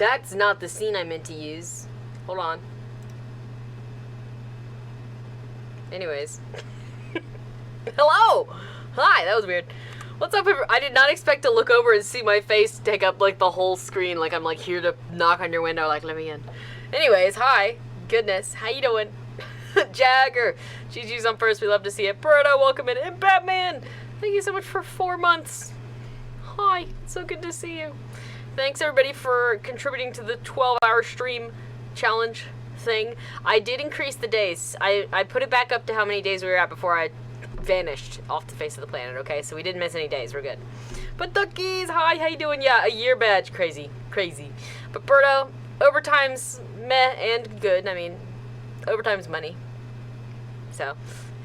That's not the scene I meant to use. Hold on. Anyways. Hello! Hi, that was weird. What's up, everyone? I did not expect to look over and see my face take up, like, the whole screen. Like, I'm, like, here to knock on your window, like, let me in. Anyways, hi. Goodness. How you doing? Jagger. GG's on first. We love to see it. Berto, welcome in. And Batman! Thank you so much for 4 months. Hi. So good to see you. Thanks, everybody, for contributing to the 12-hour stream challenge thing. I did increase the days. I put it back up to how many days we were at before I vanished off the face of the planet, okay? So we didn't miss any days. We're good. But Duckies, hi, how you doing? Yeah, a year badge. Crazy. Crazy. But Berto, overtime's meh and good. I mean, overtime's money. So,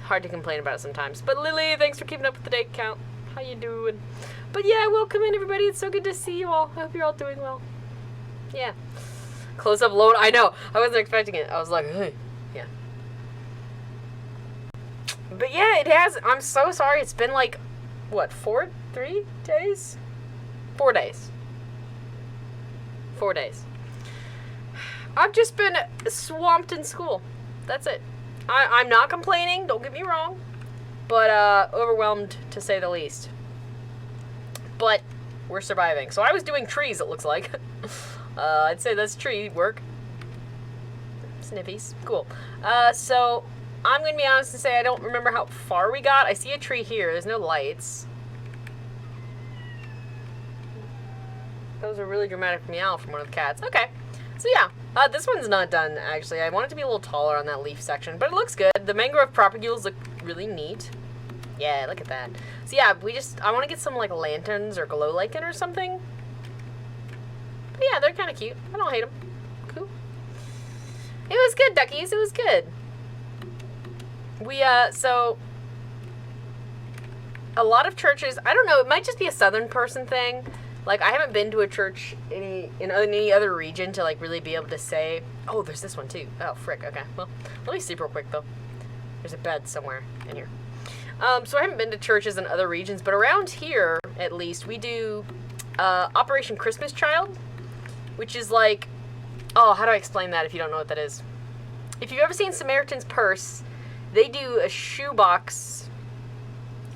hard to complain about it sometimes. But Lily, thanks for keeping up with the day count. How you doing? But yeah, welcome in, everybody. It's so good to see you all. I hope you're all doing well. Yeah. Close-up load. I know. I wasn't expecting it. I was like, hey. Yeah. But yeah, it has. I'm so sorry. It's been like, what, 3 days? 4 days. 4 days. I've just been swamped in school. That's it. I'm not complaining. Don't get me wrong. But overwhelmed, to say the least. But we're surviving. So I was doing trees, it looks like. I'd say that's tree work. Sniffies. Cool. So I'm going to be honest and say I don't remember how far we got. I see a tree here. There's no lights. That was a really dramatic meow from one of the cats. Okay. So yeah. This one's not done, actually. I want it to be a little taller on that leaf section. But it looks good. The mangrove propagules look really neat. Yeah, look at that. So yeah, I want to get some, like, lanterns or glow lichen or something. But yeah, they're kind of cute. I don't hate them. Cool. It was good, duckies. It was good. So, a lot of churches, I don't know, it might just be a southern person thing. Like, I haven't been to a church in any other region to, like, really be able to say, oh, there's this one, too. Oh, frick, okay. Well, let me see real quick, though. There's a bed somewhere in here. So I haven't been to churches in other regions, but around here, at least, we do Operation Christmas Child, which is like, oh, how do I explain that if you don't know what that is? If you've ever seen Samaritan's Purse, they do a shoebox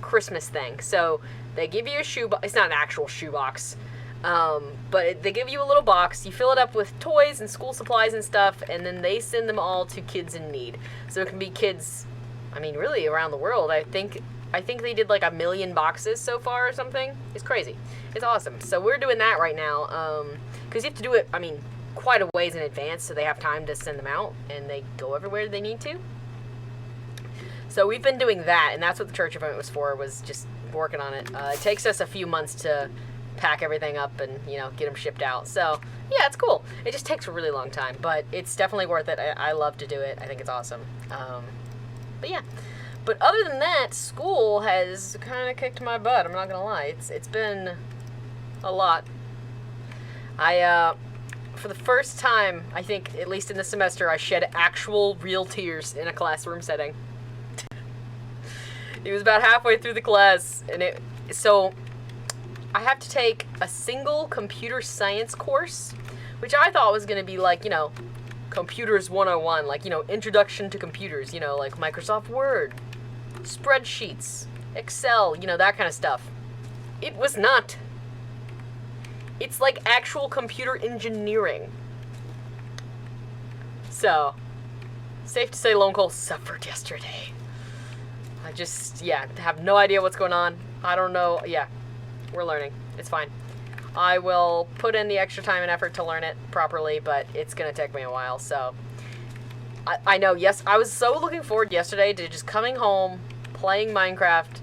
Christmas thing. So they give you a shoebox. It's not an actual shoebox, but they give you a little box. You fill it up with toys and school supplies and stuff, and then they send them all to kids in need. So it can be kids, I mean, really around the world. I think they did like 1 million boxes so far or something. It's crazy. It's awesome. So we're doing that right now, because you have to do it, I mean, quite a ways in advance, so they have time to send them out, and they go everywhere they need to. So we've been doing that, and that's what the church event was for, was just working on it. It takes us a few months to pack everything up and, you know, get them shipped out. So, yeah, it's cool. It just takes a really long time, but it's definitely worth it. I love to do it. I think it's awesome. But yeah. But other than that, school has kind of kicked my butt. I'm not going to lie. It's been a lot. For the first time, I think, at least in the semester, I shed actual real tears in a classroom setting. It was about halfway through the class, and so I have to take a single computer science course, which I thought was going to be like, you know, Computers 101, like, you know, introduction to computers, you know, like Microsoft Word, spreadsheets, Excel, you know, that kind of stuff. It was not. It's like actual computer engineering. So, safe to say Lone Coal suffered yesterday. I just, yeah, have no idea what's going on. I don't know. Yeah, we're learning. It's fine. I will put in the extra time and effort to learn it properly, but it's going to take me a while, so. I know, yes, I was so looking forward yesterday to just coming home, playing Minecraft,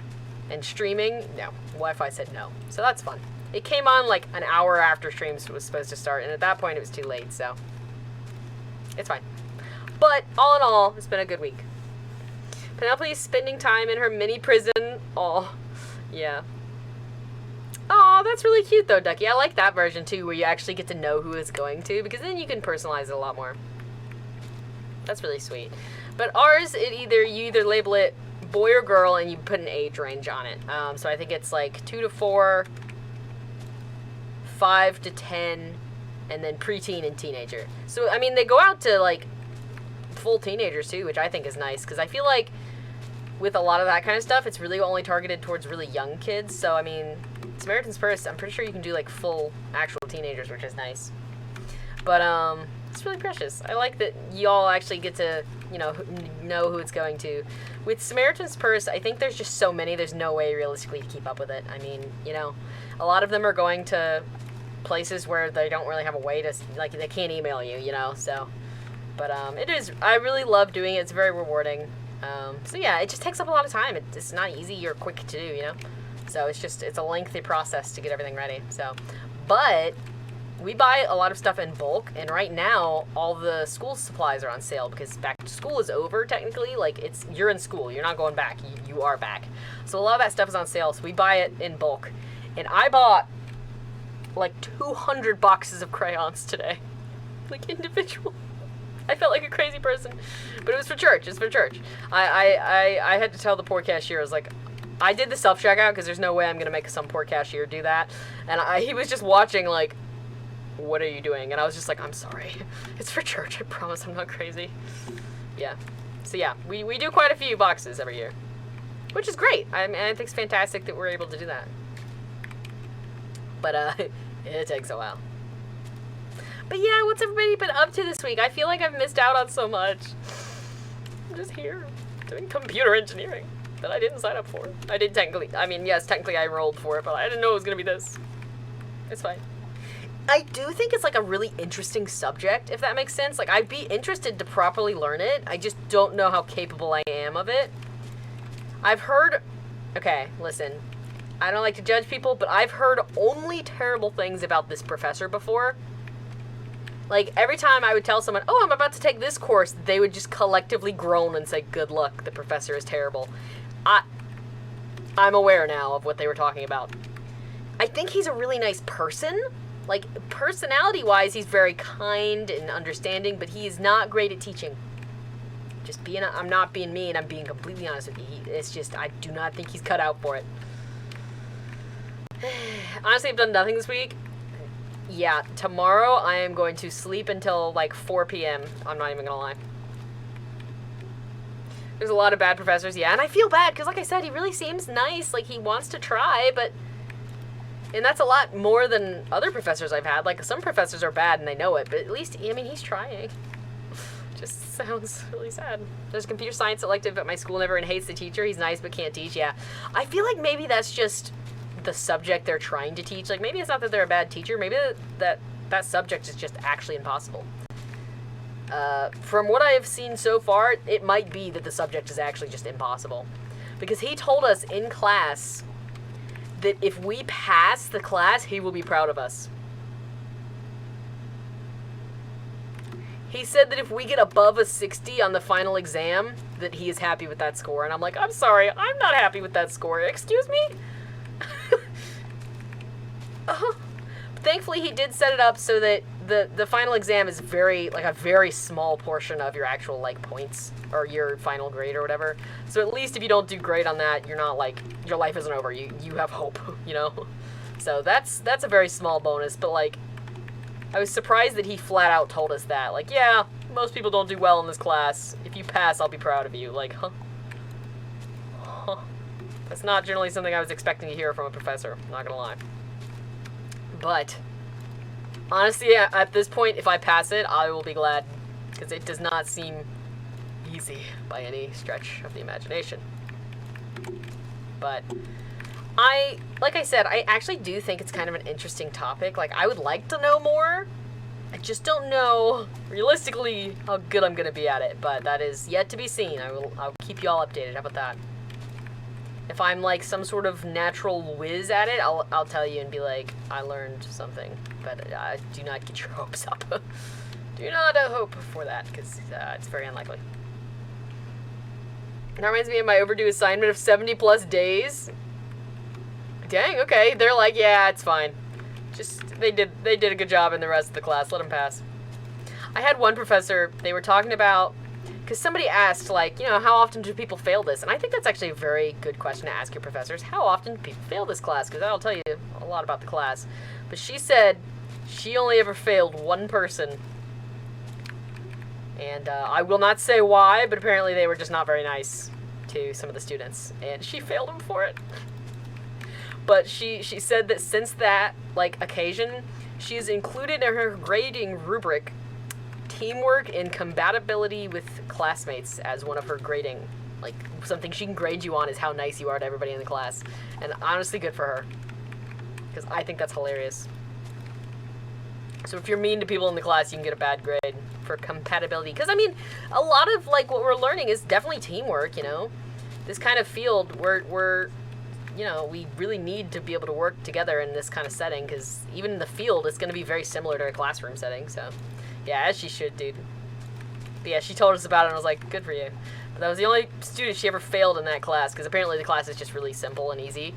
and streaming. No, Wi-Fi said no, so that's fun. It came on like an hour after streams was supposed to start, and at that point it was too late, so. It's fine. But, all in all, it's been a good week. Penelope's spending time in her mini prison. Oh, yeah. Oh, that's really cute though, Ducky. I like that version too, where you actually get to know who it's going to, because then you can personalize it a lot more. That's really sweet. But ours, you either label it boy or girl, and you put an age range on it. So I think it's like 2 to 4, 5 to 10, and then preteen and teenager. So, I mean, they go out to, like, full teenagers, too, which I think is nice, because I feel like with a lot of that kind of stuff, it's really only targeted towards really young kids. So, I mean, Samaritan's Purse, I'm pretty sure you can do, like, full actual teenagers, which is nice. But, it's really precious. I like that y'all actually get to, you know who it's going to. With Samaritan's Purse, I think there's just so many, there's no way realistically to keep up with it. I mean, you know, a lot of them are going to places where they don't really have a way to, like, they can't email you, you know, so. But, it is, I really love doing it. It's very rewarding. So yeah, it just takes up a lot of time. It's not easy or quick to do, you know? So it's a lengthy process to get everything ready, so. But we buy a lot of stuff in bulk, and right now, all the school supplies are on sale, because back to school is over, technically. Like, you're in school. You're not going back. You are back. So a lot of that stuff is on sale, so we buy it in bulk. And I bought, like, 200 boxes of crayons today. Like, individual. I felt like a crazy person, but it was for church. It's for church. I had to tell the poor cashier, I was like, I did the self-checkout because there's no way I'm going to make some poor cashier do that. And he was just watching like, what are you doing? And I was just like, I'm sorry. It's for church. I promise I'm not crazy. Yeah. So yeah, we do quite a few boxes every year, which is great. I mean, I think it's fantastic that we're able to do that. But it takes a while. But yeah, what's everybody been up to this week? I feel like I've missed out on so much. I'm just here doing computer engineering that I didn't sign up for. I did technically. I mean, yes, technically I enrolled for it, but I didn't know it was going to be this. It's fine. I do think it's like a really interesting subject, if that makes sense. Like, I'd be interested to properly learn it. I just don't know how capable I am of it. I've heard... Okay, listen. I don't like to judge people, but I've heard only terrible things about this professor before. Like, every time I would tell someone, oh, I'm about to take this course, they would just collectively groan and say, good luck, the professor is terrible. I'm aware now of what they were talking about. I think he's a really nice person. Like, personality-wise, he's very kind and understanding, but he is not great at teaching. I'm not being mean, I'm being completely honest with you. It's just, I do not think he's cut out for it. Honestly, I've done nothing this week. Yeah, tomorrow I am going to sleep until like 4 p.m. I'm not even gonna lie. There's a lot of bad professors, yeah, and I feel bad because, like I said, he really seems nice. Like, he wants to try, but... And that's a lot more than other professors I've had. Like, some professors are bad and they know it, but at least, I mean, he's trying. Just sounds really sad. There's a computer science elective at my school, never and hates the teacher. He's nice but can't teach, yeah. I feel like maybe that's just the subject they're trying to teach. Like, maybe it's not that they're a bad teacher. Maybe that subject is just actually impossible. From what I have seen so far, it might be that the subject is actually just impossible. Because he told us in class that if we pass the class, he will be proud of us. He said that if we get above a 60 on the final exam, that he is happy with that score. And I'm like, I'm sorry, I'm not happy with that score. Excuse me? Thankfully, he did set it up so that the final exam is a very small portion of your actual, like, points or your final grade or whatever. So at least if you don't do great on that, you're not, like, your life isn't over. You have hope, you know? So that's a very small bonus, but, like, I was surprised that he flat out told us that. Like, yeah, most people don't do well in this class. If you pass, I'll be proud of you. Like, huh? That's not generally something I was expecting to hear from a professor, not gonna lie. But, honestly, at this point, if I pass it, I will be glad. Because it does not seem easy by any stretch of the imagination. But, like I said, I actually do think it's kind of an interesting topic. Like, I would like to know more. I just don't know, realistically, how good I'm gonna be at it. But that is yet to be seen. I'll keep you all updated. How about that? If I'm like some sort of natural whiz at it, I'll tell you and be like, I learned something. But do not get your hopes up. Do not hope for that, because it's very unlikely. That reminds me of my overdue assignment of 70 plus days. Dang, okay. They're like, yeah, it's fine. Just, they did a good job in the rest of the class. Let them pass. I had one professor, they were talking about, because somebody asked, like, you know, how often do people fail this? And I think that's actually a very good question to ask your professors. How often do people fail this class? Because that'll tell you a lot about the class. But she said She only ever failed one person. And I will not say why, but apparently they were just not very nice to some of the students. And she failed them for it. But she said that since that, like, occasion, she's included in her grading rubric teamwork and compatibility with classmates as one of her grading. Like, something she can grade you on is how nice you are to everybody in the class. And honestly, good for her. Because I think that's hilarious. So if you're mean to people in the class, you can get a bad grade for compatibility. Because, I mean, a lot of, like, what we're learning is definitely teamwork, you know? This kind of field, we're you know, we really need to be able to work together in this kind of setting, because even in the field, it's going to be very similar to a classroom setting, so, yeah, as she should, dude. But yeah, she told us about it, and I was like, good for you. But that was the only student she ever failed in that class, because apparently the class is just really simple and easy.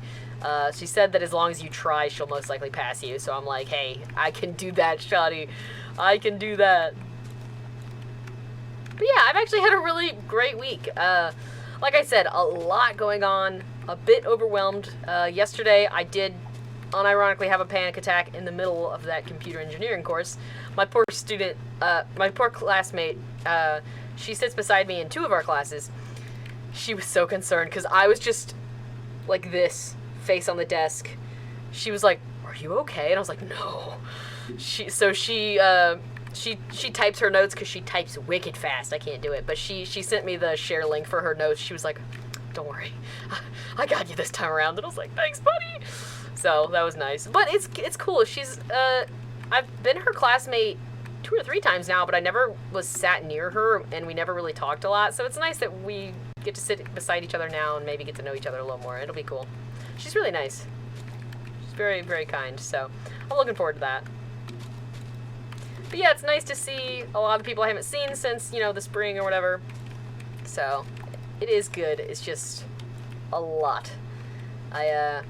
She said that as long as you try, she'll most likely pass you, so I'm like, hey, I can do that, Shotty. I can do that. But yeah, I've actually had a really great week. Like I said, a lot going on, a bit overwhelmed. Yesterday, I did unironically have a panic attack in the middle of that computer engineering course. My poor student, my poor classmate, she sits beside me in 2 of our classes. She was so concerned, because I was just like this, face on the desk. She was like, are you okay? And I was like, no. She types her notes because she types wicked fast. I can't do it. But she sent me the share link for her notes. She was like, don't worry. I got you this time around. And I was like, thanks, buddy. So that was nice. But it's cool. She's, I've been her classmate 2 or 3 times now, but I never was sat near her, and we never really talked a lot. So it's nice that we get to sit beside each other now and maybe get to know each other a little more. It'll be cool. She's really nice. She's very, very kind. So I'm looking forward to that. But yeah, it's nice to see a lot of people I haven't seen since, you know, the spring or whatever. So, it is good. It's just a lot. I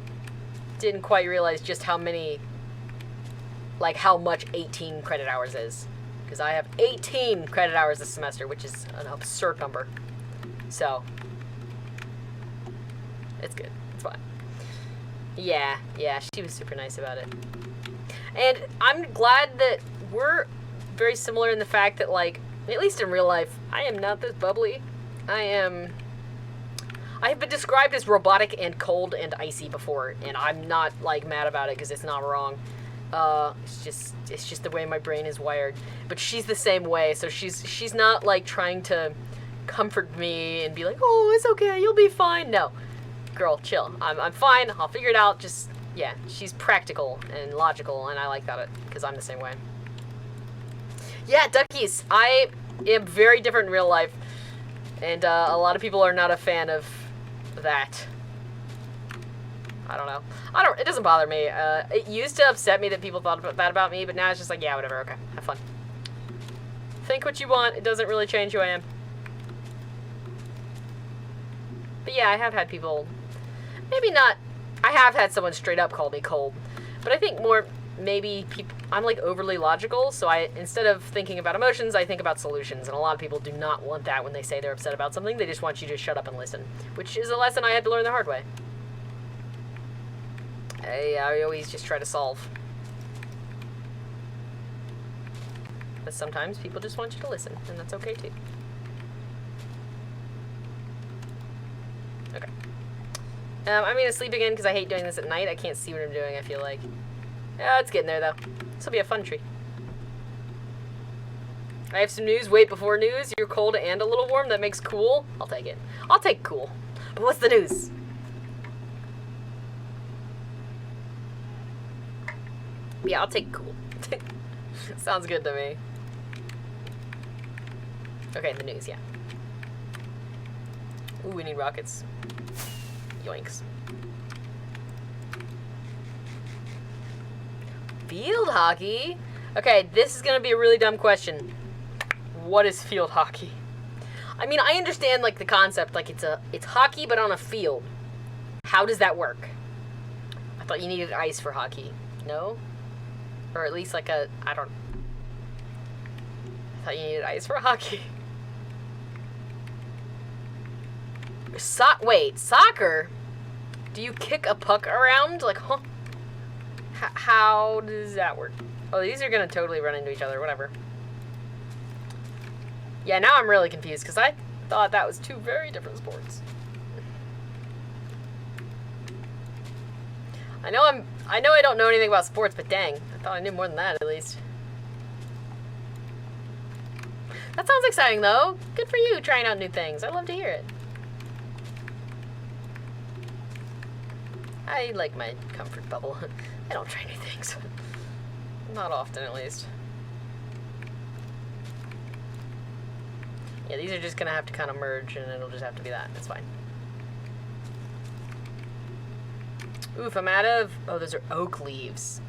didn't quite realize just how many, like how much 18 credit hours is. Because I have 18 credit hours this semester, which is an absurd number. So, it's good. It's fine. Yeah, she was super nice about it. And I'm glad that we're very similar in the fact that, like, at least in real life, I am not this bubbly. I have been described as robotic and cold and icy before, and I'm not, like, mad about it because it's not wrong. It's just the way my brain is wired. But she's the same way, so she's not, like, trying to comfort me and be like, oh, it's okay, you'll be fine. No. Girl, chill. I'm fine. I'll figure it out. Just, yeah, she's practical and logical, and I like that because I'm the same way. Yeah, duckies. I am very different in real life, and a lot of people are not a fan of that. I don't know. It doesn't bother me. It used to upset me that people thought that about me, but now it's just like, yeah, whatever, okay, have fun. Think what you want. It doesn't really change who I am. But yeah, I have had people, maybe not, I have had someone straight up call me cold, but I think more, maybe people, I'm like overly logical, so instead of thinking about emotions, I think about solutions, and a lot of people do not want that when they say they're upset about something. They just want you to shut up and listen, which is a lesson I had to learn the hard way. I always just try to solve. But sometimes people just want you to listen, and that's okay too. Okay. I'm gonna sleep again because I hate doing this at night. I can't see what I'm doing, I feel like. Yeah, it's getting there, though. This will be a fun tree. I have some news. Wait, before news, you're cold and a little warm. That makes cool. I'll take it. I'll take cool. But what's the news? Yeah, I'll take cool. Sounds good to me. Okay, the news, yeah. Ooh, we need rockets. Yoinks. Field hockey? Okay, this is gonna be a really dumb question. What is field hockey? I mean, I understand, like, the concept, like, it's hockey, but on a field. How does that work? I thought you needed ice for hockey. No? Or at least, like, I thought you needed ice for hockey. Wait, soccer? Do you kick a puck around? Like, huh? How does that work? Oh, these are gonna totally run into each other, whatever. Yeah, now I'm really confused, because I thought that was two very different sports. I know I don't know anything about sports, but dang, I thought I knew more than that, at least. That sounds exciting, though. Good for you, trying out new things. I love to hear it. I like my comfort bubble. I don't try new things. Not often, at least. Yeah, these are just gonna have to kind of merge, and it'll just have to be that. It's fine. Oof, I'm out of... Oh, those are oak leaves.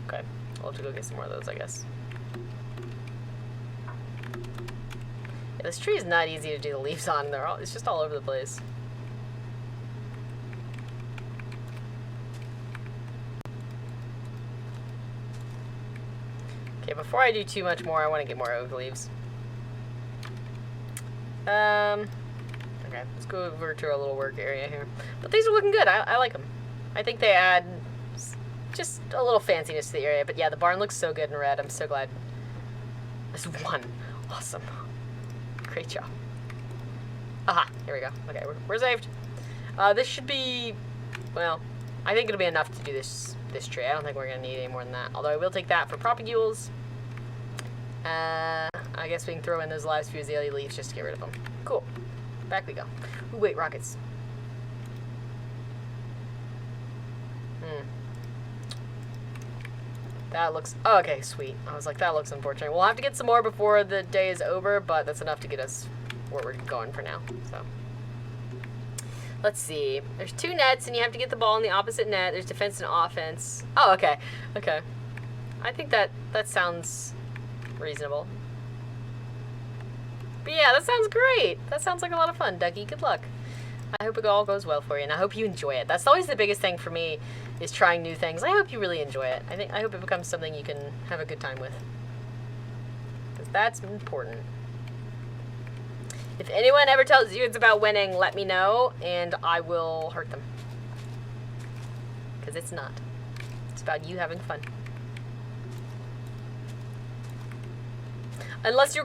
Okay. I'll have to go get some more of those, I guess. Yeah, this tree is not easy to do the leaves on. It's just all over the place. Okay, before I do too much more, I want to get more oak leaves. Okay, let's go over to our little work area here. But these are looking good. I like them. I think they add just a little fanciness to the area. But yeah, the barn looks so good in red. I'm so glad. This one. Awesome. Great job. Aha, here we go. Okay, we're saved. This should be, well, I think it'll be enough to do this tree. I don't think we're going to need any more than that. Although I will take that for propagules. I guess we can throw in those live spews, the other leaves, just to get rid of them. Cool. Back we go. Ooh, wait, rockets. That looks... Oh, okay, sweet. I was like, that looks unfortunate. We'll have to get some more before the day is over, but that's enough to get us where we're going for now. So, let's see. There's 2 nets, and you have to get the ball in the opposite net. There's defense and offense. Oh, okay. Okay. I think that sounds reasonable. But yeah, that sounds great. That sounds like a lot of fun, Dougie. Good luck. I hope it all goes well for you, and I hope you enjoy it. That's always the biggest thing for me, is trying new things. I hope you really enjoy it. I hope it becomes something you can have a good time with. Because that's important. If anyone ever tells you it's about winning, let me know, and I will hurt them. Because it's not. It's about you having fun. Unless your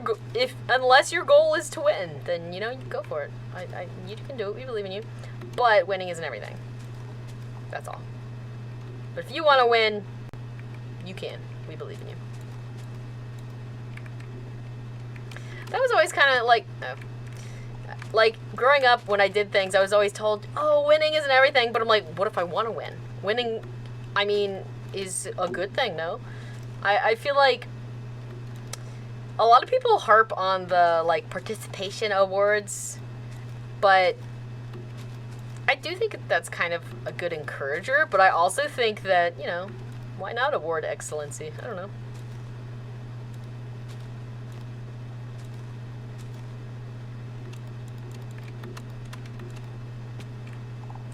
goal is to win, then, you know, you go for it. You can do it. We believe in you. But winning isn't everything. That's all. But if you want to win, you can. We believe in you. That was always kind of like... Oh. Like, growing up, when I did things, I was always told, oh, winning isn't everything. But I'm like, what if I want to win? Winning, I mean, is a good thing, no? I feel like a lot of people harp on the, like, participation awards, but I do think that's kind of a good encourager, but I also think that, you know, why not award excellency? I don't know.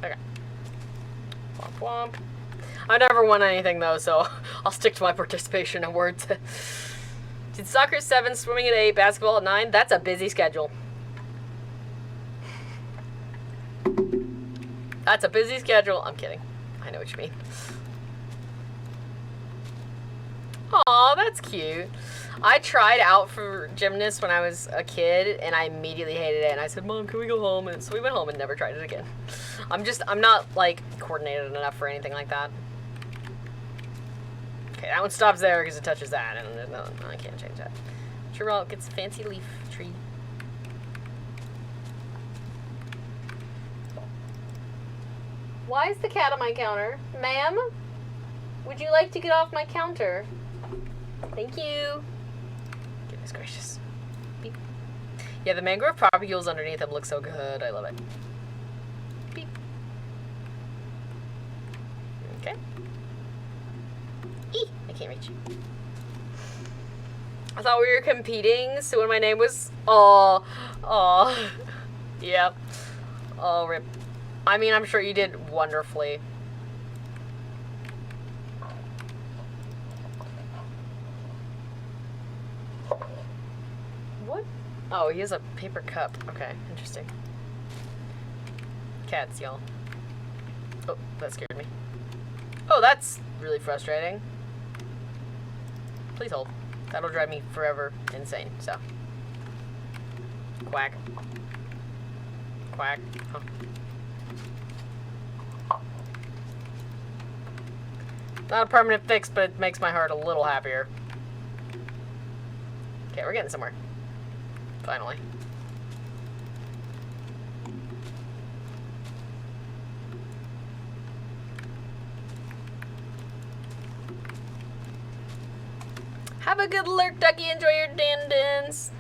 Okay. Womp womp. I never won anything, though, so I'll stick to my participation awards. Did soccer 7, swimming at 8, basketball at 9? That's a busy schedule. That's a busy schedule. I'm kidding. I know what you mean. Aw, that's cute. I tried out for gymnast when I was a kid, and I immediately hated it. And I said, Mom, can we go home? And so we went home and never tried it again. I'm not, like, coordinated enough for anything like that. Okay, that one stops there because it touches that, and there's no, I can't change that. Chirrell gets a fancy leaf tree. Why is the cat on my counter? Ma'am? Would you like to get off my counter? Thank you. Goodness gracious. Beep. Yeah, the mangrove propagules underneath them look so good. I love it. Beep. Okay. Eee! I can't reach. I thought we were competing, so when my name was... Aw. Yeah. Oh, rip. I mean, I'm sure you did wonderfully. What? Oh, he has a paper cup. Okay, interesting. Cats, y'all. Oh, that scared me. Oh, that's really frustrating. Please hold. That'll drive me forever insane, so. Quack. Quack. Huh. Not a permanent fix, but it makes my heart a little happier. Okay, we're getting somewhere. Finally. Have a good lurk, Ducky. Enjoy your dandins.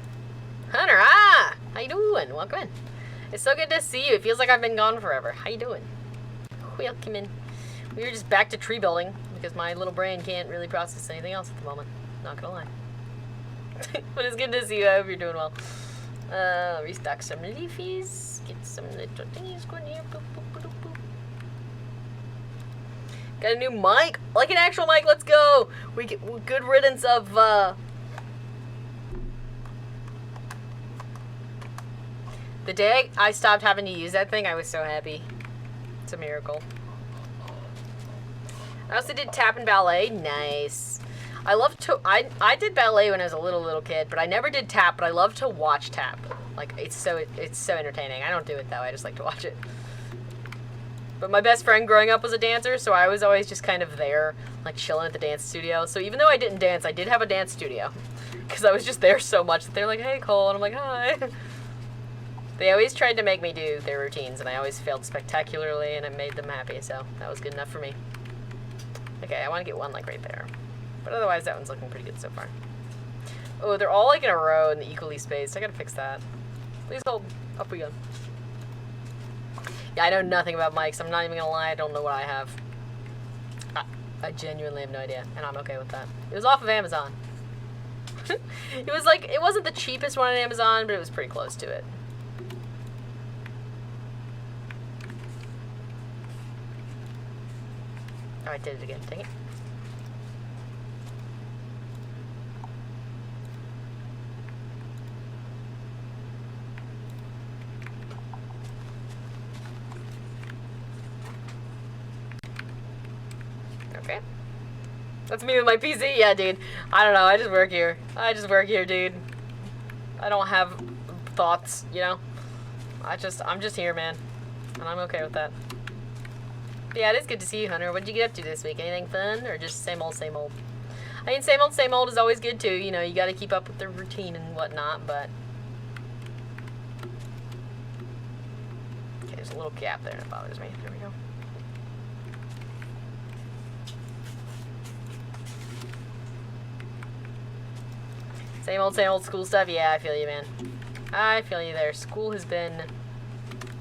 Hunter, how you doing? Welcome in. It's so good to see you. It feels like I've been gone forever. How you doing? Welcome in. We were just back to tree building because my little brain can't really process anything else at the moment. Not gonna lie. But it's good to see you. I hope you're doing well. Restock some leafies. Get some little thingies going here. Boop, boop, boop, boop. Got a new mic. Like an actual mic. Let's go. We get good riddance of, the day I stopped having to use that thing, I was so happy. It's a miracle. I also did tap and ballet. Nice. I love to. I did ballet when I was a little kid, but I never did tap. But I love to watch tap. Like it's so entertaining. I don't do it though. I just like to watch it. But my best friend growing up was a dancer, so I was always just kind of there, like chilling at the dance studio. So even though I didn't dance, I did have a dance studio, because I was just there so much that they're like, "Hey, Cole," and I'm like, "Hi." They always tried to make me do their routines, and I always failed spectacularly, and it made them happy. So that was good enough for me. Okay, I want to get one like right there. But otherwise, that one's looking pretty good so far. Oh, they're all like in a row and equally spaced. I gotta fix that. Please hold. Up we go. Yeah, I know nothing about mics. I'm not even gonna lie. I don't know what I have. I genuinely have no idea, and I'm okay with that. It was off of Amazon. It was like, it wasn't the cheapest one on Amazon, but it was pretty close to it. Oh, I did it again. Dang it. Okay. That's me with my PC. Yeah, dude. I don't know. I just work here. Dude. I don't have thoughts, you know? I'm just here, man. And I'm okay with that. But yeah, it is good to see you, Hunter. What'd you get up to this week? Anything fun, or just same old, same old? I mean, same old is always good, too. You know, you gotta keep up with the routine and whatnot, but... Okay, there's a little gap there, and it bothers me. There we go. Same old school stuff. Yeah, I feel you, man. I feel you there. School has been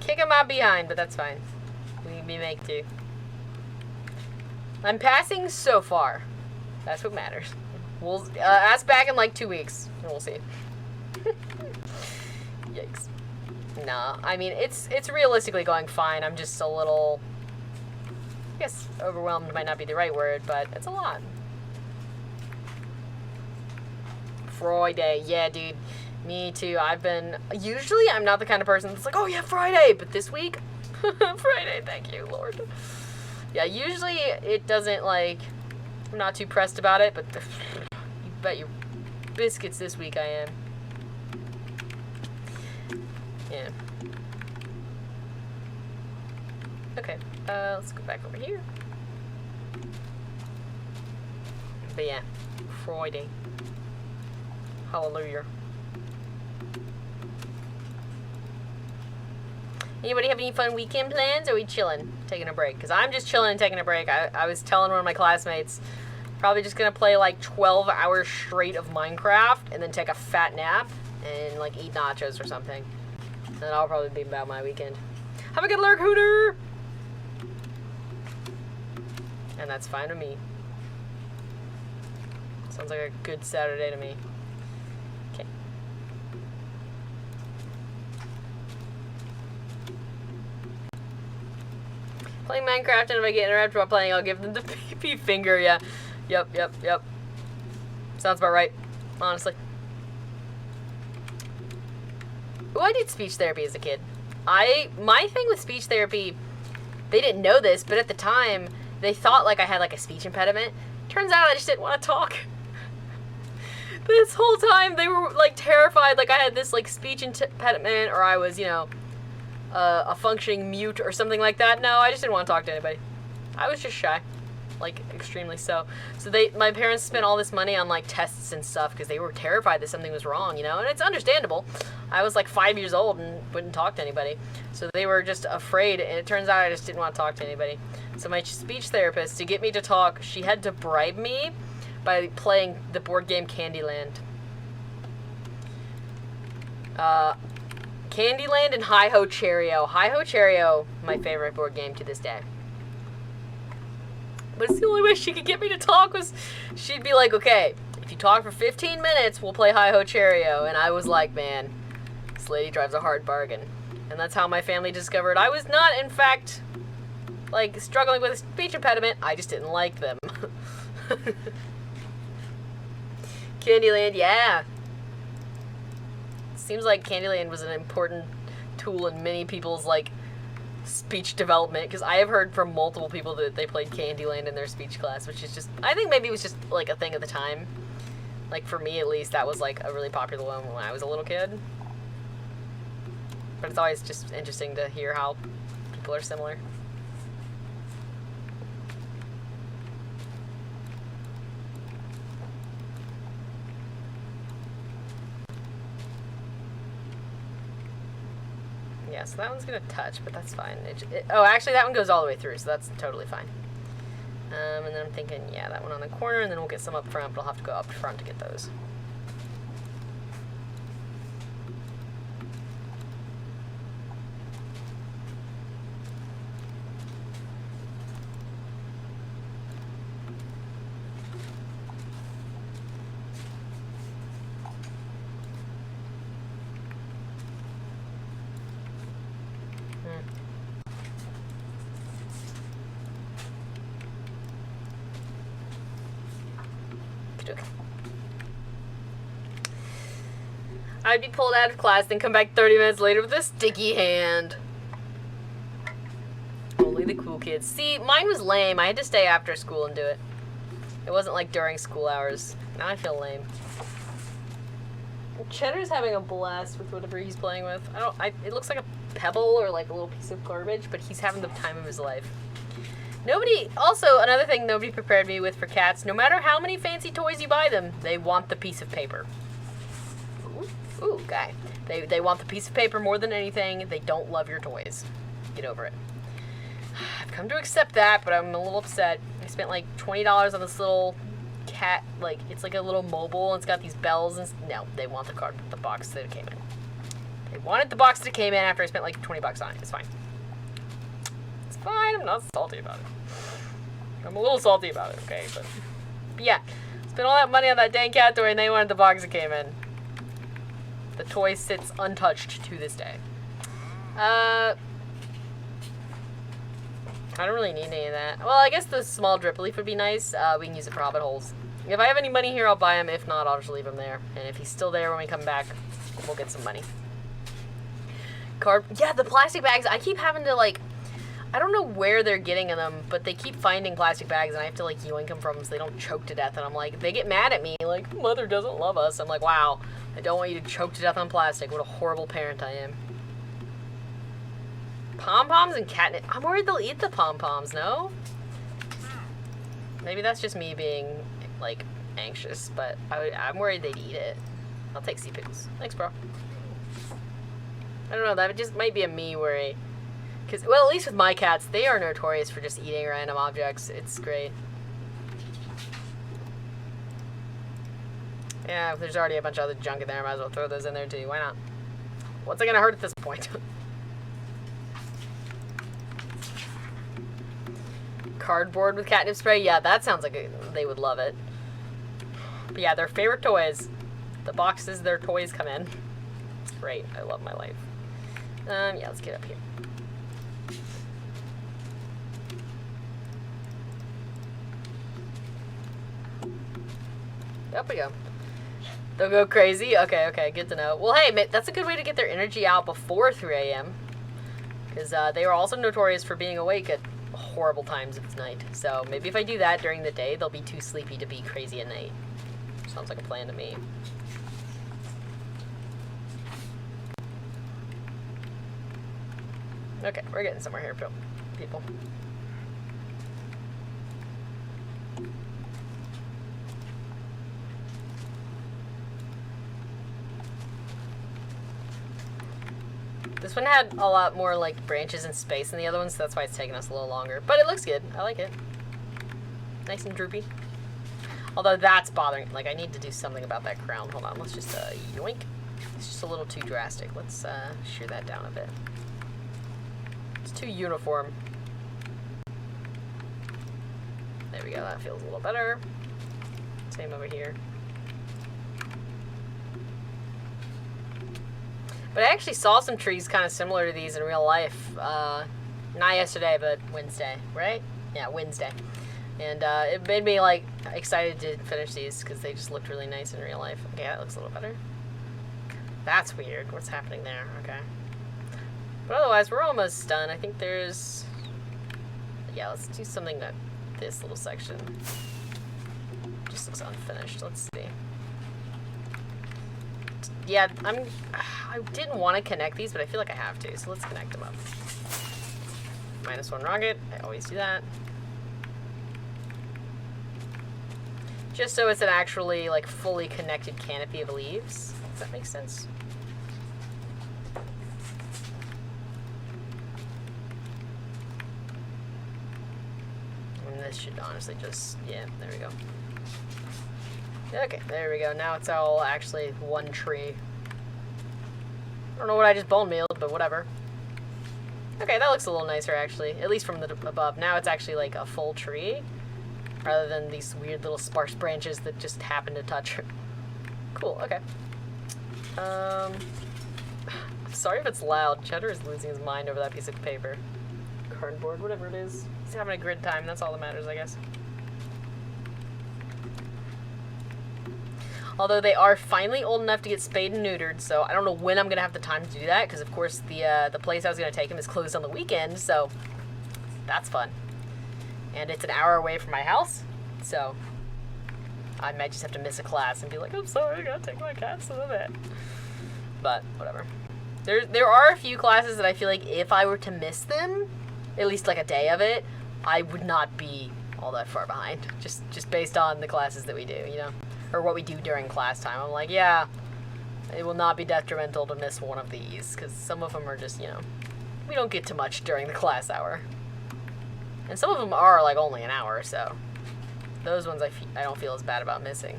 kicking my behind, but that's fine. We make do. I'm passing so far. That's what matters. We'll ask back in like 2 weeks, and we'll see. Yikes. Nah, I mean it's realistically going fine. I'm just a little, I guess overwhelmed might not be the right word, but it's a lot. Friday, yeah, dude. Me too. Usually I'm not the kind of person that's like, oh yeah, Friday, but this week, Friday, thank you, Lord. Yeah, usually it doesn't, like, I'm not too pressed about it, but you bet your biscuits this week I am. Yeah. Okay, let's go back over here. But yeah, Friday. Hallelujah. Anybody have any fun weekend plans, or are we chilling, taking a break? Because I'm just chilling and taking a break. I was telling one of my classmates, probably just going to play like 12 hours straight of Minecraft and then take a fat nap and like eat nachos or something. And that'll probably be about my weekend. Have a good lurk, Hooter! And that's fine with me. Sounds like a good Saturday to me. Okay. Playing Minecraft, and if I get interrupted while playing, I'll give them the pee finger, yeah. Yep. Sounds about right, honestly. Ooh, I did speech therapy as a kid. My thing with speech therapy, they didn't know this, but at the time, they thought like I had like a speech impediment. Turns out I just didn't want to talk. This whole time they were like terrified, like I had this like speech impediment, or I was, you know, a functioning mute or something like that. No, I just didn't want to talk to anybody. I was just shy, like extremely so. So my parents spent all this money on like tests and stuff because they were terrified that something was wrong, you know, and it's understandable. I was like 5 years old and wouldn't talk to anybody, so they were just afraid. And it turns out I just didn't want to talk to anybody. So my speech therapist, to get me to talk, she had to bribe me by playing the board game Candyland. Candyland and Hi-Ho Cherry-O. Hi-Ho Cherry-O, my favorite board game to this day. But it's the only way she could get me to talk was she'd be like, okay, if you talk for 15 minutes, we'll play Hi-Ho Cherry-O. And I was like, man, this lady drives a hard bargain. And that's how my family discovered I was not, in fact, like, struggling with a speech impediment. I just didn't like them. Candyland, yeah. Seems like Candyland was an important tool in many people's, like, speech development, because I have heard from multiple people that they played Candyland in their speech class, which is just, I think maybe it was just, like, a thing at the time. Like, for me, at least, that was, like, a really popular one when I was a little kid. But it's always just interesting to hear how people are similar. Yeah, so that one's gonna touch, but that's fine. Oh, actually, that one goes all the way through, so that's totally fine. And then I'm thinking, yeah, that one on the corner, and then we'll get some up front, but I'll have to go up front to get those. I'd be pulled out of class, then come back 30 minutes later with a sticky hand. Only the cool kids. See, mine was lame. I had to stay after school and do it. It wasn't like during school hours. Now I feel lame. Cheddar's having a blast with whatever he's playing with. It looks like a pebble or like a little piece of garbage, but he's having the time of his life. Also, another thing nobody prepared me with for cats, no matter how many fancy toys you buy them, they want the piece of paper. Ooh, guy. They want the piece of paper more than anything. They don't love your toys. Get over it. I've come to accept that, but I'm a little upset. I spent like $20 on this little cat, like, it's like a little mobile, and it's got these bells, and no, they want the box that it came in. They wanted the box that it came in after I spent like $20 on it. It's fine. It's fine, I'm not salty about it. I'm a little salty about it, okay, but yeah. Spent all that money on that dang cat toy, and they wanted the box that came in. The toy sits untouched to this day. I don't really need any of that. Well, I guess the small drip leaf would be nice. We can use it for hobbit holes. If I have any money here, I'll buy him. If not, I'll just leave him there. And if he's still there when we come back, we'll get some money. Yeah, the plastic bags. I keep having to, like, I don't know where they're getting them, but they keep finding plastic bags, and I have to, like, yoink them from them so they don't choke to death. And I'm like, they get mad at me, like, mother doesn't love us. I'm like, wow, I don't want you to choke to death on plastic. What a horrible parent I am. Pom-poms and catnip. I'm worried they'll eat the pom-poms, no? Maybe that's just me being, like, anxious, but I'm worried they'd eat it. I'll take sea pickles. Thanks, bro. I don't know, that just might be a me worry. Because, well, at least with my cats, they are notorious for just eating random objects. It's great. Yeah, if there's already a bunch of other junk in there, I might as well throw those in there too. Why not? What's it gonna hurt at this point? Cardboard with catnip spray? Yeah, that sounds like they would love it. But yeah, their favorite toys. The boxes their toys come in. It's great. I love my life. Yeah, let's get up here. Up we go. They'll go crazy? Okay, good to know. Well, hey, that's a good way to get their energy out before 3 a.m. Because they were also notorious for being awake at horrible times of night. So maybe if I do that during the day, they'll be too sleepy to be crazy at night. Sounds like a plan to me. Okay, we're getting somewhere here, people. This one had a lot more, like, branches and space than the other one, so that's why it's taking us a little longer. But it looks good. I like it. Nice and droopy. Although that's bothering. Like, I need to do something about that crown. Hold on. Let's just, yoink. It's just a little too drastic. Let's, shear that down a bit. It's too uniform. There we go. That feels a little better. Same over here. But I actually saw some trees kind of similar to these in real life. Not yesterday, but Wednesday, right? Yeah, Wednesday. And it made me, like, excited to finish these because they just looked really nice in real life. Okay, that looks a little better. That's weird. What's happening there? Okay. But otherwise, we're almost done. I think there's... Yeah, let's do something to this little section. Just looks unfinished. Let's see. Yeah, I didn't want to connect these, but I feel like I have to, so let's connect them up. -1 rocket. I always do that. Just so it's an actually, like, fully connected canopy of leaves. Does that make sense? And this should honestly just... Yeah, there we go. Okay, there we go. Now it's all actually one tree. I don't know what I just bone mealed, but whatever. Okay, that looks a little nicer, actually. At least from the above. Now it's actually like a full tree, rather than these weird little sparse branches that just happen to touch. Cool, okay. Sorry if it's loud. Cheddar is losing his mind over that piece of paper. Cardboard, whatever it is. He's having a good time. That's all that matters, I guess. Although they are finally old enough to get spayed and neutered, so I don't know when I'm going to have the time to do that, because of course the place I was going to take him is closed on the weekend, so that's fun. And it's an hour away from my house, so I might just have to miss a class and be like, I'm sorry, I got to take my cats to the vet. But, whatever. There are a few classes that I feel like if I were to miss them, at least like a day of it, I would not be all that far behind, just based on the classes that we do, you know? Or what we do during class time. I'm like, yeah, it will not be detrimental to miss one of these, because some of them are just, you know, we don't get to much during the class hour. And some of them are, like, only an hour, so those ones I don't feel as bad about missing.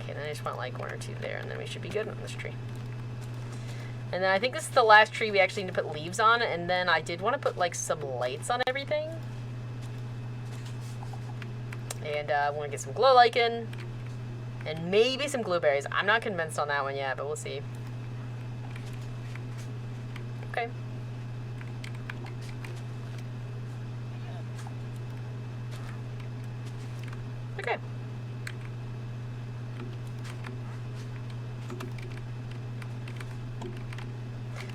Okay, then I just want, like, 1 or 2 there, and then we should be good on this tree. And then I think this is the last tree we actually need to put leaves on, and then I did want to put, like, some lights on everything. And I want to get some glow lichen. And maybe some blueberries. I'm not convinced on that one yet, but we'll see. Okay. Okay.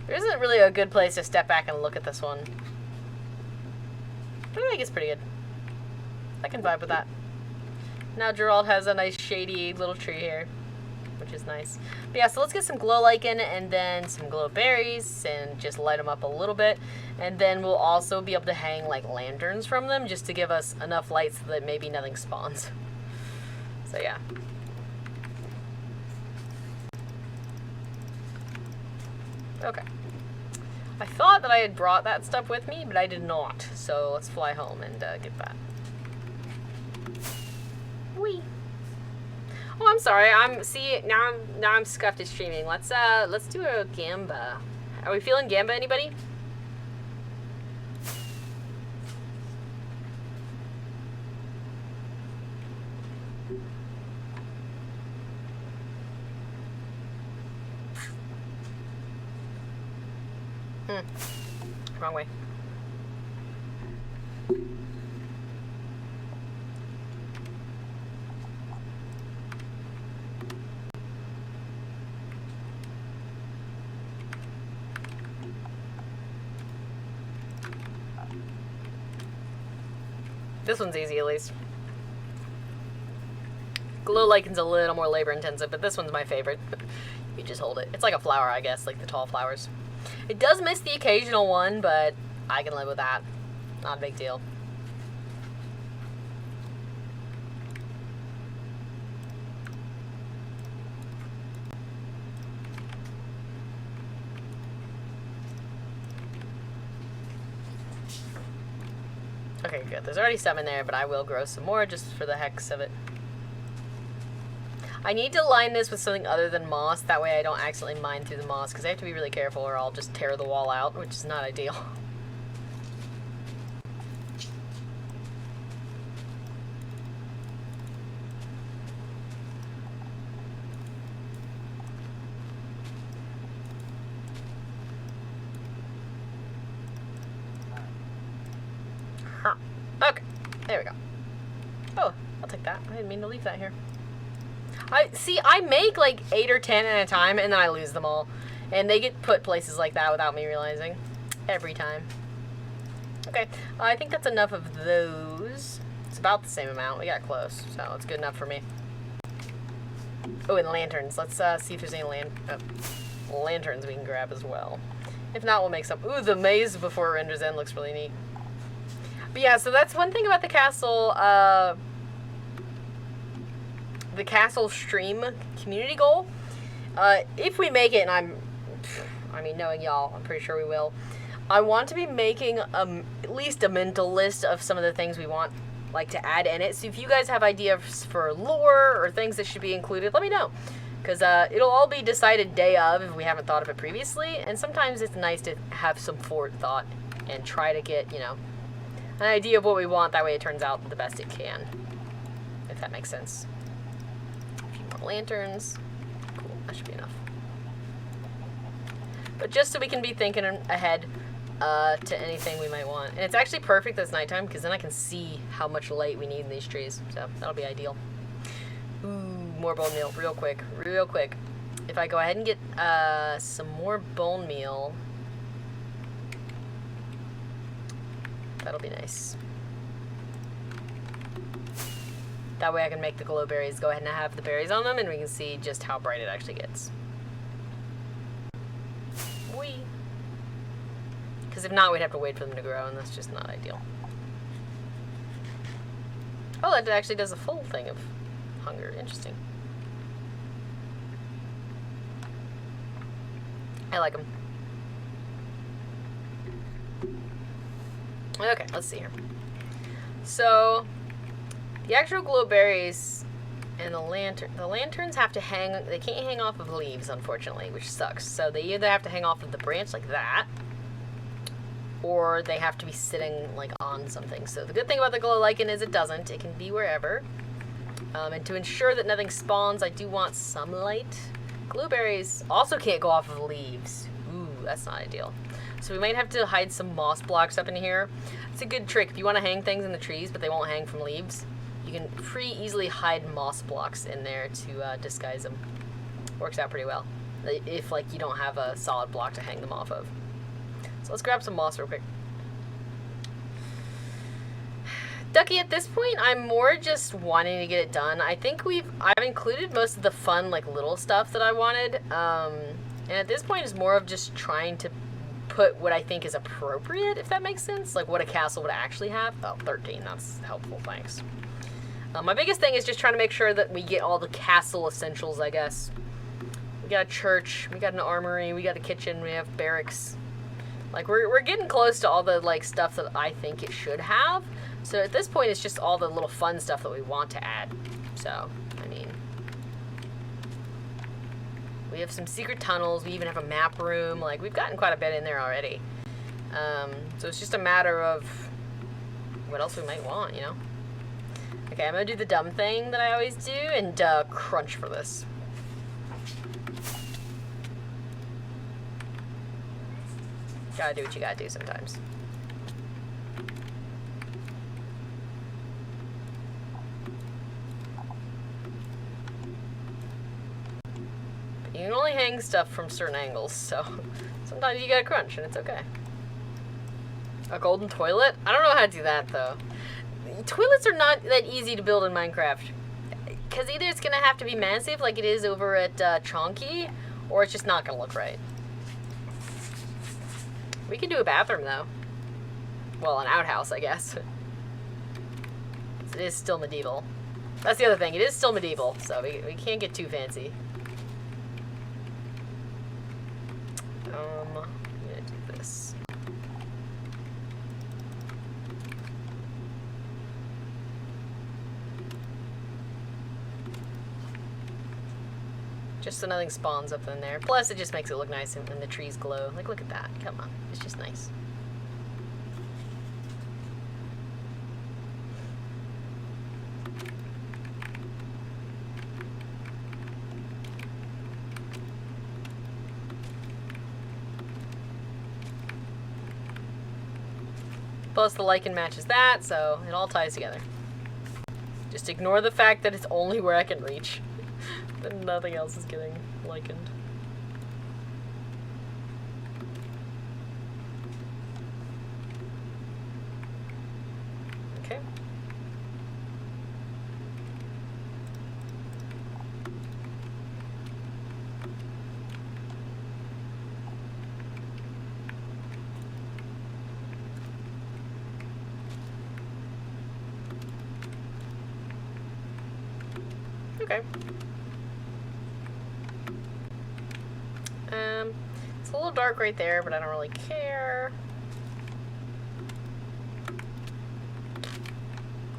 There isn't really a good place to step back and look at this one. But I think it's pretty good. I can vibe with that. Now Gerald has a nice shady little tree here, which is nice. But yeah, so let's get some glow lichen and then some glow berries and just light them up a little bit. And then we'll also be able to hang like lanterns from them just to give us enough light so that maybe nothing spawns. So yeah. Okay. I thought that I had brought that stuff with me, but I did not. So let's fly home and get that. Whee! Oh, I'm sorry. Now I'm scuffed at streaming. Let's do a gamba. Are we feeling gamba, anybody? Wrong way. This one's easy, at least. Glow liken's a little more labor intensive, but this one's my favorite. You just hold it. It's like a flower, I guess, like the tall flowers. It does miss the occasional one, but I can live with that. Not a big deal. Okay, good. There's already some in there, but I will grow some more just for the heck of it. I need to line this with something other than moss. That way I don't accidentally mine through the moss, because I have to be really careful or I'll just tear the wall out, which is not ideal. Okay, there we go. Oh, I'll take that. I didn't mean to leave that here. I make like 8 or 10 at a time, and then I lose them all. And they get put places like that without me realizing. Every time. Okay, I think that's enough of those. It's about the same amount. We got close, so it's good enough for me. Oh, and lanterns. Let's see if there's any lanterns we can grab as well. If not, we'll make some. Ooh, the maze before it renders in looks really neat. But yeah, so that's one thing about the castle stream community goal. If we make it, and I mean, knowing y'all, I'm pretty sure we will. I want to be making at least a mental list of some of the things we want, like, to add in it. So if you guys have ideas for lore or things that should be included, let me know. Because it'll all be decided day of if we haven't thought of it previously. And sometimes it's nice to have some forethought and try to get, you know, an idea of what we want. That way it turns out the best it can. If that makes sense. A few more lanterns. Cool, that should be enough. But just so we can be thinking ahead to anything we might want. And it's actually perfect that it's nighttime, because then I can see how much light we need in these trees. So that'll be ideal. Ooh, more bone meal, real quick, real quick. If I go ahead and get some more bone meal, that'll be nice. That way I can make the glow berries go ahead and have the berries on them, and we can see just how bright it actually gets. Whee! Because if not, we'd have to wait for them to grow, and that's just not ideal. Oh, that actually does a full thing of hunger. Interesting. I like them. Okay, let's see here. So, the actual glow berries and the lanterns have to hang, they can't hang off of leaves, unfortunately, which sucks. So they either have to hang off of the branch like that, or they have to be sitting, like, on something. So the good thing about the glow lichen is it doesn't. It can be wherever. And to ensure that nothing spawns, I do want some light. Blueberries also can't go off of leaves. Ooh, that's not ideal. So we might have to hide some moss blocks up in here. It's a good trick. If you want to hang things in the trees, but they won't hang from leaves, you can pretty easily hide moss blocks in there to disguise them. Works out pretty well. If, like, you don't have a solid block to hang them off of. So let's grab some moss real quick. Ducky, at this point, I'm more just wanting to get it done. I think I've included most of the fun, like, little stuff that I wanted. And at this point, it's more of just trying to put what I think is appropriate, if that makes sense. Like, what a castle would actually have. Oh, 13. That's helpful. Thanks. My biggest thing is just trying to make sure that we get all the castle essentials, I guess. We got a church. We got an armory. We got a kitchen. We have barracks. Like, we're getting close to all the, like, stuff that I think it should have. So at this point, it's just all the little fun stuff that we want to add. So, I mean, we have some secret tunnels. We even have a map room. Like, we've gotten quite a bit in there already. So it's just a matter of what else we might want, you know? Okay, I'm going to do the dumb thing that I always do and crunch for this. Gotta do what you gotta do sometimes. But you can only hang stuff from certain angles, so sometimes you gotta crunch and it's okay. A golden toilet? I don't know how to do that, though. toilets are not that easy to build in Minecraft. Because either it's going to have to be massive like it is over at Chonky, or it's just not going to look right. We can do a bathroom, though. Well, an outhouse, I guess. It is still medieval. That's the other thing. It is still medieval, so we can't get too fancy. I'm going to do this. Just so nothing spawns up in there. Plus, it just makes it look nice when the trees glow. Like, look at that. Come on. It's just nice. Plus, the lichen matches that, so it all ties together. Just ignore the fact that it's only where I can reach. That nothing else is getting likened. Okay. Okay. It's a little dark right there, but I don't really care.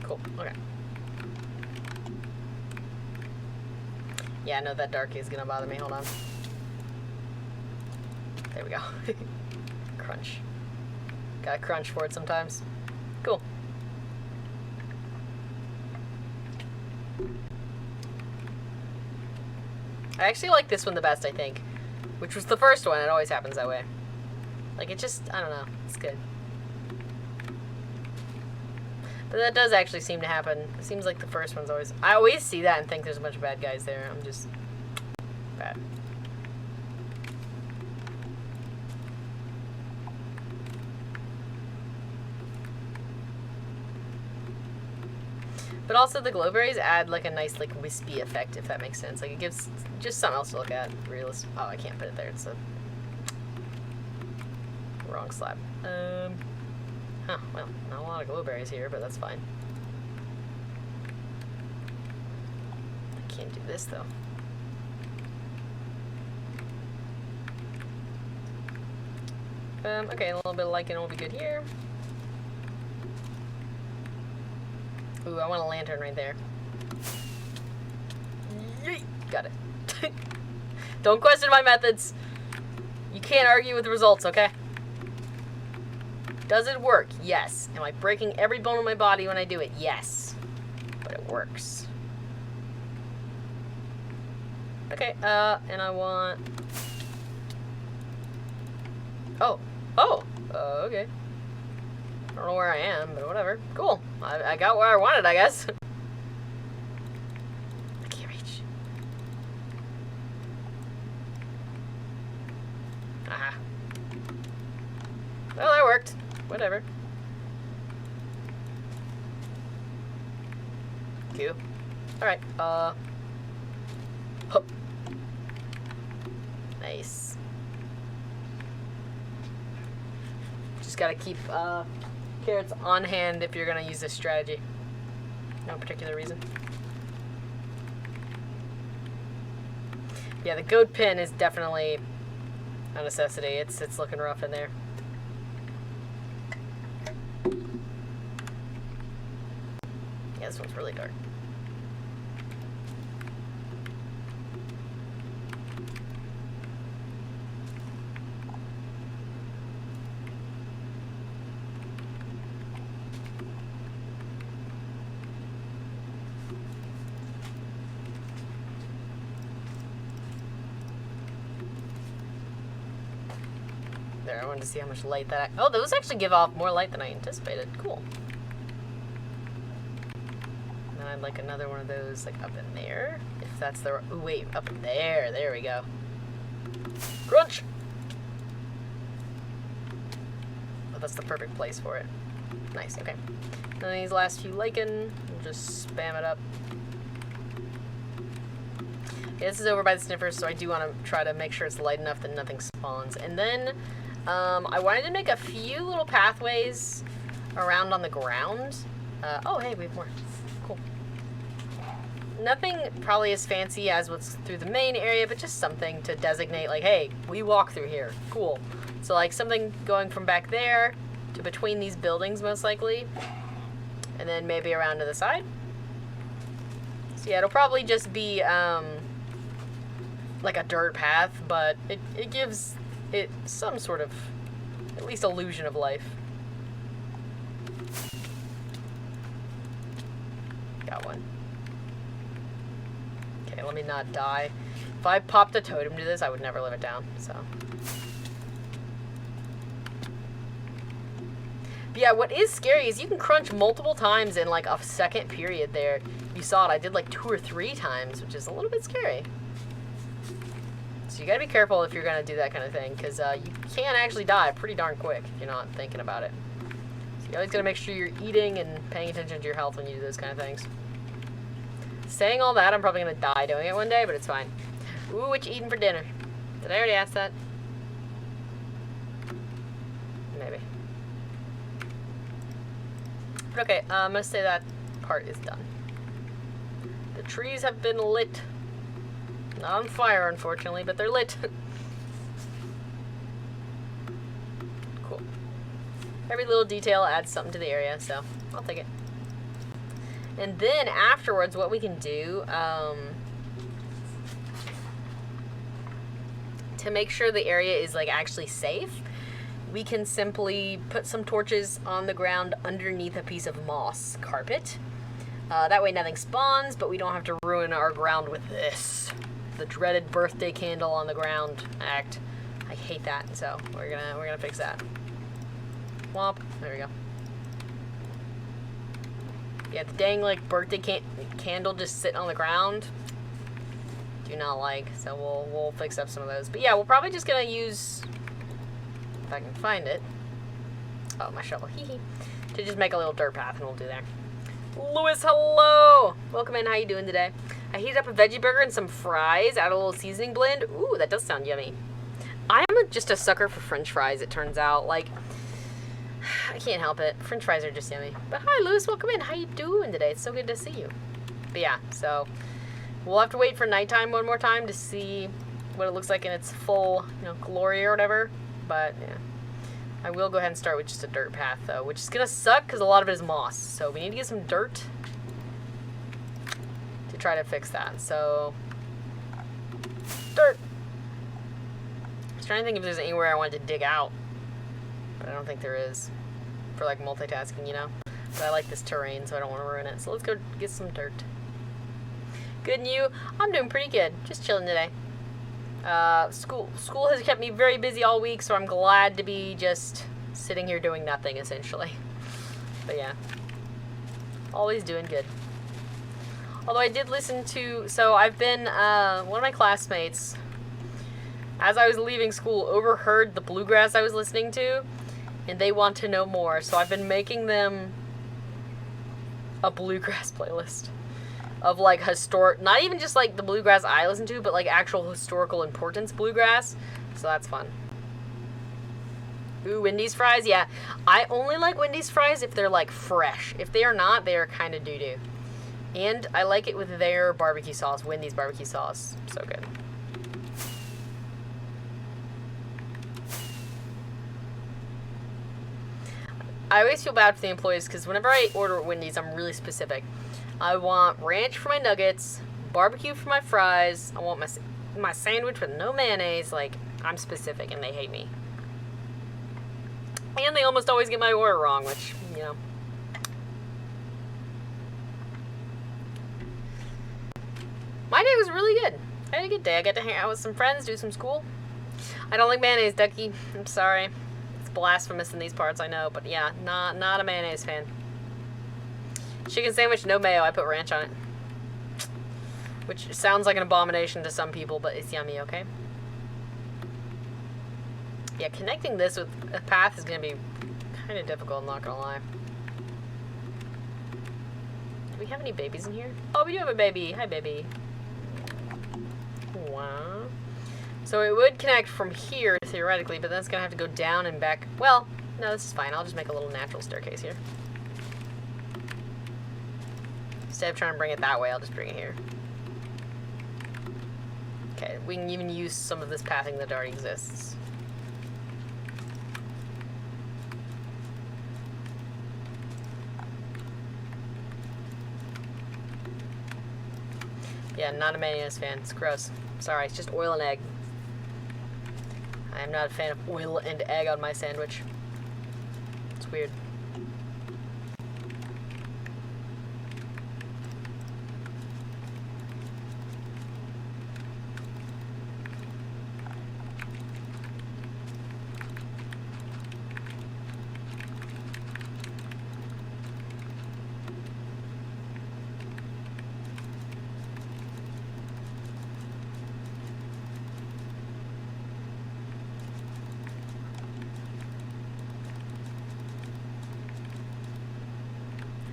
Cool, okay. Yeah, no, that dark is gonna bother me. Hold on. There we go. Crunch. Gotta crunch for it sometimes. Cool. I actually like this one the best, I think. Which was the first one. It always happens that way. Like, it just, I don't know. It's good. But that does actually seem to happen. It seems like the first one's always... I always see that and think there's a bunch of bad guys there. I'm just... bad. But also the glowberries add like a nice like wispy effect, if that makes sense. Like it gives just something else to look at. Realist. Oh, I can't put it there. It's a wrong slab. Huh. Well, not a lot of glowberries here, but that's fine. I can't do this though. Okay, a little bit of lichen will be good here. Ooh, I want a lantern right there. Yeet. Got it. Don't question my methods. You can't argue with the results, okay? Does it work? Yes. Am I breaking every bone in my body when I do it? Yes. But it works. Okay, and I want... Oh. Oh. Okay. I don't know where I am, but whatever. Cool. I got where I wanted, I guess. I can't reach. Aha. Well, that worked. Whatever. Q. Alright, Hup. Nice. Just gotta keep, carrots on hand if you're gonna use this strategy. No particular reason. Yeah, the goat pin is definitely a necessity. It's looking rough in there. Yeah, this one's really dark. There, I wanted to see how much light that... Oh, those actually give off more light than I anticipated. Cool. And then I'd like another one of those, like, up in there. If that's the... Ooh, wait, up in there. There we go. Crunch! Oh, that's the perfect place for it. Nice, okay. And then these last few lichen, we'll just spam it up. Yeah, this is over by the sniffers, so I do want to try to make sure it's light enough that nothing spawns. And then I wanted to make a few little pathways around on the ground. Oh, hey, we have more. Cool. Nothing probably as fancy as what's through the main area, but just something to designate, like, hey, we walk through here. Cool. So, like, something going from back there to between these buildings, most likely. And then maybe around to the side. So, yeah, it'll probably just be, like a dirt path, but it gives it some sort of, at least, illusion of life. Got one. Okay, let me not die. If I popped a totem to this, I would never live it down, so. But yeah, what is scary is you can crunch multiple times in, like, a second period there. You saw it, I did, like, 2 or 3 times, which is a little bit scary. So you gotta be careful if you're gonna do that kind of thing, because you can actually die pretty darn quick if you're not thinking about it. So you always gotta make sure you're eating and paying attention to your health when you do those kind of things. Saying all that, I'm probably gonna die doing it one day, but it's fine. Ooh, what you eating for dinner? Did I already ask that? Maybe. But okay, I'm gonna say that part is done. The trees have been lit. Not on fire, unfortunately, but they're lit. Cool. Every little detail adds something to the area, so I'll take it. And then afterwards, what we can do, to make sure the area is, like, actually safe, we can simply put some torches on the ground underneath a piece of moss carpet. That way nothing spawns, but we don't have to ruin our ground with this. The dreaded birthday candle on the ground act. I hate that, so we're gonna fix that. Womp. There we go. Yeah, the dang, like, birthday candle just sitting on the ground. Do not like, so we'll fix up some of those. But yeah, we're probably just gonna use, if I can find it. Oh, my shovel. Hee hee. To just make a little dirt path, and we'll do there. Lewis, hello! Welcome in, how you doing today? I heated up a veggie burger and some fries, add a little seasoning blend. Ooh, that does sound yummy. I'm just a sucker for french fries, it turns out. Like, I can't help it. French fries are just yummy. But hi, Lewis, welcome in. How you doing today? It's so good to see you. But yeah, so we'll have to wait for nighttime one more time to see what it looks like in its full, glory or whatever. But yeah, I will go ahead and start with just a dirt path, though, which is gonna suck because a lot of it is moss. So we need to get some dirt to try to fix that. So dirt. I was trying to think if there's anywhere I wanted to dig out, but I don't think there is for, like, multitasking, But I like this terrain, so I don't want to ruin it. So let's go get some dirt. Good, and you? I'm doing pretty good. Just chilling today. School has kept me very busy all week, so I'm glad to be just sitting here doing nothing, essentially. But yeah, always doing good. Although I did listen to, so I've been, one of my classmates, as I was leaving school, overheard the bluegrass I was listening to, and they want to know more, so I've been making them a bluegrass playlist of, like, not even just, like, the bluegrass I listen to, but, like, actual historical importance bluegrass, so that's fun. Ooh, Wendy's fries, yeah. I only like Wendy's fries if they're, like, fresh. If they are not, they are kind of doo-doo. And I like it with their barbecue sauce, Wendy's barbecue sauce. So good. I always feel bad for the employees because whenever I order at Wendy's, I'm really specific. I want ranch for my nuggets, barbecue for my fries. I want my sandwich with no mayonnaise. Like, I'm specific, and they hate me. And they almost always get my order wrong, which, My day was really good. I had a good day. I got to hang out with some friends, do some school. I don't like mayonnaise, Ducky. I'm sorry. It's blasphemous in these parts, I know. But yeah, not a mayonnaise fan. Chicken sandwich, no mayo. I put ranch on it. Which sounds like an abomination to some people, but it's yummy, okay? Yeah, connecting this with a path is going to be kind of difficult, I'm not going to lie. Do we have any babies in here? Oh, we do have a baby. Hi, baby. Wow. So it would connect from here, theoretically, but then it's going to have to go down and back. Well, no, this is fine. I'll just make a little natural staircase here. Instead of trying to bring it that way, I'll just bring it here. Okay, we can even use some of this pathing that already exists. Yeah, not a mayonnaise fan. It's gross. Sorry, it's just oil and egg. I am not a fan of oil and egg on my sandwich. It's weird.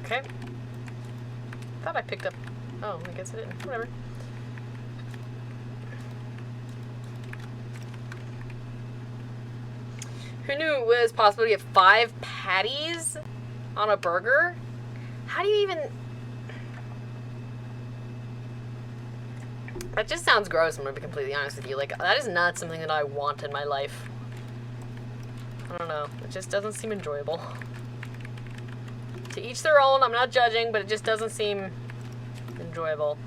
Okay. Thought I picked up... Oh, I guess I didn't. Whatever. Who knew it was possible to get 5 patties on a burger? How do you even... That just sounds gross, I'm gonna be completely honest with you. Like, that is not something that I want in my life. I don't know. It just doesn't seem enjoyable. To each their own, I'm not judging, but it just doesn't seem enjoyable.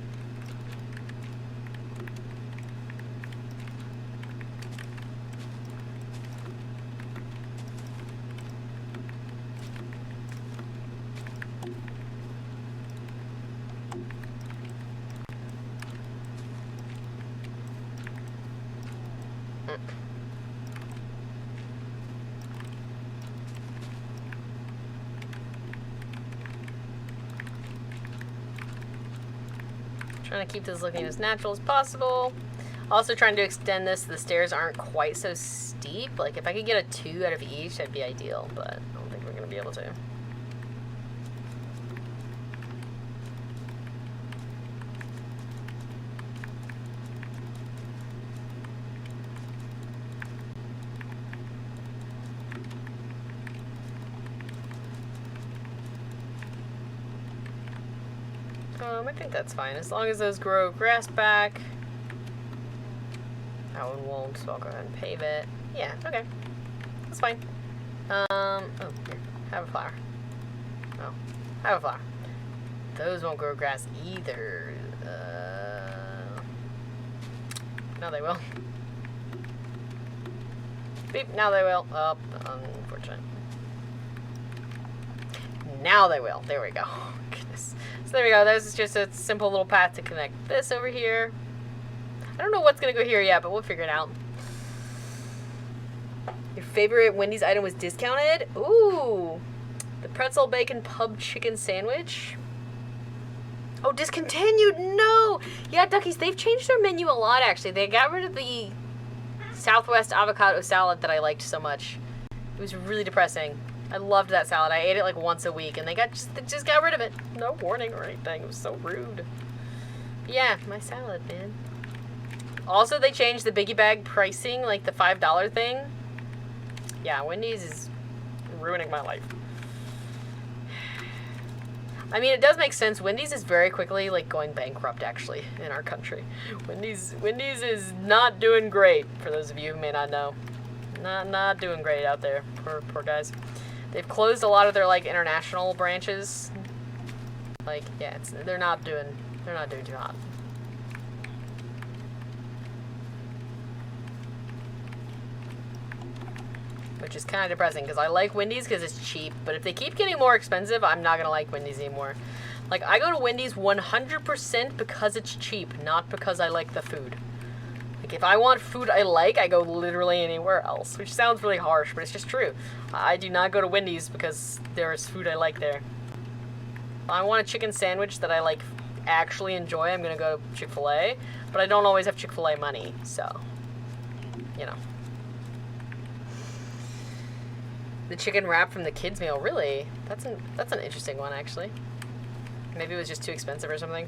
Trying to keep this looking as natural as possible. Also trying to extend this so the stairs aren't quite so steep. Like, if I could get a 2 out of each, that'd be ideal, but I don't think we're going to be able to. I think that's fine, as long as those grow grass back. That one won't, so I'll go ahead and pave it. Yeah, okay. That's fine. Oh, here. Have a flower. Oh, have a flower. Those won't grow grass either. Now they will. Beep, now they will. Oh, unfortunate. Now they will. There we go. Goodness. So there we go. This is just a simple little path to connect this over here. I don't know what's going to go here yet, but we'll figure it out. Your favorite Wendy's item was discounted? Ooh. The pretzel bacon pub chicken sandwich. Oh, discontinued. No. Yeah, Duckies, they've changed their menu a lot, actually. They got rid of the Southwest avocado salad that I liked so much. It was really depressing. I loved that salad. I ate it like once a week, and they just got rid of it. No warning or anything. It was so rude. But yeah, my salad, man. Also, they changed the biggie bag pricing, like the $5 thing. Yeah, Wendy's is ruining my life. I mean, it does make sense. Wendy's is very quickly like going bankrupt, actually, in our country. Wendy's is not doing great. For those of you who may not know, not doing great out there. Poor guys. They've closed a lot of their like international branches. Like, yeah, they're not doing too hot. Which is kind of depressing because I like Wendy's because it's cheap, but if they keep getting more expensive, I'm not gonna like Wendy's anymore. Like, I go to Wendy's 100% because it's cheap, not because I like the food. Like, if I want food I like, I go literally anywhere else, which sounds really harsh, but it's just true. I do not go to Wendy's because there is food I like there. If I want a chicken sandwich that I, like, actually enjoy, I'm gonna go to Chick-fil-A, but I don't always have Chick-fil-A money, so, you know. The chicken wrap from the kids' meal, really? That's an interesting one, actually. Maybe it was just too expensive or something.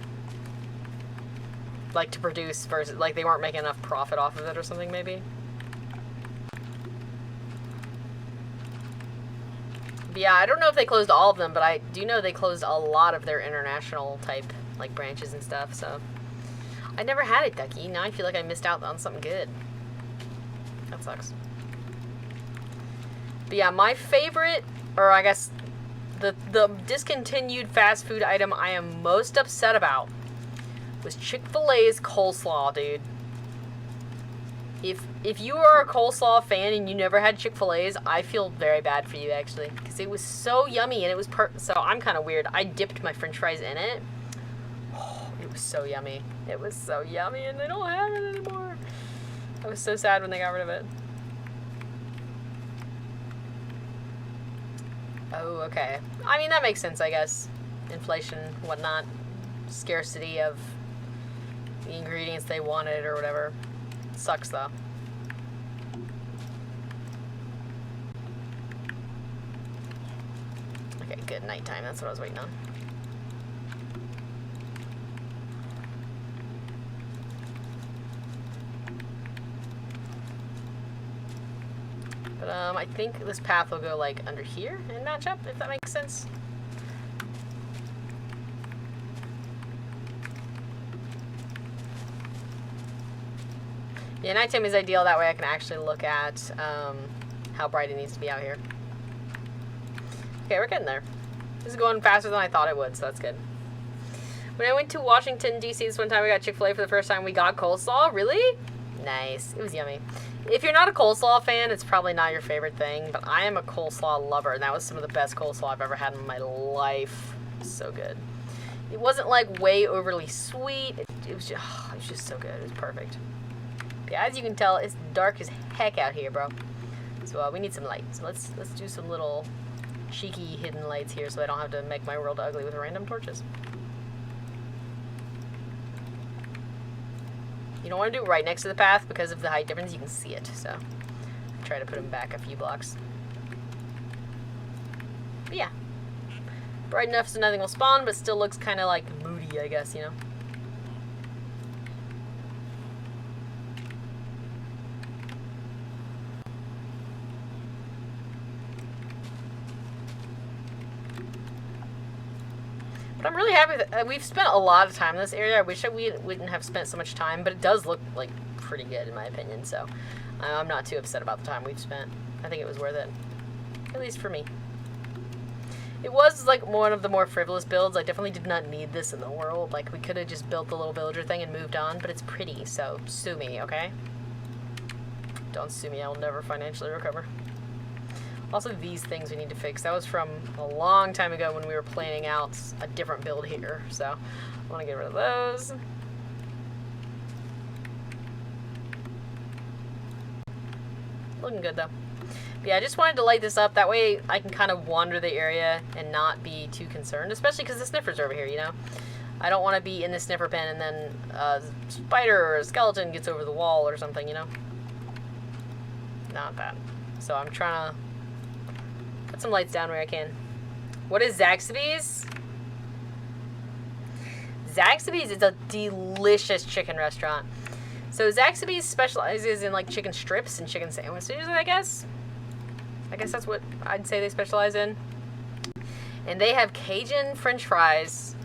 Like, to produce versus, like, they weren't making enough profit off of it or something, maybe. But yeah, I don't know if they closed all of them, but I do know they closed a lot of their international type, like, branches and stuff, so. I never had it, Ducky. Now I feel like I missed out on something good. That sucks. But yeah, my favorite, or I guess the discontinued fast food item I am most upset about was Chick-fil-A's coleslaw, dude. If you are a coleslaw fan and you never had Chick-fil-A's, I feel very bad for you, actually. Because it was so yummy, and it was so I'm kind of weird. I dipped my french fries in it. Oh, it was so yummy. It was so yummy, and they don't have it anymore. I was so sad when they got rid of it. Oh, okay. I mean, that makes sense, I guess. Inflation, whatnot. Scarcity of the ingredients they wanted or whatever. Sucks, though. Okay, good. Nighttime. That's what I was waiting on. But, I think this path will go, like, under here and match up, if that makes sense. Yeah, nighttime is ideal. That way I can actually look at how bright it needs to be out here. Okay, we're getting there. This is going faster than I thought it would, so that's good. When I went to Washington, D.C. this one time, we got Chick-fil-A for the first time. We got coleslaw. Really? Nice. It was yummy. If you're not a coleslaw fan, it's probably not your favorite thing, but I am a coleslaw lover, and that was some of the best coleslaw I've ever had in my life. So good. It wasn't, like, way overly sweet. It was just so good. It was perfect. But yeah, as you can tell, it's dark as heck out here, bro. So we need some light. So let's do some little cheeky hidden lights here so I don't have to make my world ugly with random torches. You don't want to do it right next to the path because of the height difference. You can see it, so I try to put them back a few blocks. But yeah, bright enough so nothing will spawn, but still looks kind of like moody, I guess, you know. But I'm really happy that we've spent a lot of time in this area. I wish we wouldn't have spent so much time, but it does look like pretty good in my opinion, so I'm not too upset about the time we've spent. I think it was worth it, at least for me. It was like one of the more frivolous builds. I definitely did not need this in the world. Like, we could have just built the little villager thing and moved on, but it's pretty, so sue me, okay? Don't sue me, I will never financially recover. Also, these things we need to fix. That was from a long time ago when we were planning out a different build here. So, I want to get rid of those. Looking good, though. But yeah, I just wanted to light this up. That way, I can kind of wander the area and not be too concerned. Especially because the sniffer's are over here, you know? I don't want to be in the sniffer pen and then a spider or a skeleton gets over the wall or something, you know? Not bad. So, I'm trying to put some lights down where I can. What is Zaxby's? Zaxby's is a delicious chicken restaurant. So Zaxby's specializes in like chicken strips and chicken sandwiches, I guess. I guess that's what I'd say they specialize in. And they have Cajun French fries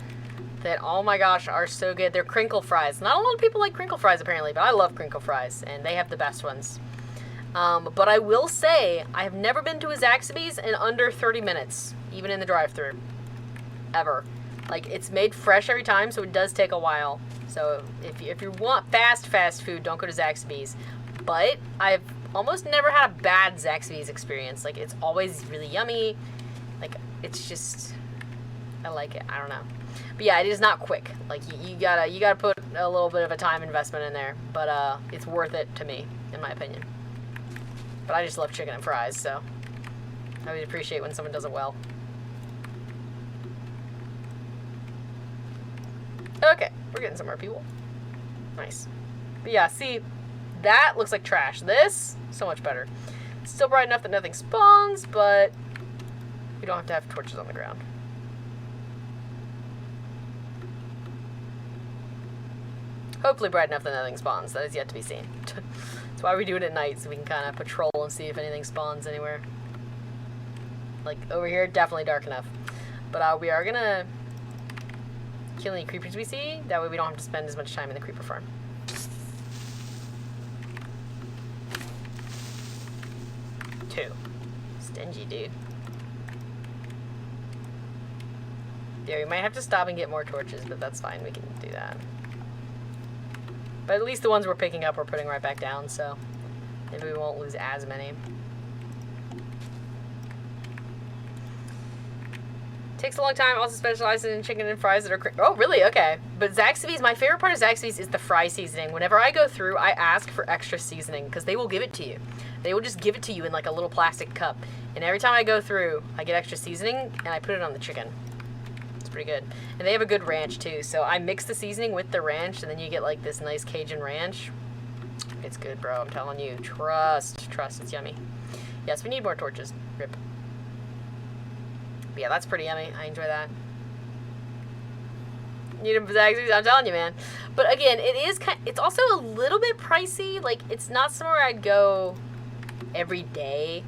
that, oh my gosh, are so good. They're crinkle fries. Not a lot of people like crinkle fries apparently, but I love crinkle fries, and they have the best ones. But I will say, I have never been to a Zaxby's in under 30 minutes, even in the drive-thru. Ever. Like, it's made fresh every time, so it does take a while. So, if you want fast food, don't go to Zaxby's. But I've almost never had a bad Zaxby's experience. Like, it's always really yummy. Like, it's just, I like it. I don't know. But yeah, it is not quick. Like, you gotta put a little bit of a time investment in there. But, it's worth it to me, in my opinion. But I just love chicken and fries, so I would appreciate when someone does it well. Okay, we're getting somewhere, people. Nice. But yeah, see, that looks like trash. This, so much better. It's still bright enough that nothing spawns, but we don't have to have torches on the ground. Hopefully bright enough that nothing spawns. That is yet to be seen. That's why we do it at night, so we can kind of patrol and see if anything spawns anywhere. Like, over here, definitely dark enough. But we are gonna kill any creepers we see. That way we don't have to spend as much time in the creeper farm. Two. Stingy, dude. Yeah, we might have to stop and get more torches, but that's fine. We can do that. But at least the ones we're picking up we're putting right back down, so maybe we won't lose as many. Takes a long time. Also specializes in chicken and fries that are... Oh, really? Okay. But Zaxby's, my favorite part of Zaxby's is the fry seasoning. Whenever I go through, I ask for extra seasoning because they will give it to you. They will just give it to you in like a little plastic cup. And every time I go through, I get extra seasoning and I put it on the chicken. It's pretty good. And they have a good ranch too. So I mix the seasoning with the ranch and then you get like this nice Cajun ranch. It's good, bro. I'm telling you. Trust. Trust. It's yummy. Yes, we need more torches. Rip. But yeah, that's pretty yummy. I enjoy that. Need a Zaxby's, I'm telling you, man. But again, it's also a little bit pricey. Like, it's not somewhere I'd go every day.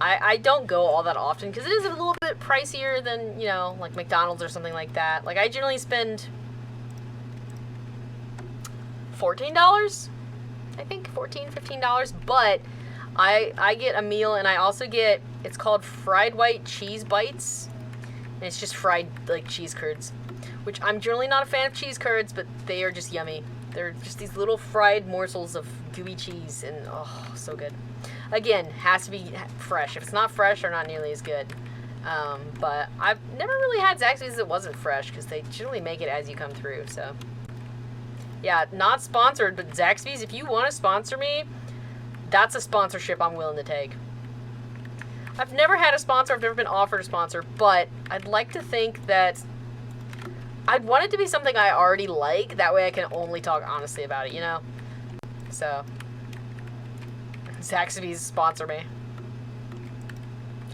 I don't go all that often because it is a little bit pricier than, you know, like McDonald's or something like that. Like, I generally spend $14, I think, $15, but I get a meal and I also get, it's called fried white cheese bites, and it's just fried, like, cheese curds, which I'm generally not a fan of cheese curds, but they are just yummy. They're just these little fried morsels of gooey cheese, and oh, so good. Again, has to be fresh. If it's not fresh, they're not nearly as good. But I've never really had Zaxby's that wasn't fresh, because they generally make it as you come through, so. Yeah, not sponsored, but Zaxby's, if you want to sponsor me, that's a sponsorship I'm willing to take. I've never had a sponsor, I've never been offered a sponsor, but I'd like to think that I'd want it to be something I already like, that way I can only talk honestly about it, you know? So, Zaxby's, sponsor me.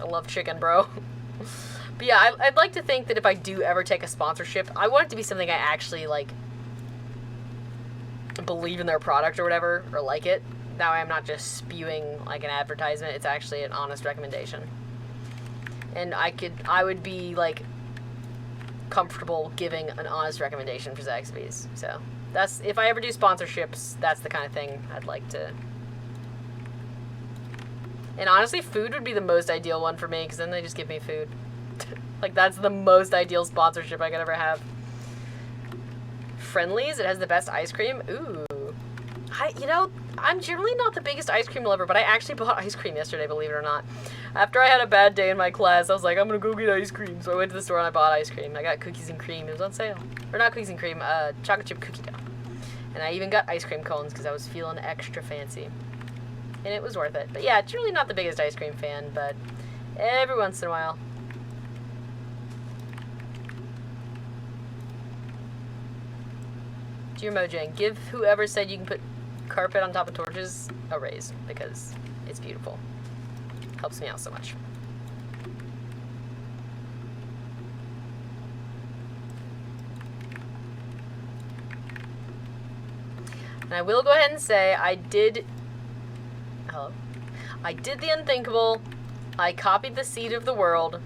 I love chicken, bro. But yeah, I'd like to think that if I do ever take a sponsorship, I want it to be something I actually, like, believe in their product or whatever, or like it. That way I'm not just spewing like an advertisement, it's actually an honest recommendation. And I would be like comfortable giving an honest recommendation for Zaxby's. So that's, if I ever do sponsorships, that's the kind of thing I'd like to. And honestly, food would be the most ideal one for me, because then they just give me food. Like, that's the most ideal sponsorship I could ever have. Friendly's, it has the best ice cream. Ooh. You know, I'm generally not the biggest ice cream lover, but I actually bought ice cream yesterday, believe it or not. After I had a bad day in my class, I was like, I'm gonna go get ice cream. So I went to the store and I bought ice cream. I got cookies and cream. It was on sale. Or not cookies and cream, chocolate chip cookie dough. And I even got ice cream cones because I was feeling extra fancy. And it was worth it. But yeah, generally not the biggest ice cream fan, but every once in a while. Dear Mojang, give whoever said you can put carpet on top of torches a raise, because it's beautiful. Helps me out so much. And I will go ahead and say I did the unthinkable. I copied the seed of the world,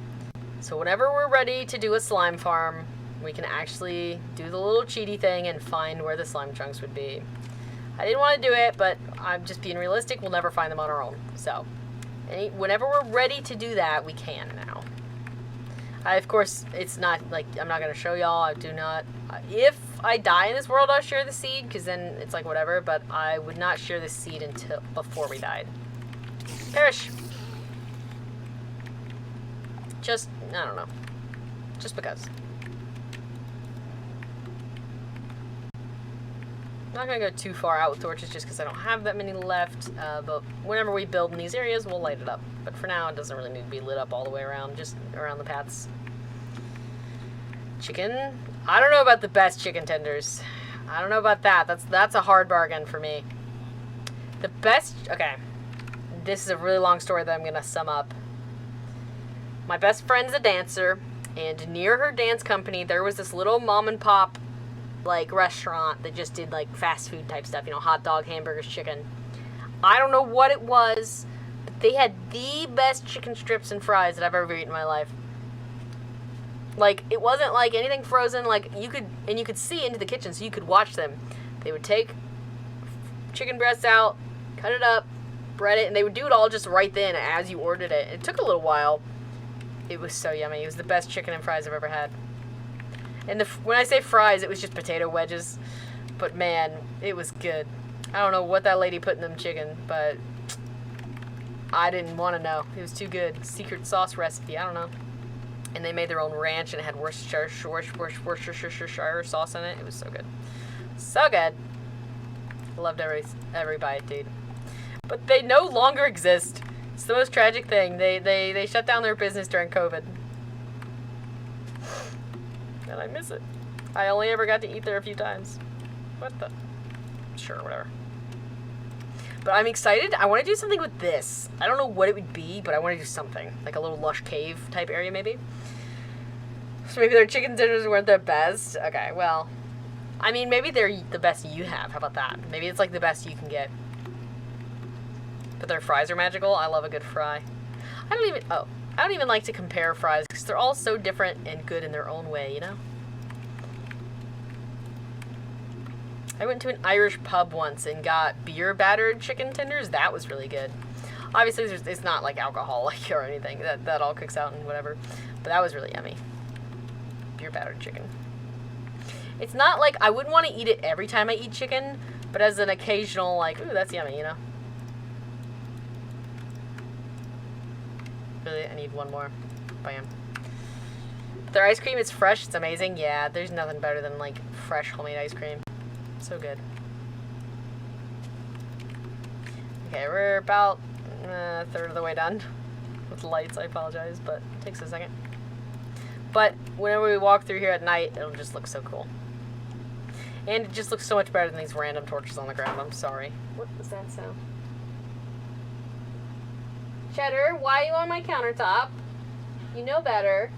so whenever we're ready to do a slime farm, we can actually do the little cheaty thing and find where the slime chunks would be. I didn't want to do it, but I'm just being realistic. We'll never find them on our own. So, whenever we're ready to do that, we can now. Of course, it's not, like, I'm not going to show y'all. I do not. If I die in this world, I'll share the seed, because then it's like whatever, but I would not share the seed until before we died. Perish. Just, I don't know. Just because. I'm not going to go too far out with torches just because I don't have that many left, but whenever we build in these areas, we'll light it up. But for now, it doesn't really need to be lit up all the way around, just around the paths. Chicken? I don't know about the best chicken tenders. I don't know about that. That's a hard bargain for me. The best... Okay. This is a really long story that I'm going to sum up. My best friend's a dancer, and near her dance company, there was this little mom and pop like restaurant that just did like fast food type stuff, you know, hot dog, hamburgers, chicken. I don't know what it was, but they had the best chicken strips and fries that I've ever eaten in my life. Like, it wasn't like anything frozen. Like, you could see into the kitchen, so you could watch them. They would take chicken breasts out, cut it up, bread it, and they would do it all just right then as you ordered it. It took a little while. It was so yummy. It was the best chicken and fries I've ever had. And when I say fries, it was just potato wedges. But man, it was good. I don't know what that lady put in them chicken, but I didn't want to know. It was too good. Secret sauce recipe, I don't know. And they made their own ranch, and it had Worcestershire sauce in it. It was so good. So good. I loved every bite, dude. But they no longer exist. It's the most tragic thing. They shut down their business during COVID. And I miss it. I only ever got to eat there a few times. What the? Sure, whatever. But I'm excited. I want to do something with this. I don't know what it would be, but I want to do something. Like a little lush cave type area, maybe. So maybe their chicken dinners weren't their best. Okay, well. I mean, maybe they're the best you have. How about that? Maybe it's like the best you can get. But their fries are magical. I love a good fry. I don't even like to compare fries because they're all so different and good in their own way, you know? I went to an Irish pub once and got beer battered chicken tenders. That was really good. Obviously, it's not like alcoholic or anything. That all cooks out and whatever. But that was really yummy. Beer battered chicken. It's not like I wouldn't want to eat it every time I eat chicken, but as an occasional, like, ooh, that's yummy, you know? Really, I need one more. Bam. Their ice cream is fresh. It's amazing. Yeah, there's nothing better than, like, fresh homemade ice cream. So good. Okay, we're about a third of the way done with lights. I apologize, but it takes a second. But whenever we walk through here at night, it'll just look so cool. And it just looks so much better than these random torches on the ground. I'm sorry. What was that sound? Cheddar, why are you on my countertop? You know better.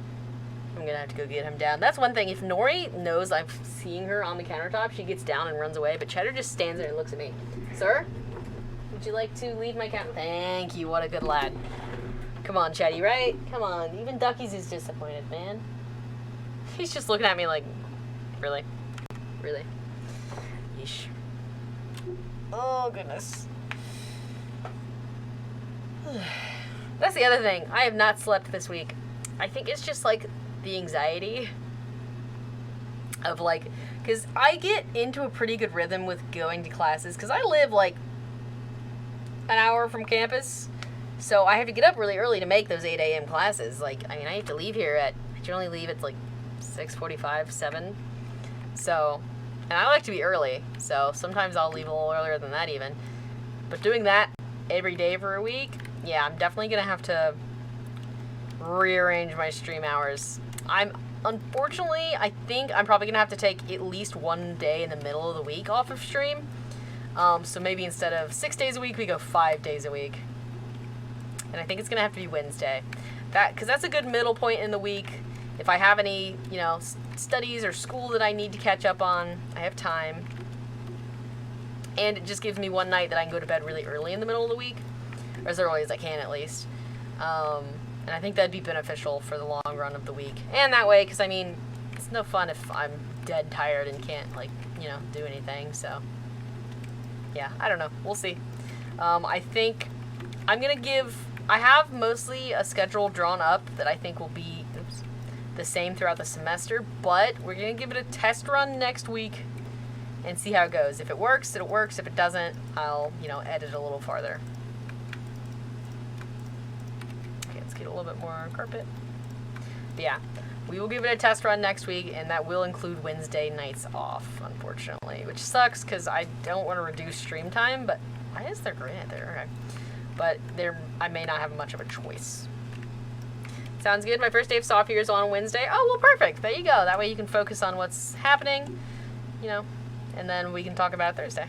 I'm gonna have to go get him down. That's one thing. If Nori knows I'm seeing her on the countertop, she gets down and runs away. But Cheddar just stands there and looks at me. Sir, would you like to leave my counter? Thank you. What a good lad. Come on, Chetty, right? Come on. Even Ducky's is disappointed, man. He's just looking at me like, really? Really? Yeesh. Oh, goodness. That's the other thing. I have not slept this week. I think it's just like the anxiety of like, because I get into a pretty good rhythm with going to classes because I live like an hour from campus, so I have to get up really early to make those 8 a.m. classes. Like, I mean, I have to leave here I generally leave at like 6:45, 7. So, and I like to be early, so sometimes I'll leave a little earlier than that even. But doing that every day for a week, yeah, I'm definitely gonna have to rearrange my stream hours. Unfortunately, I think I'm probably gonna have to take at least one day in the middle of the week off of stream. So maybe instead of 6 days a week, we go 5 days a week. And I think it's gonna have to be Wednesday. Because that's a good middle point in the week. If I have any, you know, studies or school that I need to catch up on, I have time. And it just gives me one night that I can go to bed really early in the middle of the week. Or as early as I can, at least. And I think that'd be beneficial for the long run of the week. And that way, because, I mean, it's no fun if I'm dead tired and can't, like, you know, do anything. So, yeah, I don't know. We'll see. I think I'm going to I have mostly a schedule drawn up that I think will be the same throughout the semester. But we're going to give it a test run next week and see how it goes. If it works, it'll work. If it doesn't, I'll, you know, edit a little farther. Get a little bit more carpet. But yeah, we will give it a test run next week, and that will include Wednesday nights off, unfortunately, which sucks because I don't want to reduce stream time. But why is there granite there? Okay, but I may not have much of a choice. Sounds good. My first day of soft year is on Wednesday. Oh, well, perfect. There you go. That way you can focus on what's happening, you know, and then we can talk about it Thursday.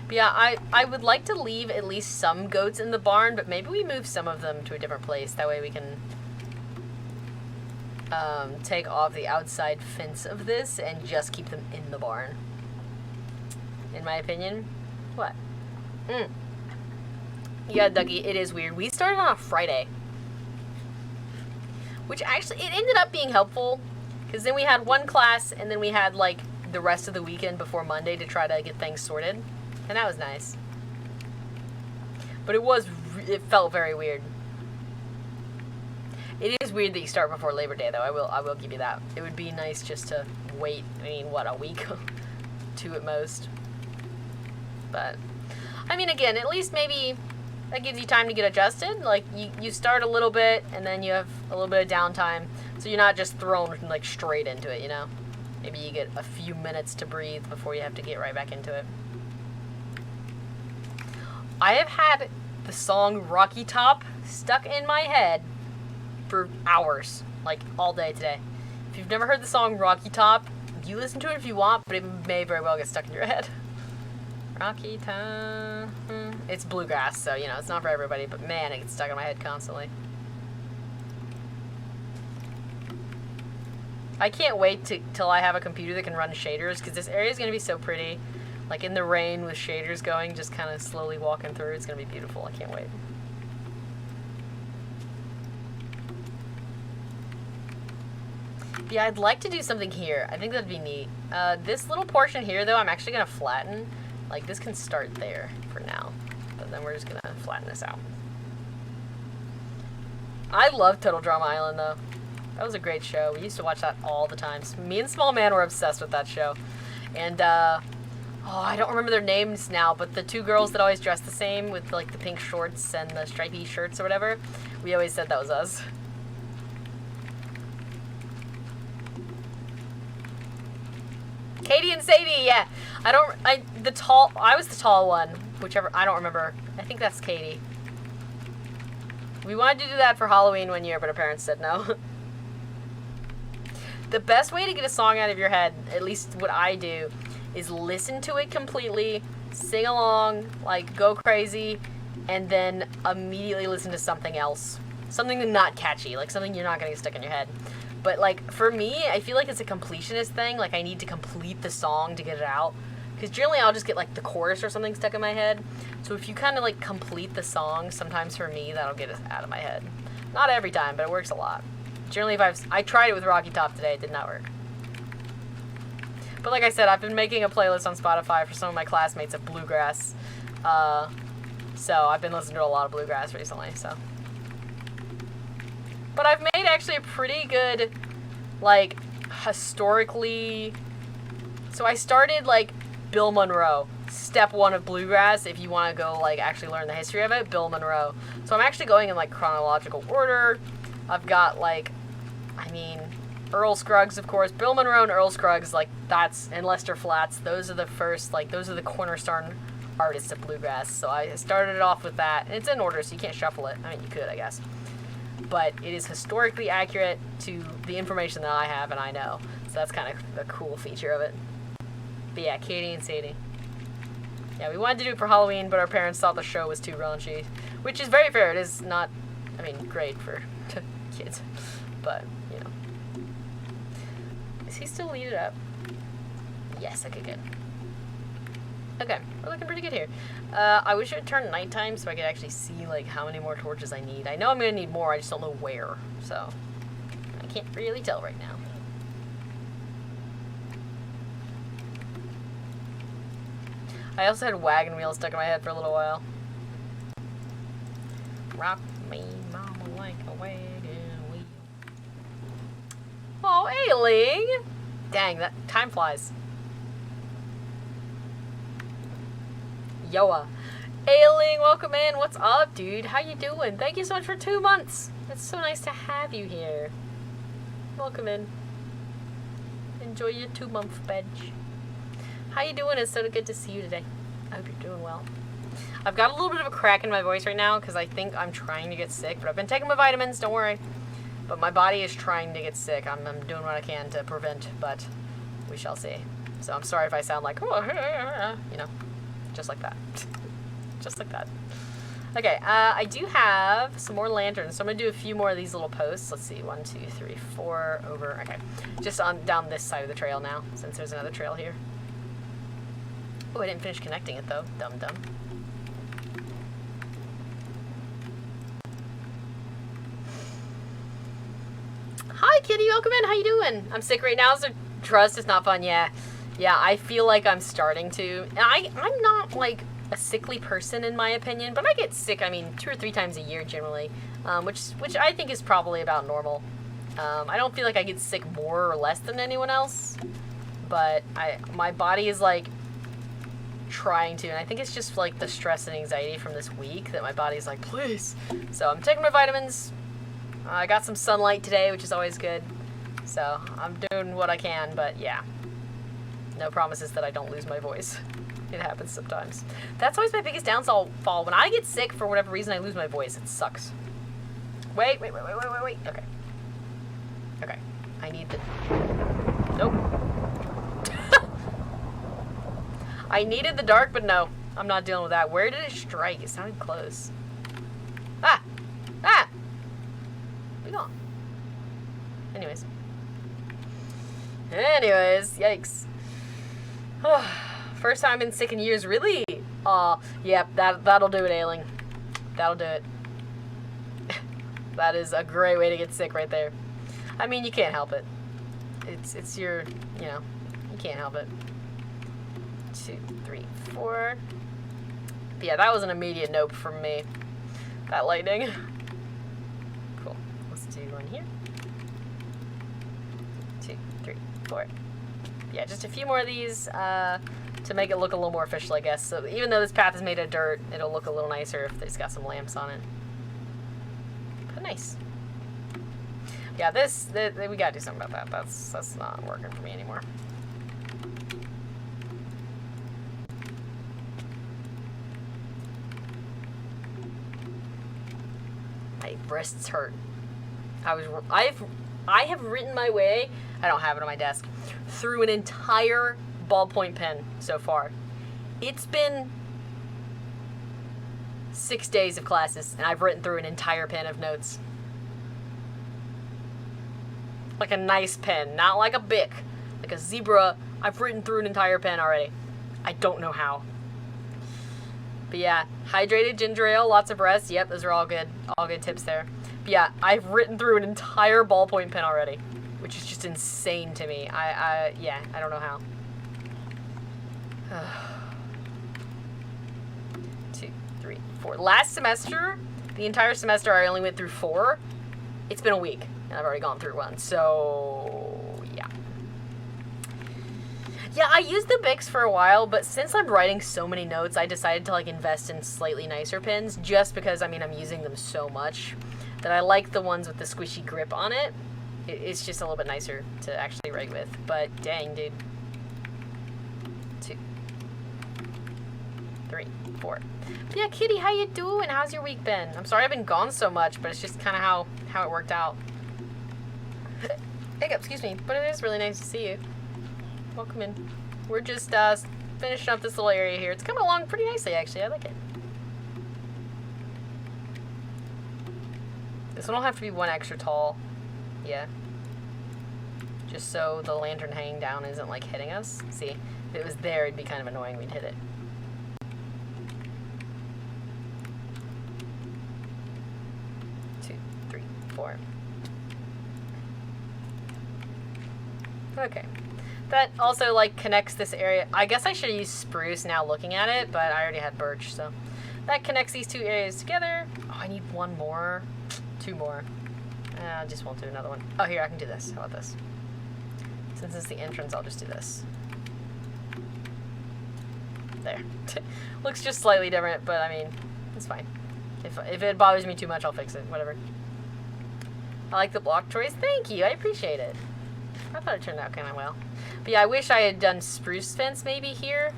But yeah, I would like to leave at least some goats in the barn, but maybe we move some of them to a different place. That way we can take off the outside fence of this and just keep them in the barn. In my opinion. What? Yeah, Dougie, it is weird. We started on a Friday. Which actually, it ended up being helpful. Because then we had one class, and then we had, like, the rest of the weekend before Monday to try to get things sorted. And that was nice. But it felt very weird. It is weird that you start before Labor Day, though. I will give you that. It would be nice just to wait, a week? 2 at most. But, I mean, again, at least maybe that gives you time to get adjusted. Like, you start a little bit, and then you have a little bit of downtime. So you're not just thrown, like, straight into it, you know? Maybe you get a few minutes to breathe before you have to get right back into it. I have had the song Rocky Top stuck in my head for hours, like all day today. If you've never heard the song Rocky Top, you listen to it if you want, but it may very well get stuck in your head. Rocky Top. It's bluegrass, so, it's not for everybody, but man, it gets stuck in my head constantly. I can't wait till I have a computer that can run shaders, because this area is going to be so pretty. Like, in the rain with shaders going, just kind of slowly walking through. It's going to be beautiful. I can't wait. Yeah, I'd like to do something here. I think that'd be neat. This little portion here, though, I'm actually going to flatten. Like, this can start there for now. But then we're just going to flatten this out. I love Total Drama Island, though. That was a great show. We used to watch that all the time. Me and Small Man were obsessed with that show. And, I don't remember their names now, but the 2 girls that always dress the same with, like, the pink shorts and the stripy shirts or whatever, we always said that was us. Katie and Sadie, yeah. I was the tall one, whichever, I don't remember. I think that's Katie. We wanted to do that for Halloween one year, but our parents said no. The best way to get a song out of your head, at least what I do, is listen to it completely, sing along, like, go crazy, and then immediately listen to something else. Something not catchy, like something you're not going to get stuck in your head. But, like, for me, I feel like it's a completionist thing. Like, I need to complete the song to get it out. Because generally I'll just get, like, the chorus or something stuck in my head. So if you kind of, like, complete the song, sometimes for me, that'll get it out of my head. Not every time, but it works a lot. Generally, I tried it with Rocky Top today. It did not work. But like I said, I've been making a playlist on Spotify for some of my classmates of bluegrass. So I've been listening to a lot of bluegrass recently, so. But I've made actually a pretty good, like, historically. So I started, like, Bill Monroe. Step 1 of bluegrass, if you want to go, like, actually learn the history of it, Bill Monroe. So I'm actually going in, like, chronological order. I've got, like, Earl Scruggs, of course. Bill Monroe and Earl Scruggs, like, and Lester Flatts, those are the first, like, those are the cornerstone artists of bluegrass. So I started it off with that. And it's in order, so you can't shuffle it. I mean, you could, I guess. But it is historically accurate to the information that I have and I know. So that's kind of the cool feature of it. But yeah, Katie and Sadie. Yeah, we wanted to do it for Halloween, but our parents thought the show was too raunchy. Which is very fair. It is not, great for kids. But, Is he still lit up? Yes, okay, good. Okay, we're looking pretty good here. I wish it would turn nighttime so I could actually see, like, how many more torches I need. I know I'm going to need more, I just don't know where. So, I can't really tell right now. I also had wagon wheels stuck in my head for a little while. Rock me, mama, like a wagon wheel. Oh, Ailing! Dang, that time flies. Yoa. Ailing, welcome in. What's up, dude? How you doing? Thank you so much for 2 months. It's so nice to have you here. Welcome in. Enjoy your 2-month badge. How you doing? It's so good to see you today. I hope you're doing well. I've got a little bit of a crack in my voice right now because I think I'm trying to get sick, but I've been taking my vitamins, don't worry. But my body is trying to get sick. I'm doing what I can to prevent, but we shall see. So I'm sorry if I sound like, Just like that. Just like that. Okay, I do have some more lanterns, so I'm going to do a few more of these little posts. Let's see, 1, 2, 3, 4, over, okay. Just down this side of the trail now, since there's another trail here. Oh, I didn't finish connecting it, though. Dumb. Hi, Kitty, welcome in. How you doing? I'm sick right now, so trust is not fun. Yeah, I feel like I'm starting to. And I'm not, like, a sickly person in my opinion, but I get sick, I mean, 2 or 3 times a year generally, which I think is probably about normal. I don't feel like I get sick more or less than anyone else, but my body is like trying to, and I think it's just like the stress and anxiety from this week that my body's like, please. So I'm taking my vitamins. I got some sunlight today, which is always good. So I'm doing what I can, but yeah, no promises that I don't lose my voice. It happens sometimes. That's always my biggest downfall. When I get sick, for whatever reason, I lose my voice. It sucks. Wait. Okay. I need the... Nope. I needed the dark, but no. I'm not dealing with that. Where did it strike? It sounded close. Ah! Be gone. Anyways, yikes. First time I've been sick in years, really? Yep, that'll do it, Ailing. That'll do it. That is a great way to get sick right there. I mean, you can't help it. It's your, you know, you can't help it. 2, 3, 4. But yeah, that was an immediate nope from me. That lightning. Cool. Let's do one here. 2, 3, 4. Yeah, just a few more of these, to make it look a little more official, I guess. So even though this path is made of dirt, it'll look a little nicer if it's got some lamps on it. But nice. Yeah, we gotta do something about that. That's not working for me anymore. My wrists hurt. I have written my way, I don't have it on my desk, through an entire ballpoint pen so far. It's been 6 days of classes, and I've written through an entire pen of notes. Like a nice pen, not like a Bic, like a Zebra. I've written through an entire pen already. I don't know how. But yeah, hydrated ginger ale, lots of rest. Yep, those are all good tips there. But yeah, I've written through an entire ballpoint pen already, which is just insane to me. Yeah, I don't know how. 2, 3, 4. Last semester, the entire semester, I only went through 4. It's been a week, and I've already gone through 1. So yeah. Yeah, I used the Bics for a while, but since I'm writing so many notes, I decided to like invest in slightly nicer pens, just because, I mean, I'm using them so much that I like the ones with the squishy grip on it. It's just a little bit nicer to actually write with, but dang, dude. 2, 3, 4. But yeah, Kitty, how you doing? How's your week been? I'm sorry I've been gone so much, but it's just kind of how it worked out. Hiccup, excuse me, but it is really nice to see you. Welcome in. We're just finishing up this little area here. It's coming along pretty nicely, actually. I like it. This one will have to be 1 extra tall. Yeah. Just so the lantern hanging down isn't, like, hitting us. See, if it was there, it'd be kind of annoying. We'd hit it. Two, 3, 4. Okay. That also, like, connects this area. I guess I should have used spruce now looking at it, but I already had birch, so. That connects these 2 areas together. Oh, I need 1 more. 2 more. I just won't do another one. Oh, here, I can do this. How about this? Since it's the entrance, I'll just do this. There. Looks just slightly different, but I mean, it's fine. If it bothers me too much, I'll fix it. Whatever. I like the block choice. Thank you. I appreciate it. I thought it turned out kind of well. But yeah, I wish I had done spruce fence maybe here.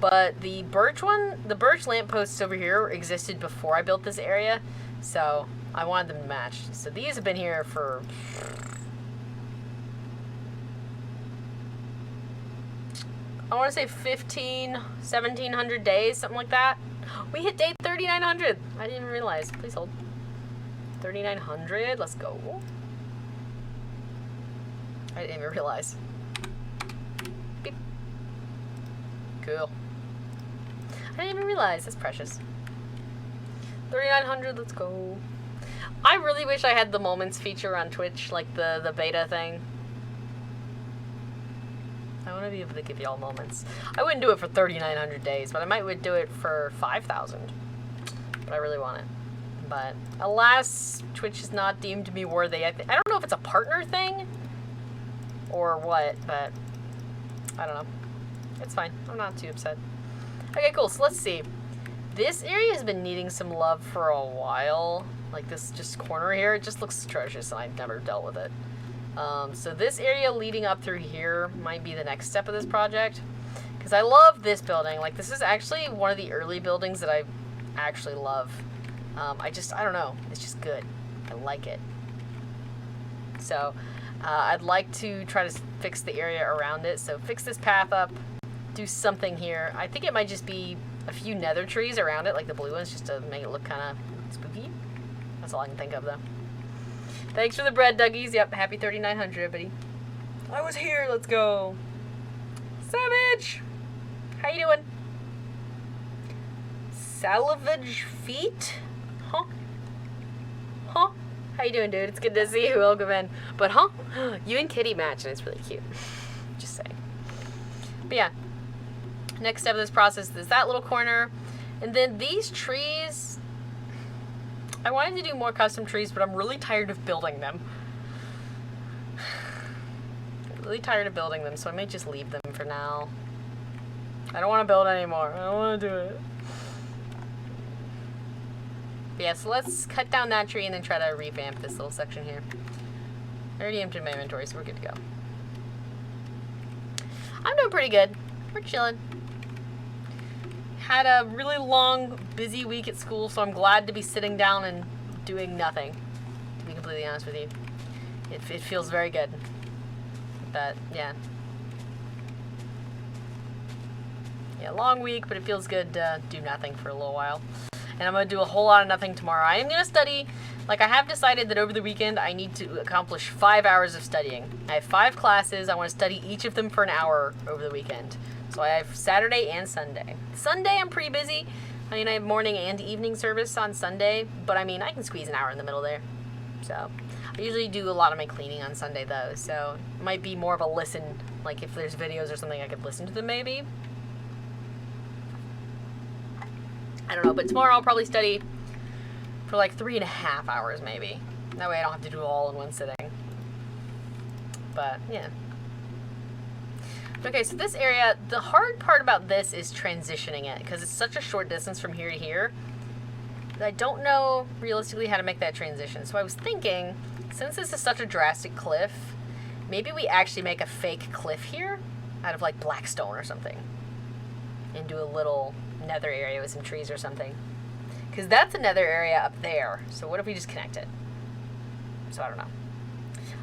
But the birch lampposts over here existed before I built this area. So I wanted them to match. So these have been here for... I want to say 1,700 days, something like that. We hit day 3,900. I didn't even realize. Please hold. 3,900. Let's go. I didn't even realize. Beep. Cool. I didn't even realize. That's precious. 3,900. Let's go. I really wish I had the moments feature on Twitch, like the beta thing. I want to be able to give y'all moments. I wouldn't do it for 3,900 days, but I might would do it for 5,000. But I really want it. But alas, Twitch is not deemed to be worthy. I don't know if it's a partner thing or what, but I don't know. It's fine. I'm not too upset. Okay, cool. So let's see. This area has been needing some love for a while. Like this just corner here, it just looks atrocious and I've never dealt with it. So this area leading up through here might be the next step of this project. Because I love this building. Like this is actually one of the early buildings that I actually love. I don't know. It's just good. I like it. So I'd like to try to fix the area around it. So fix this path up. Do something here. I think it might just be a few nether trees around it, like the blue ones, just to make it look kind of spooky. That's all I can think of, though. Thanks for the bread, Dougies. Yep, happy 3,900, everybody. I was here. Let's go. Savage! How you doing? Salvage feet? Huh? Huh? How you doing, dude? It's good to see you. Welcome in. But, huh? You and Kitty match, and it's really cute. Just saying. But, yeah. Next step of this process is that little corner. And then these trees... I wanted to do more custom trees, but I'm really tired of building them. I'm really tired of building them, so I may just leave them for now. I don't want to build anymore. I don't want to do it. But yeah, so let's cut down that tree and then try to revamp this little section here. I already emptied my inventory, so we're good to go. I'm doing pretty good. We're chilling. Had a really long, busy week at school, so I'm glad to be sitting down and doing nothing, to be completely honest with you. It feels very good. But, yeah. Yeah, long week, but it feels good to do nothing for a little while. And I'm going to do a whole lot of nothing tomorrow. I am going to study. Like, I have decided that over the weekend, I need to accomplish 5 hours of studying. I have 5 classes. I want to study each of them for an hour over the weekend. So I have Saturday and Sunday. Sunday, I'm pretty busy. I mean, I have morning and evening service on Sunday. But, I mean, I can squeeze an hour in the middle there. So, I usually do a lot of my cleaning on Sunday, though. So, it might be more of a listen. Like, if there's videos or something, I could listen to them, maybe. I don't know. But tomorrow, I'll probably study for, like, 3.5 hours, maybe. That way, I don't have to do it all in one sitting. But, yeah. Okay, so this area, the hard part about this is transitioning it, because it's such a short distance from here to here that I don't know realistically how to make that transition. So I was thinking, since this is such a drastic cliff, maybe we actually make a fake cliff here out of like black stone or something and do a little nether area with some trees or something. Because that's a nether area up there, so what if we just connect it? So I don't know.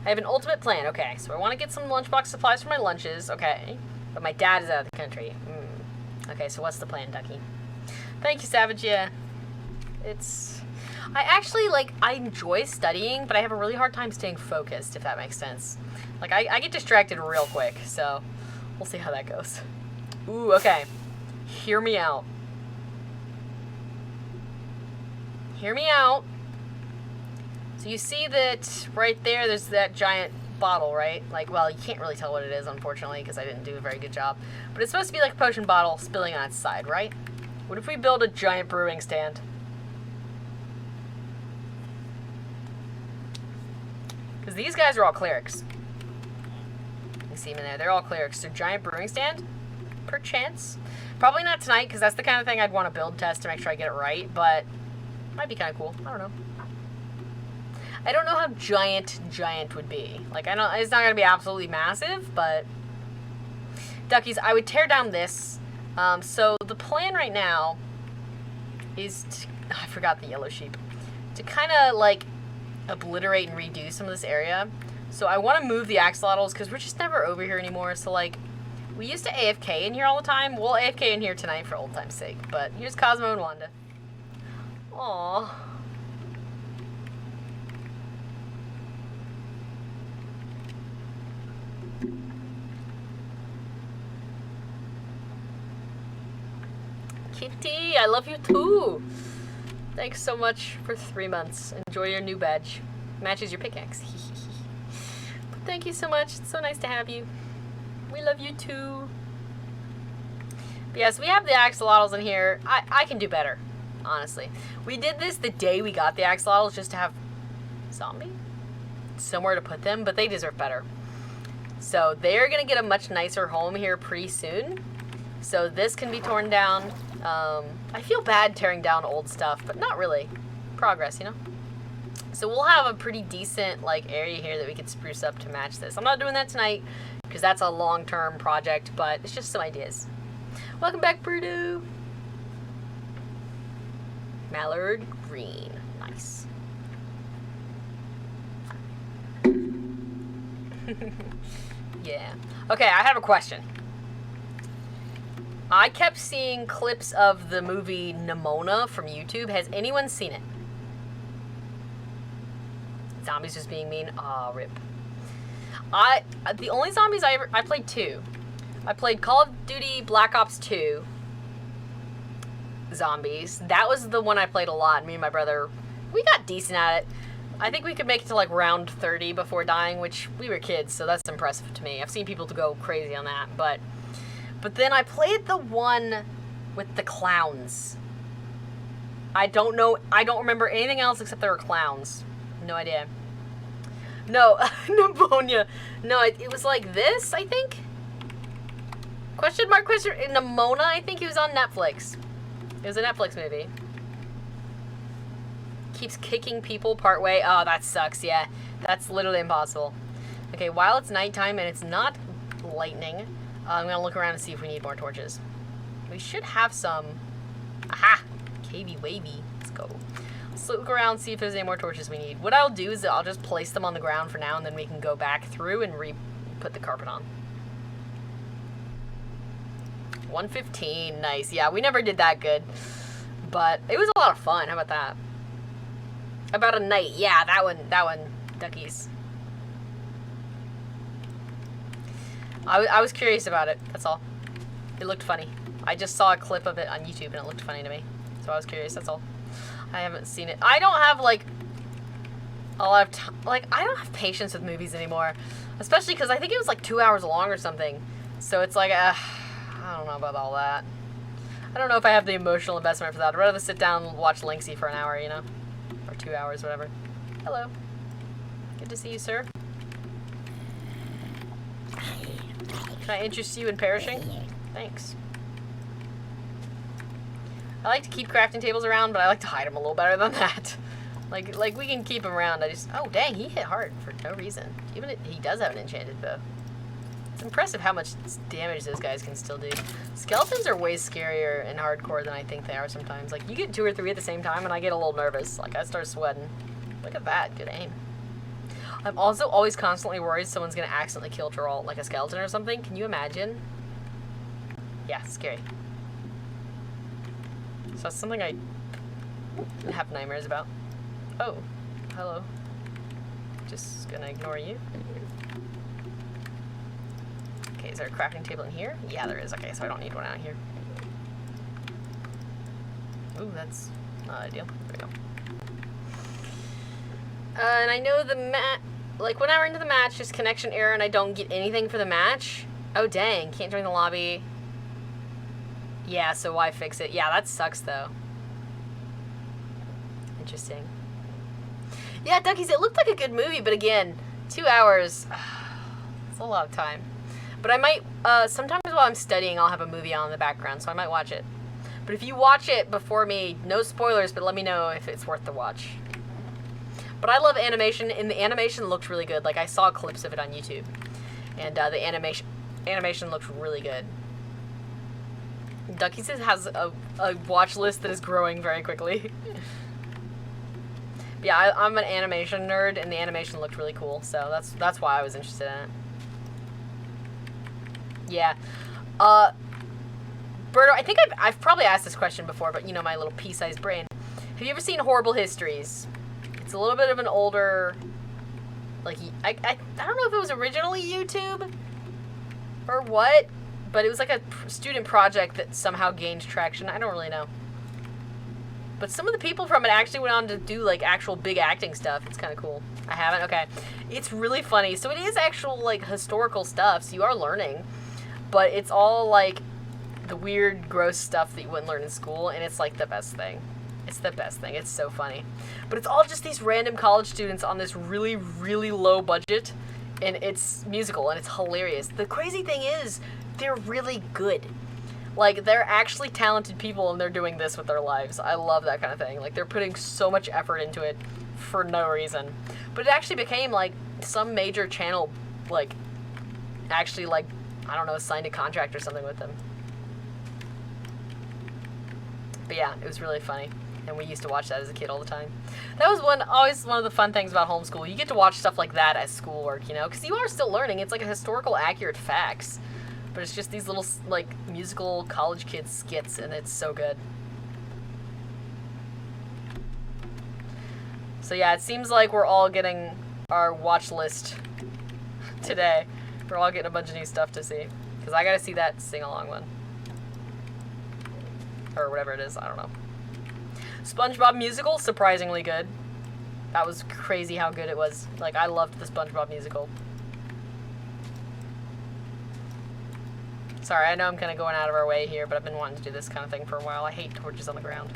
I have an ultimate plan. Okay, so I want to get some lunchbox supplies for my lunches. Okay, but my dad is out of the country. Okay, so what's the plan, Ducky? Thank you, Savage. Yeah, I actually, like, I enjoy studying, but I have a really hard time staying focused, if that makes sense. Like, I get distracted real quick, so we'll see how that goes. Ooh, okay. Hear me out. Hear me out. So you see that right there's that giant bottle, right? Like, well, you can't really tell what it is, unfortunately, because I didn't do a very good job. But it's supposed to be like a potion bottle spilling on its side, right? What if we build a giant brewing stand? Because these guys are all clerics. You see them in there. They're all clerics. So giant brewing stand? Perchance. Probably not tonight, because that's the kind of thing I'd want to build test to make sure I get it right. But might be kind of cool. I don't know. I don't know how giant would be. Like, I know it's not going to be absolutely massive, but... Duckies, I would tear down this. So the plan right now is to... I forgot the yellow sheep. To kind of, like, obliterate and redo some of this area. So I want to move the axolotls, because we're just never over here anymore. So, like, We used to AFK in here all the time. We'll AFK in here tonight for old time's sake. But here's Cosmo and Wanda. Aww. Kitty, I love you too. Thanks so much for 3 months. Enjoy your new badge. Matches your pickaxe. But thank you so much. It's so nice to have you. We love you too. But yes, we have the axolotls in here. I can do better, honestly. We did this the day we got the axolotls just to have zombie somewhere to put them, but they deserve better. So they're gonna get a much nicer home here pretty soon. So this can be torn down. I feel bad tearing down old stuff, but not really. Progress, you know? So we'll have a pretty decent like area here that we can spruce up to match this. I'm not doing that tonight because that's a long-term project, but it's just some ideas. Welcome back, Brudu. Mallard green. Nice. Yeah. Okay, I have a question. I kept seeing clips of the movie Nimona from YouTube. Has anyone seen it? Zombies just being mean? Aw, rip. The only zombies I played 2. I played Call of Duty Black Ops 2 zombies. That was the one I played a lot. Me and my brother, we got decent at it. I think we could make it to like round 30 before dying, which we were kids, so that's impressive to me. I've seen people to go crazy on that, but then I played the one with the clowns. I don't remember anything else except there were clowns. No idea. No, pneumonia. No, it was like this, I think? Question mark, question, Nimona, I think he was on Netflix. It was a Netflix movie. Keeps kicking people part way. Oh, that sucks, yeah. That's literally impossible. Okay, while it's nighttime and it's not lightning, I'm gonna look around and see if we need more torches. We should have some. Aha! KV wavy. Let's go. Let's look around, see if there's any more torches we need. What I'll do is I'll just place them on the ground for now, and then we can go back through and put the carpet on. 115, nice. Yeah, we never did that good, but it was a lot of fun. How about that? About a night. Yeah, that one, duckies. I was curious about it, that's all. It looked funny. I just saw a clip of it on YouTube and it looked funny to me. So I was curious, that's all. I haven't seen it. I don't have like a lot of time. Like, I don't have patience with movies anymore. Especially because I think it was like 2 hours long or something. So it's like, I don't know about all that. I don't know if I have the emotional investment for that. I'd rather sit down and watch Linksy for an hour, you know? Or 2 hours, whatever. Hello. Good to see you, sir. Can I interest you in perishing? Thanks. I like to keep crafting tables around, but I like to hide them a little better than that. Like we can keep them around. Oh dang, he hit hard for no reason. Even he does have an enchanted bow. It's impressive how much damage those guys can still do. Skeletons are way scarier and hardcore than I think they are sometimes. Like, you get 2 or 3 at the same time, and I get a little nervous. Like, I start sweating. Look at that, good aim. I'm also always constantly worried someone's gonna accidentally kill Troll, like a skeleton or something. Can you imagine? Yeah, scary. So that's something I have nightmares about. Oh, hello. Just gonna ignore you. Okay, is there a crafting table in here? Yeah, there is. Okay, so I don't need one out here. Ooh, that's not ideal. There we go. And I know the like, when I run into the match, just connection error and I don't get anything for the match. Oh, dang. Can't join the lobby. Yeah, so why fix it? Yeah, that sucks, though. Interesting. Yeah, Duckies, it looked like a good movie, but again, 2 hours. It's a lot of time. But I might, sometimes while I'm studying, I'll have a movie on in the background, so I might watch it. But if you watch it before me, no spoilers, but let me know if it's worth the watch. But I love animation, and the animation looks really good. Like, I saw clips of it on YouTube, and the animation looks really good. Duckies has a watch list that is growing very quickly. Yeah, I'm an animation nerd, and the animation looked really cool, so that's why I was interested in it. Yeah. Berto, I think I've probably asked this question before, but you know my little pea-sized brain. Have you ever seen Horrible Histories? It's a little bit of an older, like, I don't know if it was originally YouTube or what, but it was like a student project that somehow gained traction. I don't really know. But some of the people from it actually went on to do, like, actual big acting stuff. It's kind of cool. I haven't? Okay. It's really funny. So it is actual, like, historical stuff, so you are learning. But it's all, like, the weird, gross stuff that you wouldn't learn in school, and it's, like, the best thing. It's the best thing. It's so funny. But it's all just these random college students on this really, really low budget, and it's musical, and it's hilarious. The crazy thing is, they're really good. Like, they're actually talented people, and they're doing this with their lives. I love that kind of thing. Like, they're putting so much effort into it for no reason. But it actually became, like, some major channel, like, actually, like, I don't know, signed a contract or something with them. But yeah, it was really funny. And we used to watch that as a kid all the time. That was always one of the fun things about homeschool. You get to watch stuff like that as schoolwork, you know? Because you are still learning. It's like a historical accurate facts. But it's just these little, like, musical college kids skits, and it's so good. So yeah, it seems like we're all getting our watch list today. We're all getting a bunch of new stuff to see. Because I gotta see that sing-along one. Or whatever it is, I don't know. SpongeBob musical, surprisingly good. That was crazy how good it was. Like, I loved the SpongeBob musical. Sorry, I know I'm kind of going out of our way here, but I've been wanting to do this kind of thing for a while. I hate torches on the ground.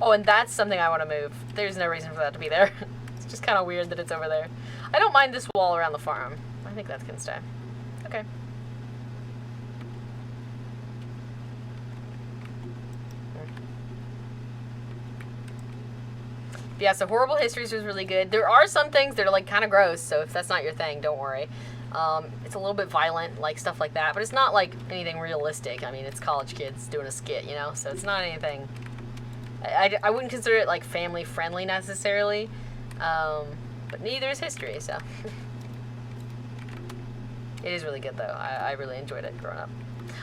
Oh, and that's something I want to move. There's no reason for that to be there. It's just kind of weird that it's over there. I don't mind this wall around the farm. I think that can stay. Okay. Yeah, so Horrible Histories was really good. There are some things that are, like, kind of gross, so if that's not your thing, don't worry. It's a little bit violent, like, stuff like that, but it's not, like, anything realistic. I mean, it's college kids doing a skit, you know, so it's not anything... I wouldn't consider it, like, family-friendly, necessarily, but neither is history, so... It is really good, though. I really enjoyed it growing up.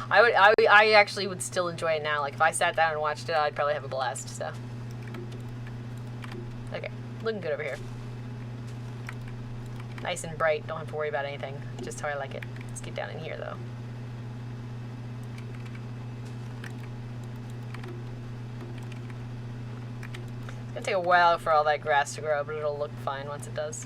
I actually would still enjoy it now. Like, if I sat down and watched it, I'd probably have a blast, so... Okay, looking good over here. Nice and bright, don't have to worry about anything. Just how I like it. Let's get down in here, though. It's gonna take a while for all that grass to grow, but it'll look fine once it does.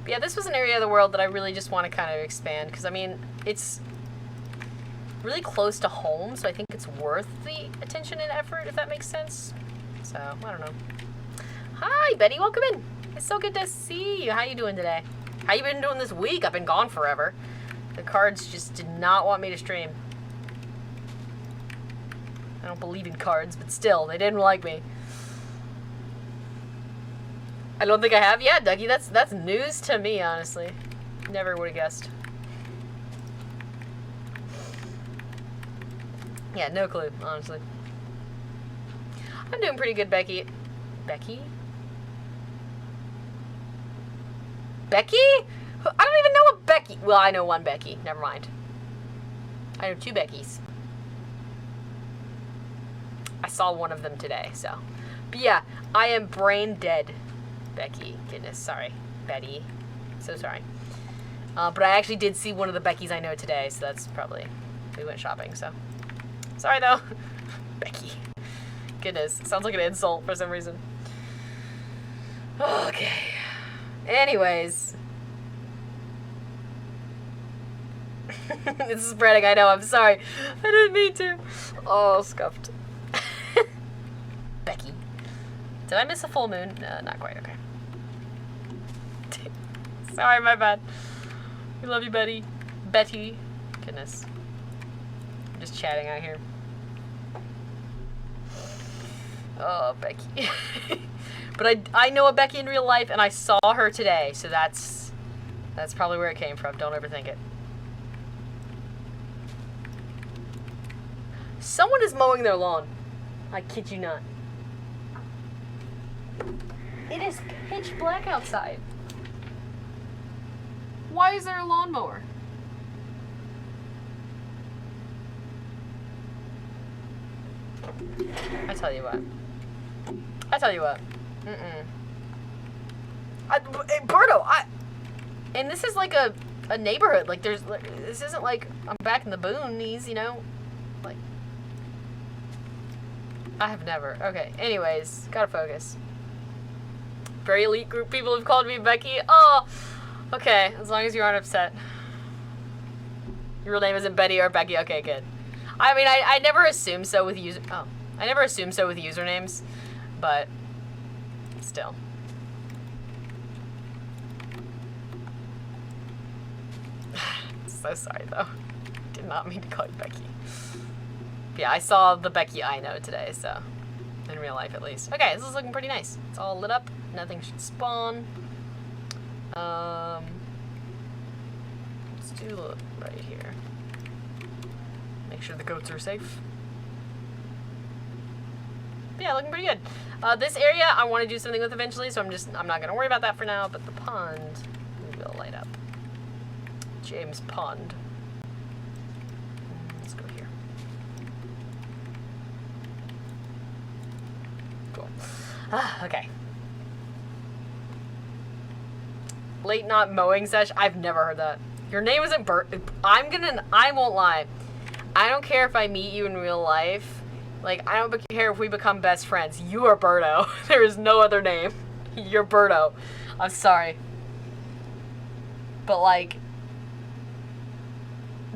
But yeah, this was an area of the world that I really just want to kind of expand, because, I mean, it's really close to home, so I think it's worth the attention and effort, if that makes sense. So, I don't know. Hi, Betty, welcome in. It's so good to see you. How you doing today? How you been doing this week? I've been gone forever. The cards just did not want me to stream. I don't believe in cards, but still, they didn't like me. I don't think I have. Yeah, Dougie, that's news to me, honestly. Never would have guessed. Yeah, no clue, honestly. I'm doing pretty good, Becky. Becky? Becky? I don't even know a Becky. Well, I know one Becky. Never mind. I know two Beckys. I saw one of them today, so. But yeah, I am brain dead, Becky. Goodness, sorry. Betty. So sorry. But I actually did see one of the Beckys I know today, so that's probably... We went shopping, so... Sorry, though. Becky. Goodness. Sounds like an insult for some reason. Okay. Anyways. It's spreading, I know. I'm sorry. I didn't mean to. Oh, scuffed. Becky. Did I miss a full moon? Not quite. Okay. Sorry, my bad. We love you, Betty. Betty. Goodness. I'm just chatting out here. Oh, Becky. But I know a Becky in real life, and I saw her today, so that's probably where it came from. Don't overthink it. Someone is mowing their lawn. I kid you not. It is pitch black outside. Why is there a lawnmower? I tell you what. Berto, and this is like a neighborhood. Like this isn't like I'm back in the boonies, you know? Like, I have never. Okay, anyways, gotta focus. Very elite group people have called me Becky. Oh, okay, as long as you aren't upset. Your real name isn't Betty or Becky. Okay, good. I mean, I never assume so with I never assume so with usernames, but still. So sorry though. Did not mean to call you Becky. But yeah, I saw the Becky I know today, so in real life at least. Okay, this is looking pretty nice. It's all lit up. Nothing should spawn. Let's do right here. Make sure the goats are safe. But yeah, looking pretty good. This area I want to do something with eventually, so I'm not gonna worry about that for now. But the pond will light up. James Pond. Let's go here. Cool. Okay. Late not mowing sesh. I've never heard that. Your name isn't Bert. I won't lie. I don't care if I meet you in real life. Like, I don't care if we become best friends. You are Berto. There is no other name. You're Berto. I'm sorry. But like,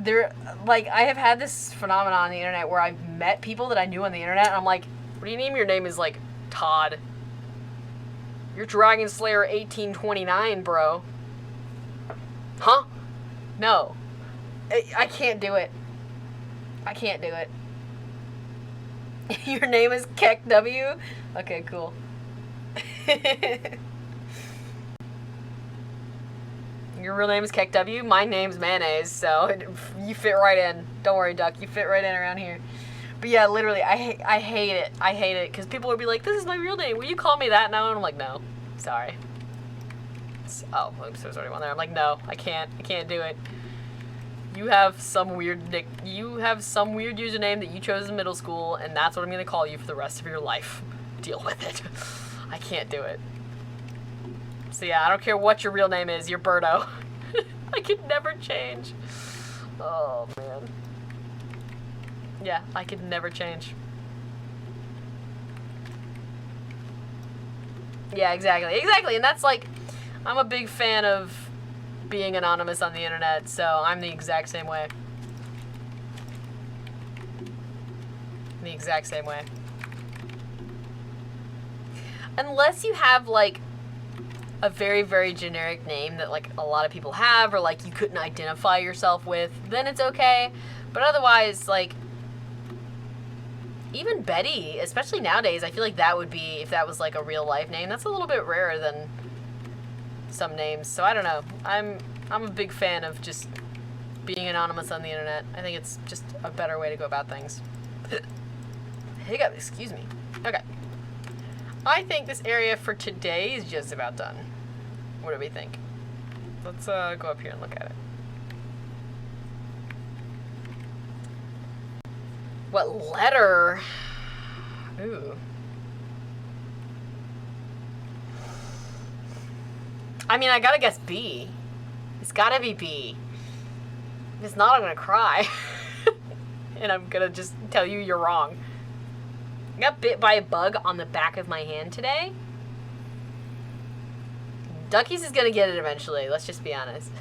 I have had this phenomenon on the internet where I've met people that I knew on the internet, and I'm like, what do you name your name is like Todd? You're Dragon Slayer 1829, bro. Huh? No. I can't do it. I can't do it. Your name is Keck W? Okay, cool. Your real name is Keck W? My name's Mayonnaise, so you fit right in. Don't worry, Duck. You fit right in around here. But yeah, literally, I hate it. I hate it, because people would be like, this is my real name. Will you call me that now? And I'm like, no. Sorry. Oh, oops, there's already one there. I'm like, no, I can't do it. You have some weird username that you chose in middle school, and that's what I'm gonna call you for the rest of your life. Deal with it. I can't do it. So yeah, I don't care what your real name is, you're Berto. I could never change. Oh, man. Yeah, I could never change. Yeah, exactly, and that's like, I'm a big fan of being anonymous on the internet, so I'm the exact same way. The exact same way. Unless you have, like, a very, very generic name that, like, a lot of people have, or, like, you couldn't identify yourself with, then it's okay. But otherwise, like, even Betty, especially nowadays, I feel like that would be, if that was, like, a real-life name, that's a little bit rarer than some names. So I don't know. I'm a big fan of just being anonymous on the internet. I think it's just a better way to go about things. Hiccup, excuse me. Okay. I think this area for today is just about done. What do we think? Let's go up here and look at it. What letter? Ooh. I mean, I gotta guess B. It's gotta be B. If it's not, I'm gonna cry. And I'm gonna just tell you you're wrong. I got bit by a bug on the back of my hand today. Duckies is gonna get it eventually, let's just be honest.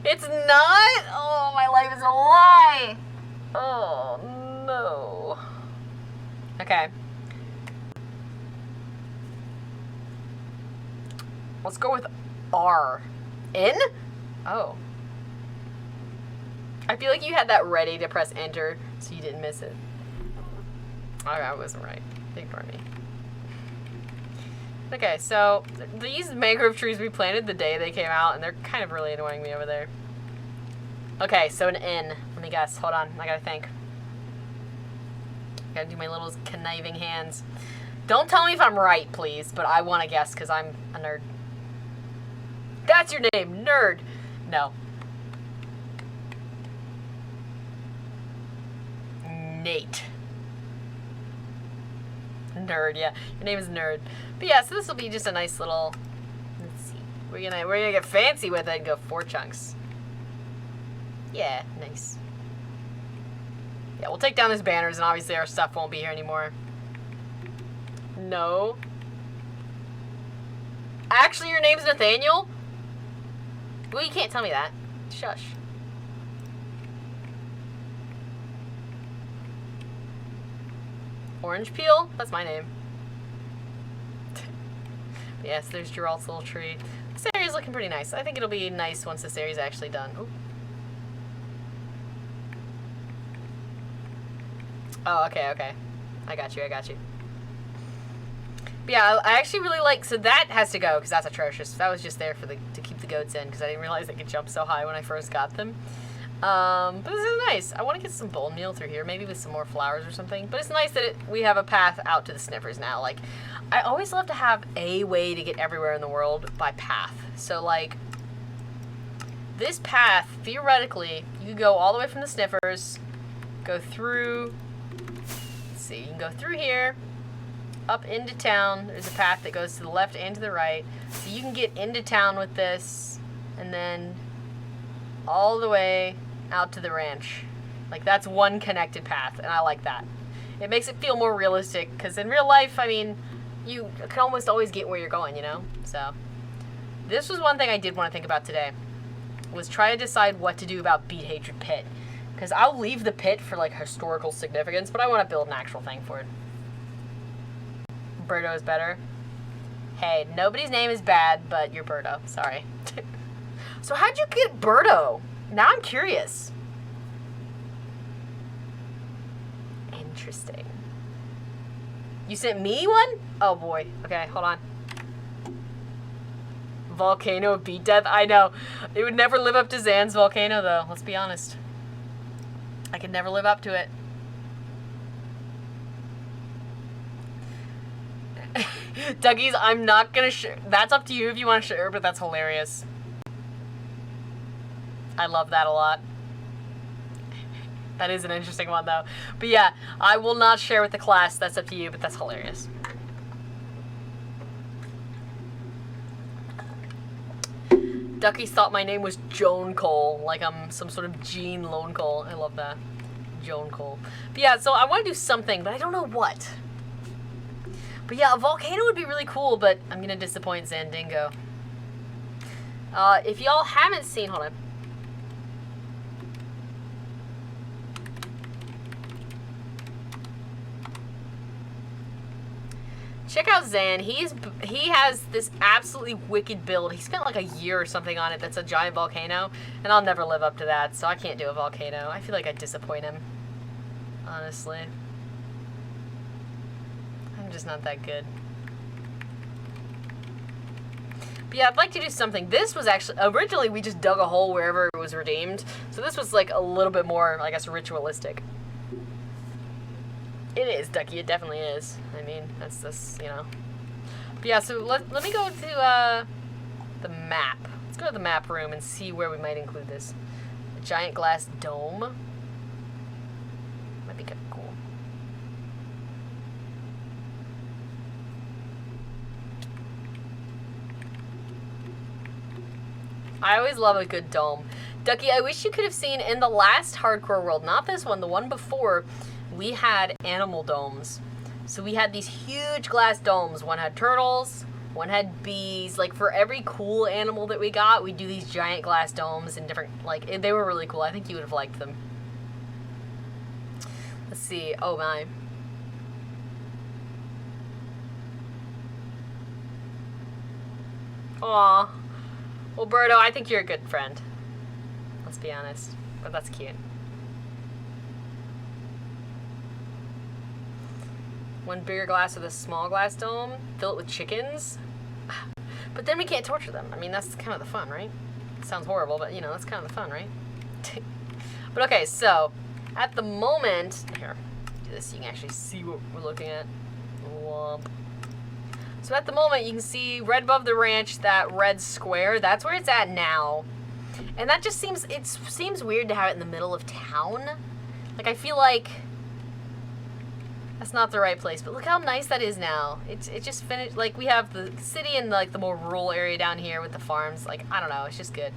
It's not? Oh, my life is a lie! Oh, no. Okay. Let's go with R. N? Oh. I feel like you had that ready to press enter, so you didn't miss it. I wasn't right. Ignore me. Okay, so these mangrove trees we planted the day they came out, and they're kind of really annoying me over there. Okay, so an N. Let me guess. Hold on. I gotta think. Gotta do my little conniving hands. Don't tell me if I'm right, please, but I want to guess because I'm a nerd. That's your name, nerd. No. Nate. Nerd, yeah. Your name is Nerd. But yeah, so this will be just a nice little... Let's see. We're gonna get fancy with it and go 4 chunks. Yeah, nice. Yeah, we'll take down these banners and obviously our stuff won't be here anymore. No. Actually, your name's Nathaniel? Well, you can't tell me that. Shush. Orange Peel? That's my name. Yes, there's Geralt's little tree. This area's looking pretty nice. I think it'll be nice once this area's actually done. Ooh. Oh, okay. I got you. But yeah, I actually really like... So that has to go, because that's atrocious. That was just there for to keep the goats in, because I didn't realize they could jump so high when I first got them. But this is nice. I want to get some bone meal through here, maybe with some more flowers or something. But it's nice that we have a path out to the sniffers now. Like, I always love to have a way to get everywhere in the world by path. So, like, this path, theoretically, you could go all the way from the sniffers, go through... Let's see, you can go through here, up into town. There's a path that goes to the left and to the right. So you can get into town with this, and then all the way out to the ranch. Like, that's one connected path, and I like that. It makes it feel more realistic, because in real life, I mean, you can almost always get where you're going, you know? So, this was one thing I did want to think about today, was try to decide what to do about Beat Hatred Pit. Because I'll leave the pit for, like, historical significance, but I want to build an actual thing for it. Birdo is better. Hey, nobody's name is bad, but you're Birdo. Sorry. So how'd you get Birdo? Now I'm curious. Interesting. You sent me one? Oh boy. Okay, hold on. Volcano beat death? I know. It would never live up to Zan's volcano, though. Let's be honest. I could never live up to it. Dougie's, I'm not gonna share. That's up to you if you want to share, but that's hilarious. I love that a lot. That is an interesting one, though. But yeah, I will not share with the class. That's up to you, but that's hilarious. Duckies thought my name was Joan Cole, like I'm some sort of Jean Lone Cole. I love that. Joan Cole. But yeah, so I want to do something, but I don't know what. But yeah, a volcano would be really cool, but I'm going to disappoint Zandingo. If y'all haven't seen... Hold on. Check out Zan. He has this absolutely wicked build. He spent like a year or something on it that's a giant volcano, and I'll never live up to that, so I can't do a volcano. I feel like I'd disappoint him, honestly. I'm just not that good. But yeah, I'd like to do something. This was actually, originally we just dug a hole wherever it was redeemed, so this was like a little bit more, I guess, ritualistic. It is, Ducky, it definitely is. I mean, that's this, you know. But yeah, so let me go to the map. Let's go to the map room and see where we might include this. A giant glass dome. Might be kind of cool. I always love a good dome. Ducky, I wish you could have seen in the last Hardcore World, not this one, the one before, we had animal domes. So we had these huge glass domes. One had turtles, one had bees. Like, for every cool animal that we got, we'd do these giant glass domes in different, like, they were really cool. I think you would have liked them. Let's see. Oh, my. Aw. Well, Birdo, I think you're a good friend. Let's be honest. But that's cute. One bigger glass with a small glass dome. Fill it with chickens. But then we can't torture them. I mean, that's kind of the fun, right? It sounds horrible, but, you know, that's kind of the fun, right? But okay, so, at the moment... Here, do this so you can actually see what we're looking at. Womp. So at the moment, you can see right above the ranch, that red square. That's where it's at now. And that just seems, it seems weird to have it in the middle of town. Like, I feel like that's not the right place. But look how nice that is now. It just finished, like, we have the city and, like, the more rural area down here with the farms. Like, I don't know, it's just good.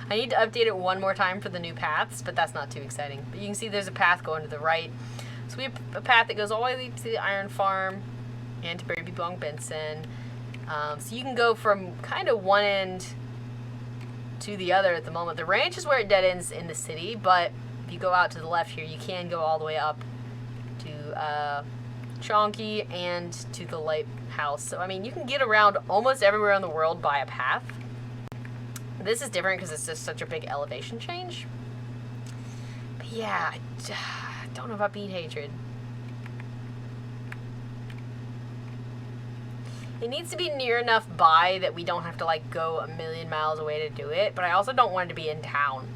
I need to update it one more time for the new paths, but that's not too exciting. But you can see there's a path going to the right. So we have a path that goes all the way to the iron farm and to Baby Bong Benson. So you can go from kind of one end to the other at the moment. The ranch is where it dead ends in the city, but if you go out to the left here, you can go all the way up to Chonky and to the lighthouse. So, I mean, you can get around almost everywhere in the world by a path. This is different because it's just such a big elevation change. But yeah, I don't know about beat hatred. It needs to be near enough by that we don't have to, like, go a million miles away to do it, but I also don't want it to be in town.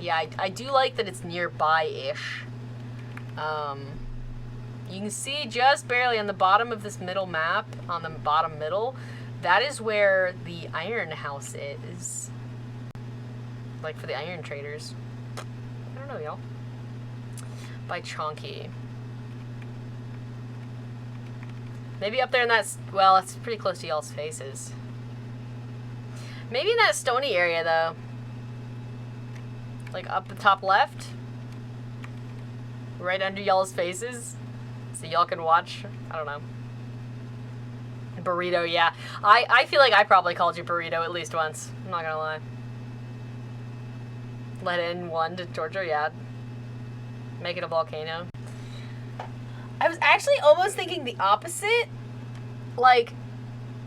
Yeah, I do like that it's nearby-ish. You can see just barely on the bottom of this middle map, on the bottom middle, that is where the iron house is. Like, for the iron traders. I don't know, y'all. By Chonky. Maybe up there in that, well, that's pretty close to y'all's faces. Maybe in that stony area, though. Like up the top left. Right under y'all's faces. So y'all can watch. I don't know. Burrito, yeah. I feel like I probably called you Burrito at least once. I'm not gonna lie. Let in one to torture, yeah. Make it a volcano. I was actually almost thinking the opposite. Like,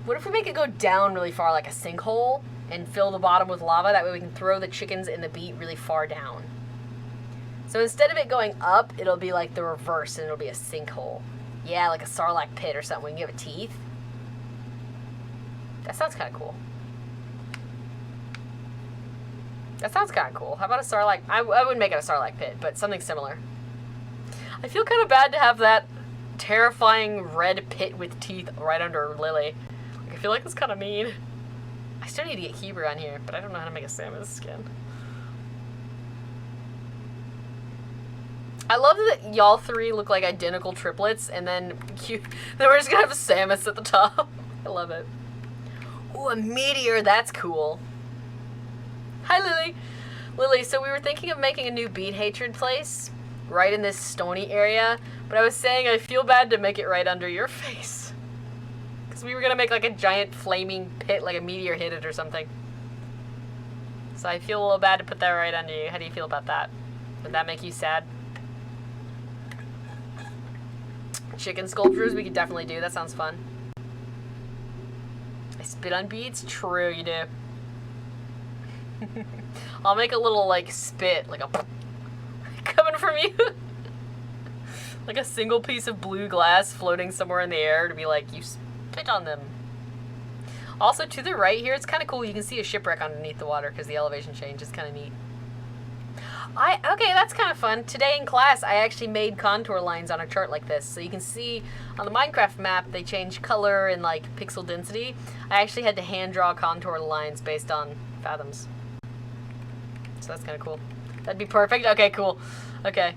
what if we make it go down really far, like a sinkhole, and fill the bottom with lava? That way we can throw the chickens in the beet really far down. So instead of it going up, it'll be like the reverse, and it'll be a sinkhole. Yeah, like a sarlacc pit or something. We can give it teeth. That sounds kind of cool. That sounds kind of cool. How about a sarlacc? I wouldn't make it a sarlacc pit, but something similar. I feel kind of bad to have that terrifying red pit with teeth right under Lily. Like, I feel like it's kind of mean. I still need to get Heber on here, but I don't know how to make a Samus skin. I love that y'all three look like identical triplets, and then we're just gonna have Samus at the top. I love it. Ooh, a meteor, that's cool. Hi, Lily. Lily, so we were thinking of making a new beat hatred place right in this stony area, but I was saying I feel bad to make it right under your face. Because we were going to make like a giant flaming pit, like a meteor hit it or something. So I feel a little bad to put that right under you. How do you feel about that? Would that make you sad? Chicken sculptures we could definitely do. That sounds fun. I spit on beats? True, you do. I'll make a little, like, spit, like a coming from you. Like a single piece of blue glass floating somewhere in the air to be like, you spit on them. Also, to the right here, it's kind of cool. You can see a shipwreck underneath the water because the elevation change is kind of neat. Okay, that's kind of fun. Today in class, I actually made contour lines on a chart like this. So you can see on the Minecraft map, they change color and, like, pixel density. I actually had to hand draw contour lines based on fathoms. So that's kind of cool. That'd be perfect? Okay, cool. Okay.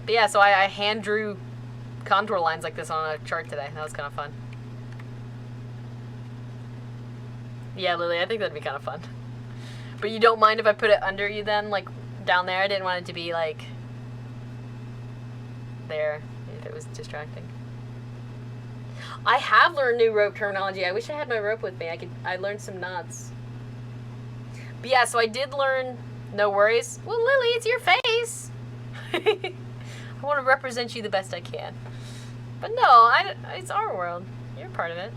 But yeah, so I hand drew contour lines like this on a chart today. That was kind of fun. Yeah, Lily, I think that'd be kind of fun. But you don't mind if I put it under you then, like, down there? I didn't want it to be, like, there, if it was distracting. I have learned new rope terminology. I wish I had my rope with me. I learned some knots. But yeah, so I did learn, no worries. Well, Lily, it's your face. I want to represent you the best I can. But no, it's our world. You're part of it.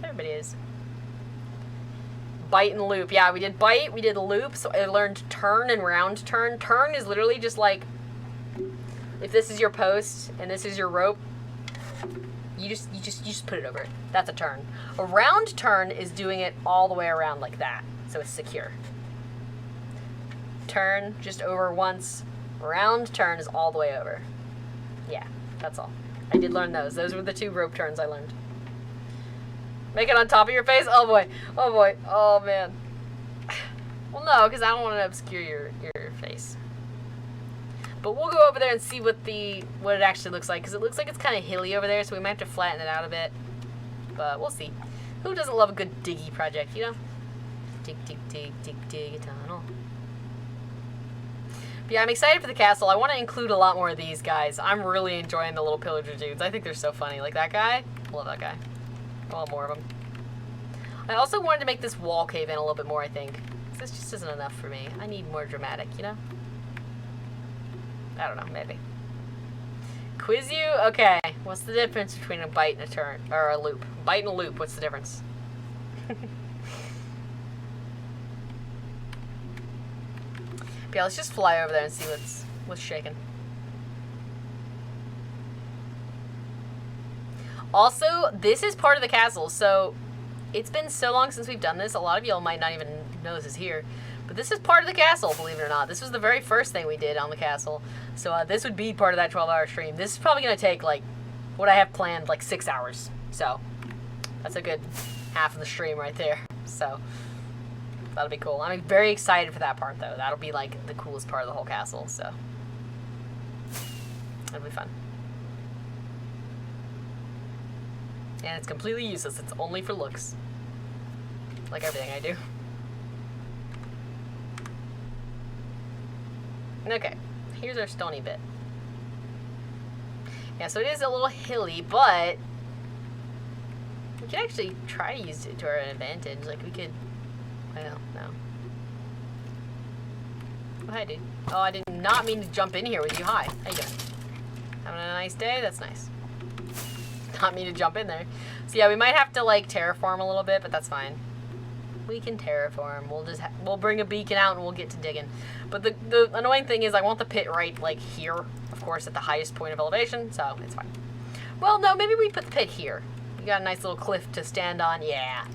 Everybody is. Bite and loop. Yeah, we did bite, we did loop, so I learned turn and round turn. Turn is literally just like, if this is your post and this is your rope, you just put it over it. That's a turn. A round turn is doing it all the way around like that, so it's secure. turn just over once. Round turn is all the way over. Yeah, that's all. I did learn those. Those were the 2 rope turns I learned. Make it on top of your face? Oh boy. Oh boy. Oh man. Well, no, because I don't want to obscure your face. But we'll go over there and see what it actually looks like, because it looks like it's kind of hilly over there, so we might have to flatten it out a bit. But we'll see. Who doesn't love a good diggy project, you know? Dig, dig, dig, dig, dig a tunnel. But yeah, I'm excited for the castle. I want to include a lot more of these guys. I'm really enjoying the little pillager dudes. I think they're so funny. Like that guy. I love that guy. I want more of them. I also wanted to make this wall cave in a little bit more, I think. This just isn't enough for me. I need more dramatic, you know? I don't know, maybe. Quiz you? Okay. What's the difference between a bite and a turn, or a loop? Bite and a loop, what's the difference? But yeah, let's just fly over there and see what's shaking. Also, this is part of the castle, so it's been so long since we've done this, a lot of y'all might not even know this is here. But this is part of the castle, believe it or not. This was the very first thing we did on the castle. So this would be part of that 12-hour stream. This is probably going to take, like, what I have planned, like 6 hours. So that's a good half of the stream right there. So that'll be cool. I'm very excited for that part, though. That'll be, like, the coolest part of the whole castle. So it'll be fun. And it's completely useless. It's only for looks. Like everything I do. Okay, here's our stony bit. Yeah, so it is a little hilly, but we could actually try to use it to our advantage. Like, we could, well, no. Oh, hi, dude. Oh, I did not mean to jump in here with you. Hi, how you doing? Having a nice day? That's nice. Not mean to jump in there. So yeah, we might have to, like, terraform a little bit, but that's fine. We can terraform. We'll bring a beacon out and we'll get to digging. But the annoying thing is I want the pit right, like, here. Of course, at the highest point of elevation, so it's fine. Well, no, maybe we put the pit here. We got a nice little cliff to stand on. Yeah.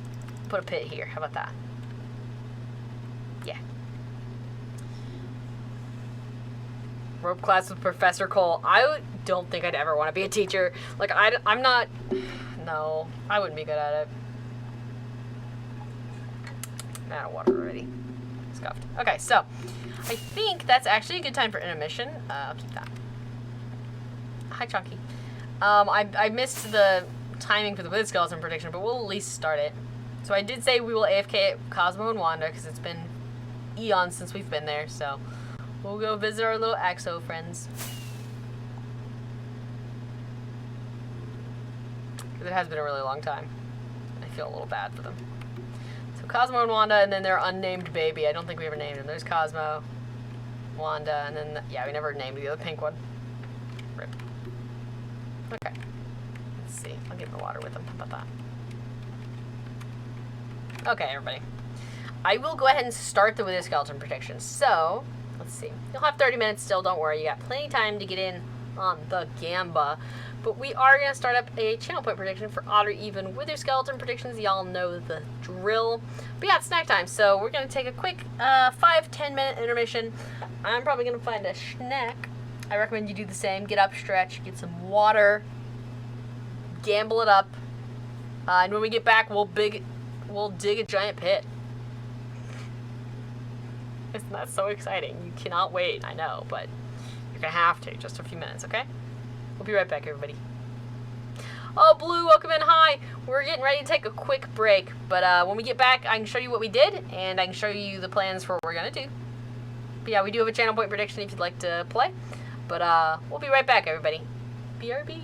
Put a pit here. How about that? Yeah. Rope class with Professor Cole. I don't think I'd ever want to be a teacher. Like, I'm not... No, I wouldn't be good at it. I'm out of water already. Scuffed. Okay, so I think that's actually a good time for intermission. I'll keep that. Hi, Chunky. I missed the timing for the Blitz Skeleton prediction, but we'll at least start it. So I did say we will AFK at Cosmo and Wanda, because it's been eons since we've been there, so we'll go visit our little Axo friends. Because it has been a really long time. I feel a little bad for them. Cosmo and Wanda, and then their unnamed baby. I don't think we ever named him. There's Cosmo, Wanda, and then, yeah, we never named the other pink one. Rip. Okay. Let's see. I'll get in the water with them. How about that? Okay, everybody. I will go ahead and start the Wither Skeleton prediction. So, let's see. You'll have 30 minutes still. Don't worry. You got plenty of time to get in on the Gamba. But we are going to start up a channel point prediction for odd or even Wither Skeleton predictions. Y'all know the drill. But yeah, it's snack time, so we're going to take a quick 5-10 minute intermission. I'm probably going to find a snack. I recommend you do the same. Get up, stretch, get some water, gamble it up. And when we get back, we'll dig a giant pit. Isn't that so exciting? You cannot wait, I know, but you're going to have to. Just a few minutes, okay? We'll be right back, everybody. Oh, Blue, welcome in. Hi. We're getting ready to take a quick break, but when we get back, I can show you what we did, and I can show you the plans for what we're going to do. But yeah, we do have a channel point prediction if you'd like to play, but we'll be right back, everybody. BRB.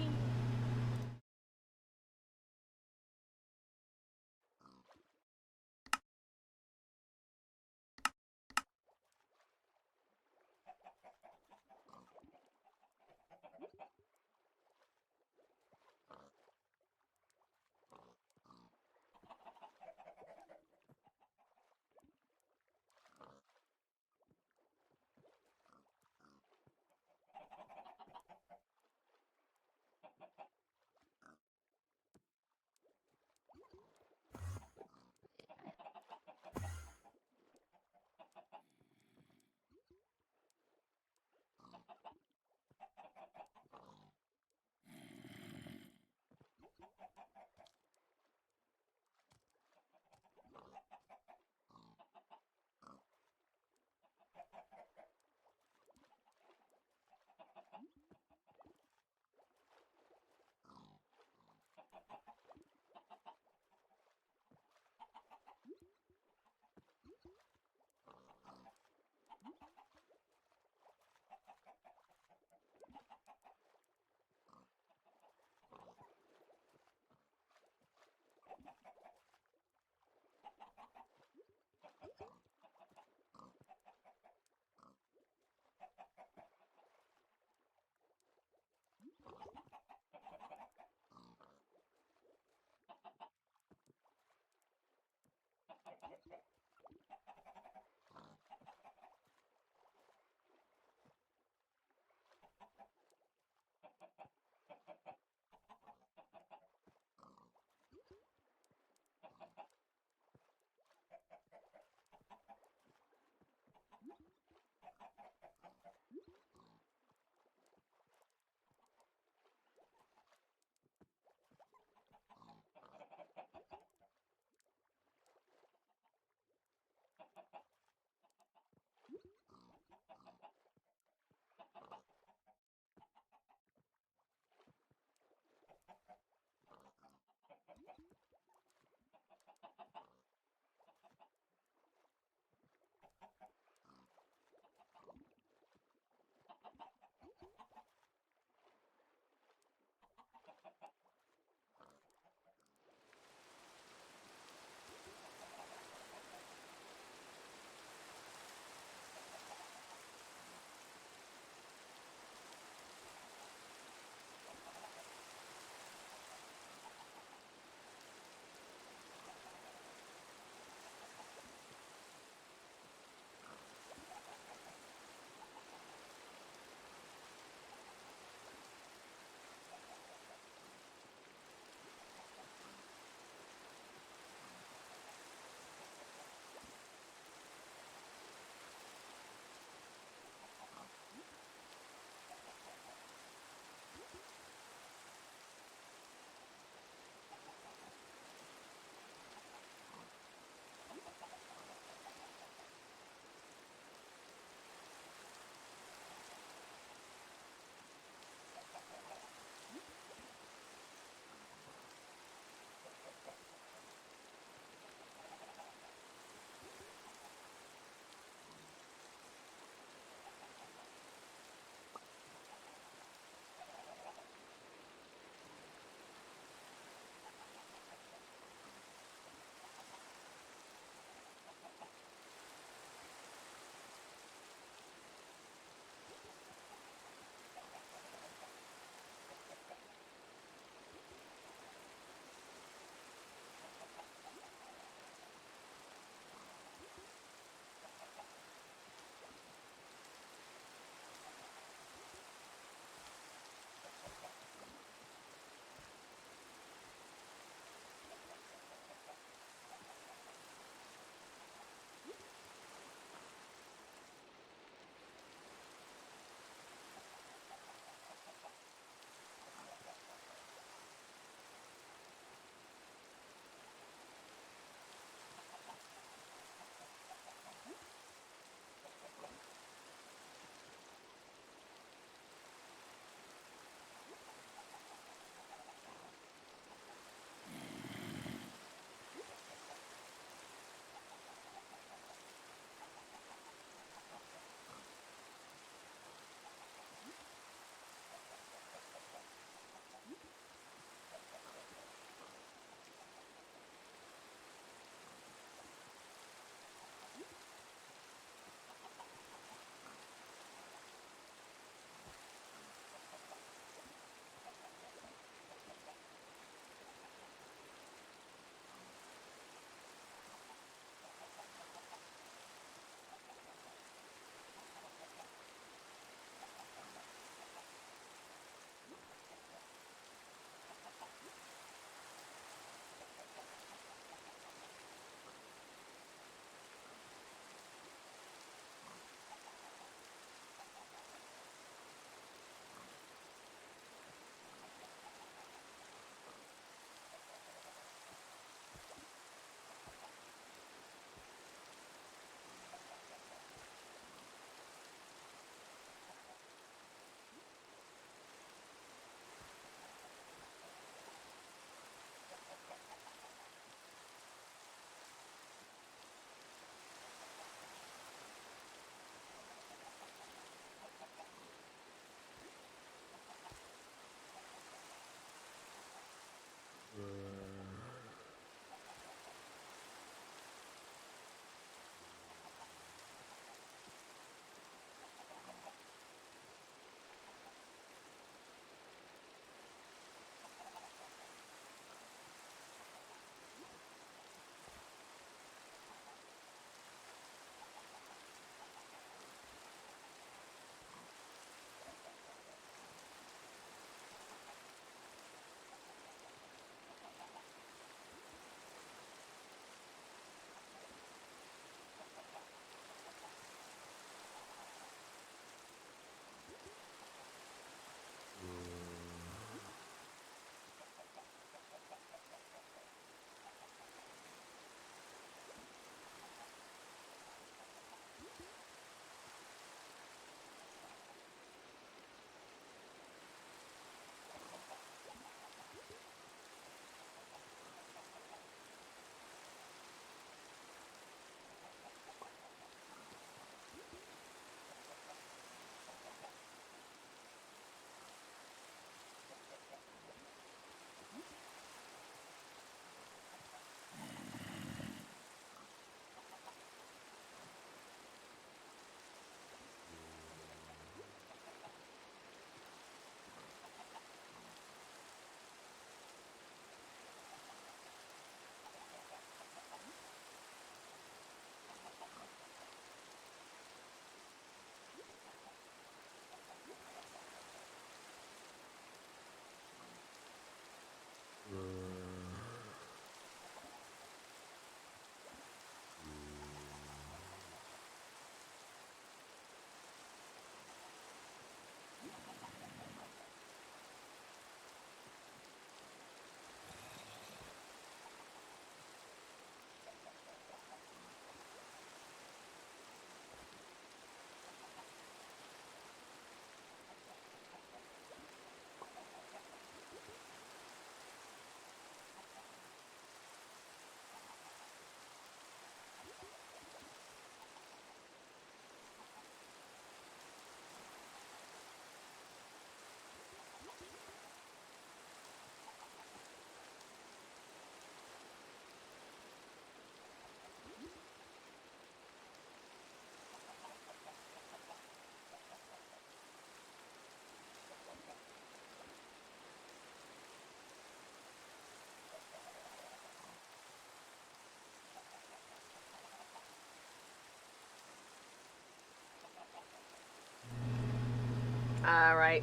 Alright.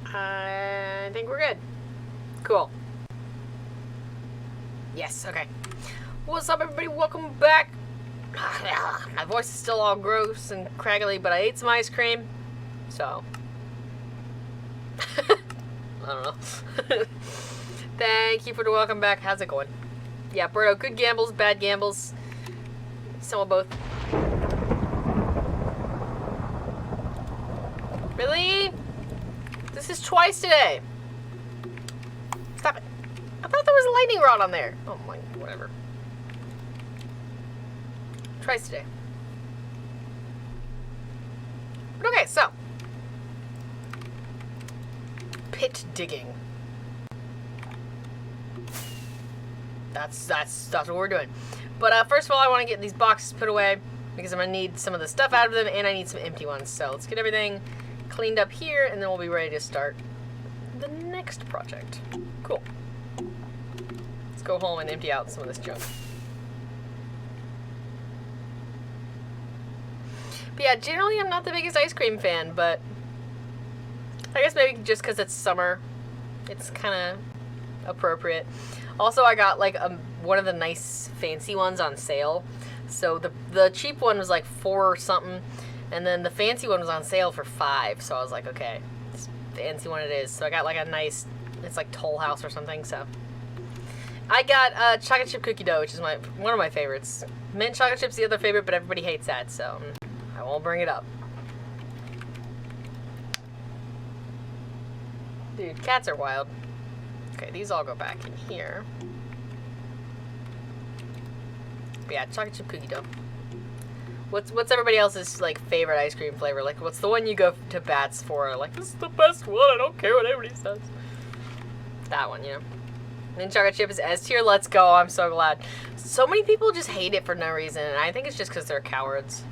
I think we're good. Cool. Yes, okay. What's up, everybody? Welcome back. My voice is still all gross and craggly, but I ate some ice cream. So. I don't know. Thank you for the welcome back. How's it going? Yeah, Berto, good gambles, bad gambles. Some of both. Really? This is twice today. Stop it. I thought there was a lightning rod on there. Oh my, whatever. Twice today. But okay, so. Pit digging. That's what we're doing. But first of all, I want to get these boxes put away because I'm going to need some of the stuff out of them and I need some empty ones. So let's get everything cleaned up here and then we'll be ready to start the next project. Cool. Let's go home and empty out some of this junk. But yeah, generally I'm not the biggest ice cream fan, but I guess maybe just because it's summer, it's kind of appropriate. Also, I got like one of the nice fancy ones on sale. So the cheap one was like $4 or something, and then the fancy one was on sale for $5. So I was like, okay, it's fancy one it is. So I got like a nice, it's like Toll House or something. So I got chocolate chip cookie dough, which is one of my favorites. Mint chocolate chip's the other favorite, but everybody hates that, so I won't bring it up. Dude, cats are wild. Okay, these all go back in here. But yeah, chocolate chip cookie dough. What's everybody else's like favorite ice cream flavor? Like, what's the one you go to bats for? Like, this is the best one. I don't care what everybody says. That one, you know. Mint chocolate chip is S tier. Let's go. I'm so glad. So many people just hate it for no reason, and I think it's just because they're cowards.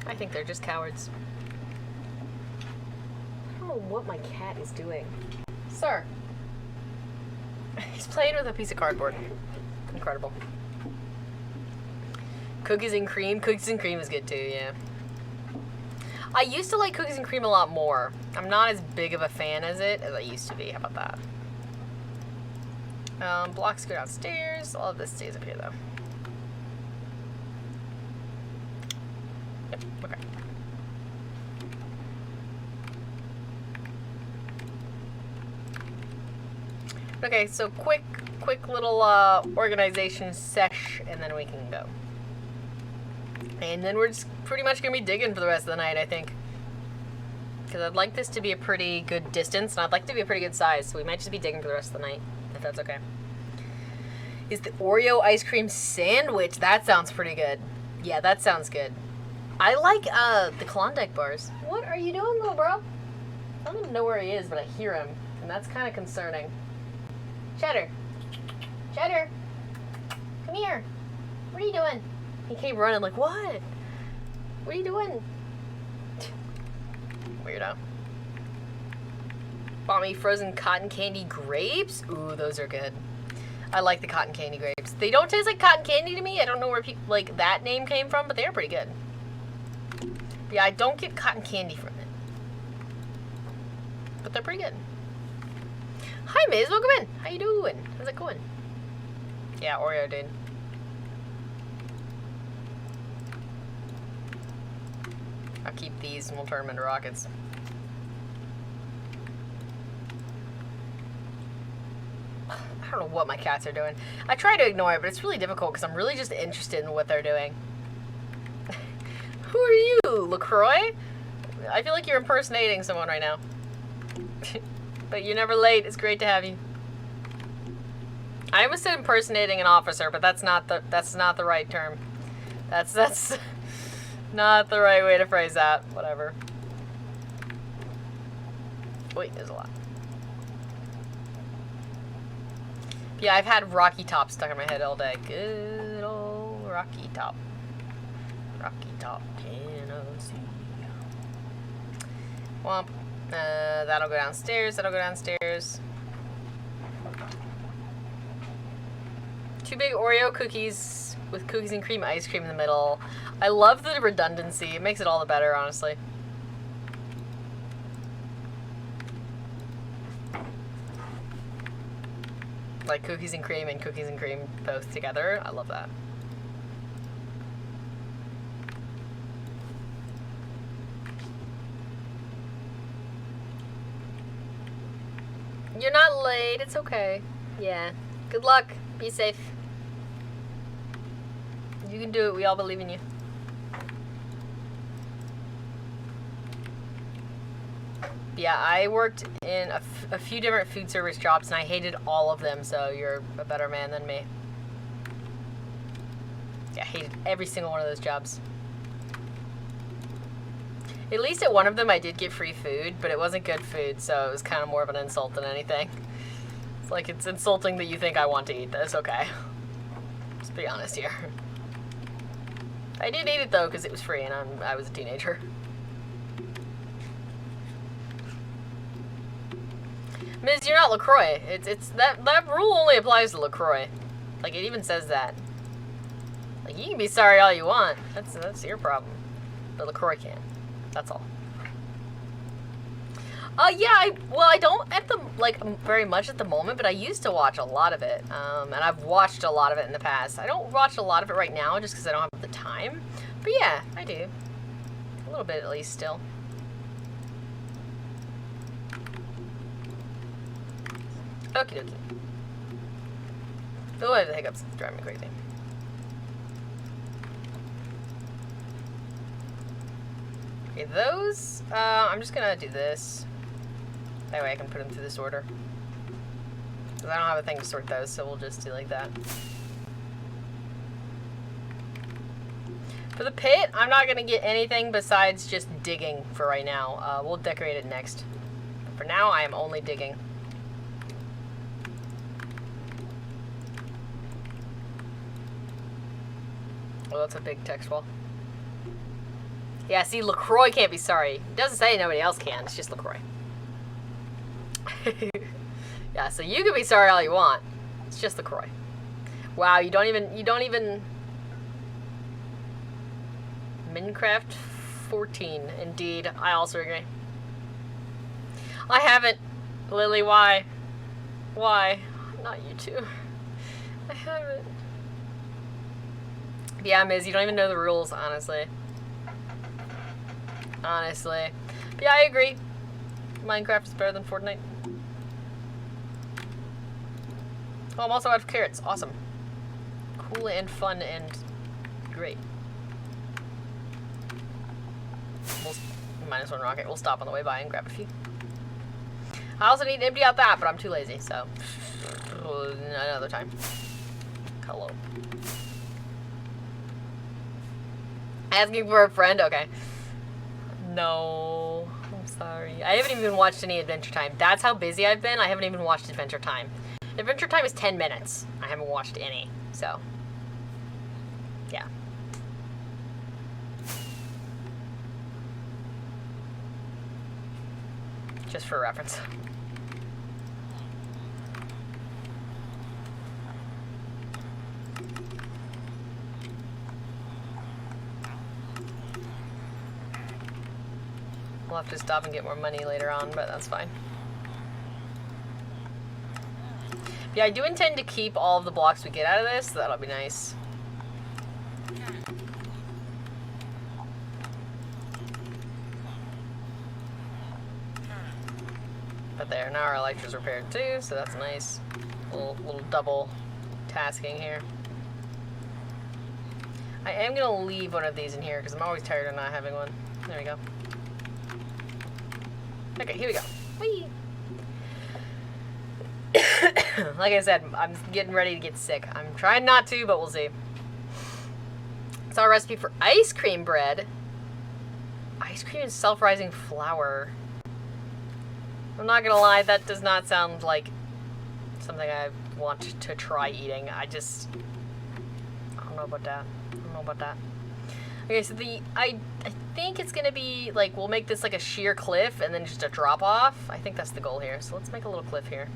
I think they're just cowards. I don't know what my cat is doing. Sir. He's playing with a piece of cardboard. Incredible. Cookies and cream. Cookies and cream is good too, yeah. I used to like cookies and cream a lot more. I'm not as big of a fan as I used to be. How about that? Blocks go downstairs. All of this stays up here though. Yep, okay. Okay, so quick little organization sesh, and then we can go. And then we're just pretty much gonna be digging for the rest of the night, I think. Because I'd like this to be a pretty good distance, and I'd like it to be a pretty good size, so we might just be digging for the rest of the night, if that's okay. Is the Oreo ice cream sandwich? That sounds pretty good. Yeah, that sounds good. I like the Klondike bars. What are you doing, little bro? I don't even know where he is, but I hear him, and that's kind of concerning. Cheddar. Cheddar. Come here. What are you doing? He came running like, what? What are you doing? Weirdo. Bought me frozen cotton candy grapes. Ooh, those are good. I like the cotton candy grapes. They don't taste like cotton candy to me. I don't know where people like that name came from, but they are pretty good. But yeah, I don't get cotton candy from it. But they're pretty good. Hi, Miz. Welcome in. How you doing? How's it going? Yeah, Oreo, dude. I'll keep these and we'll turn them into rockets. I don't know what my cats are doing. I try to ignore it, but it's really difficult because I'm really just interested in what they're doing. Who are you, LaCroix? I feel like you're impersonating someone right now. But you're never late. It's great to have you. I almost said impersonating an officer, but that's not the right term. That's not the right way to phrase that. Whatever. Wait, there's a lot. Yeah, I've had Rocky Top stuck in my head all day. Good old Rocky Top. Rocky Top, Tennessee. Womp. That'll go downstairs. That'll go downstairs. 2 big Oreo cookies with cookies and cream ice cream in the middle. I love the redundancy. It makes it all the better, honestly. Like cookies and cream both together. I love that. You're not late. It's okay. Yeah. Good luck. Be safe. You can do it. We all believe in you. Yeah, I worked in a few different food service jobs, and I hated all of them, so you're a better man than me. Yeah, I hated every single one of those jobs. At least at one of them I did get free food, but it wasn't good food, so it was kind of more of an insult than anything. It's like, it's insulting that you think I want to eat this, okay. Let's be honest here. I did eat it, though, because it was free, and I was a teenager. Miz, you're not LaCroix. It's that rule only applies to LaCroix. Like, it even says that. Like, you can be sorry all you want. That's your problem. But LaCroix can't. That's all. Yeah, I don't very much at the moment, but I used to watch a lot of it. And I've watched a lot of it in the past. I don't watch a lot of it right now just because I don't have the time. But yeah, I do. A little bit at least still. Okie dokie. Oh, I have the hiccups. It's driving me crazy. Okay, those, I'm just gonna do this. That way I can put them through this order. Because I don't have a thing to sort those, so we'll just do like that. For the pit, I'm not gonna get anything besides just digging for right now. We'll decorate it next. For now, I am only digging. Oh, that's a big text wall. Yeah, see, LaCroix can't be sorry. It doesn't say nobody else can. It's just LaCroix. Yeah, so you can be sorry all you want. It's just LaCroix. Wow, you don't even... Minecraft 14. Indeed, I also agree. I haven't. Lily, why? Why? Not you two. I haven't. Yeah, Miz, you don't even know the rules, honestly. Honestly. But yeah, I agree. Minecraft is better than Fortnite. Oh, I'm also out of carrots. Awesome. Cool and fun and great. We'll -1 rocket. We'll stop on the way by and grab a few. I also need to empty out that, but I'm too lazy, so another time. Hello. Asking for a friend? Okay. No. I'm sorry. I haven't even watched any Adventure Time. That's how busy I've been. I haven't even watched Adventure Time. Adventure Time is 10 minutes. I haven't watched any, so. Yeah. Just for reference. We'll have to stop and get more money later on, but that's fine. Yeah, I do intend to keep all of the blocks we get out of this, so that'll be nice. But there, now our electric's repaired too, so that's nice. Little double tasking here. I am gonna leave one of these in here because I'm always tired of not having one. There we go. Okay, here we go. Whee! Like I said, I'm getting ready to get sick. I'm trying not to, but we'll see. Saw a recipe for ice cream bread. Ice cream and self-rising flour. I'm not gonna lie, that does not sound like something I want to try eating. I don't know about that. I don't know about that. Okay, so I think it's gonna be like, we'll make this like a sheer cliff and then just a drop off. I think that's the goal here. So let's make a little cliff here.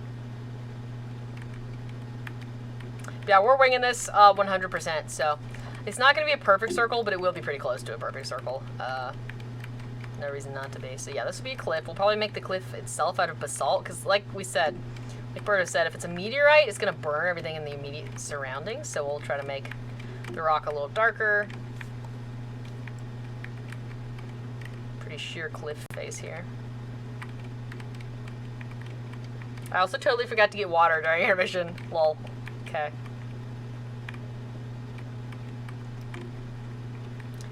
Yeah, we're winging this 100%, so it's not gonna be a perfect circle, but it will be pretty close to a perfect circle. No reason not to be. So yeah, this will be a cliff. We'll probably make the cliff itself out of basalt, because like we said, like Berto said, if it's a meteorite, it's going to burn everything in the immediate surroundings, so we'll try to make the rock a little darker. Pretty sheer cliff face here. I also totally forgot to get water during intermission. Lol. Okay.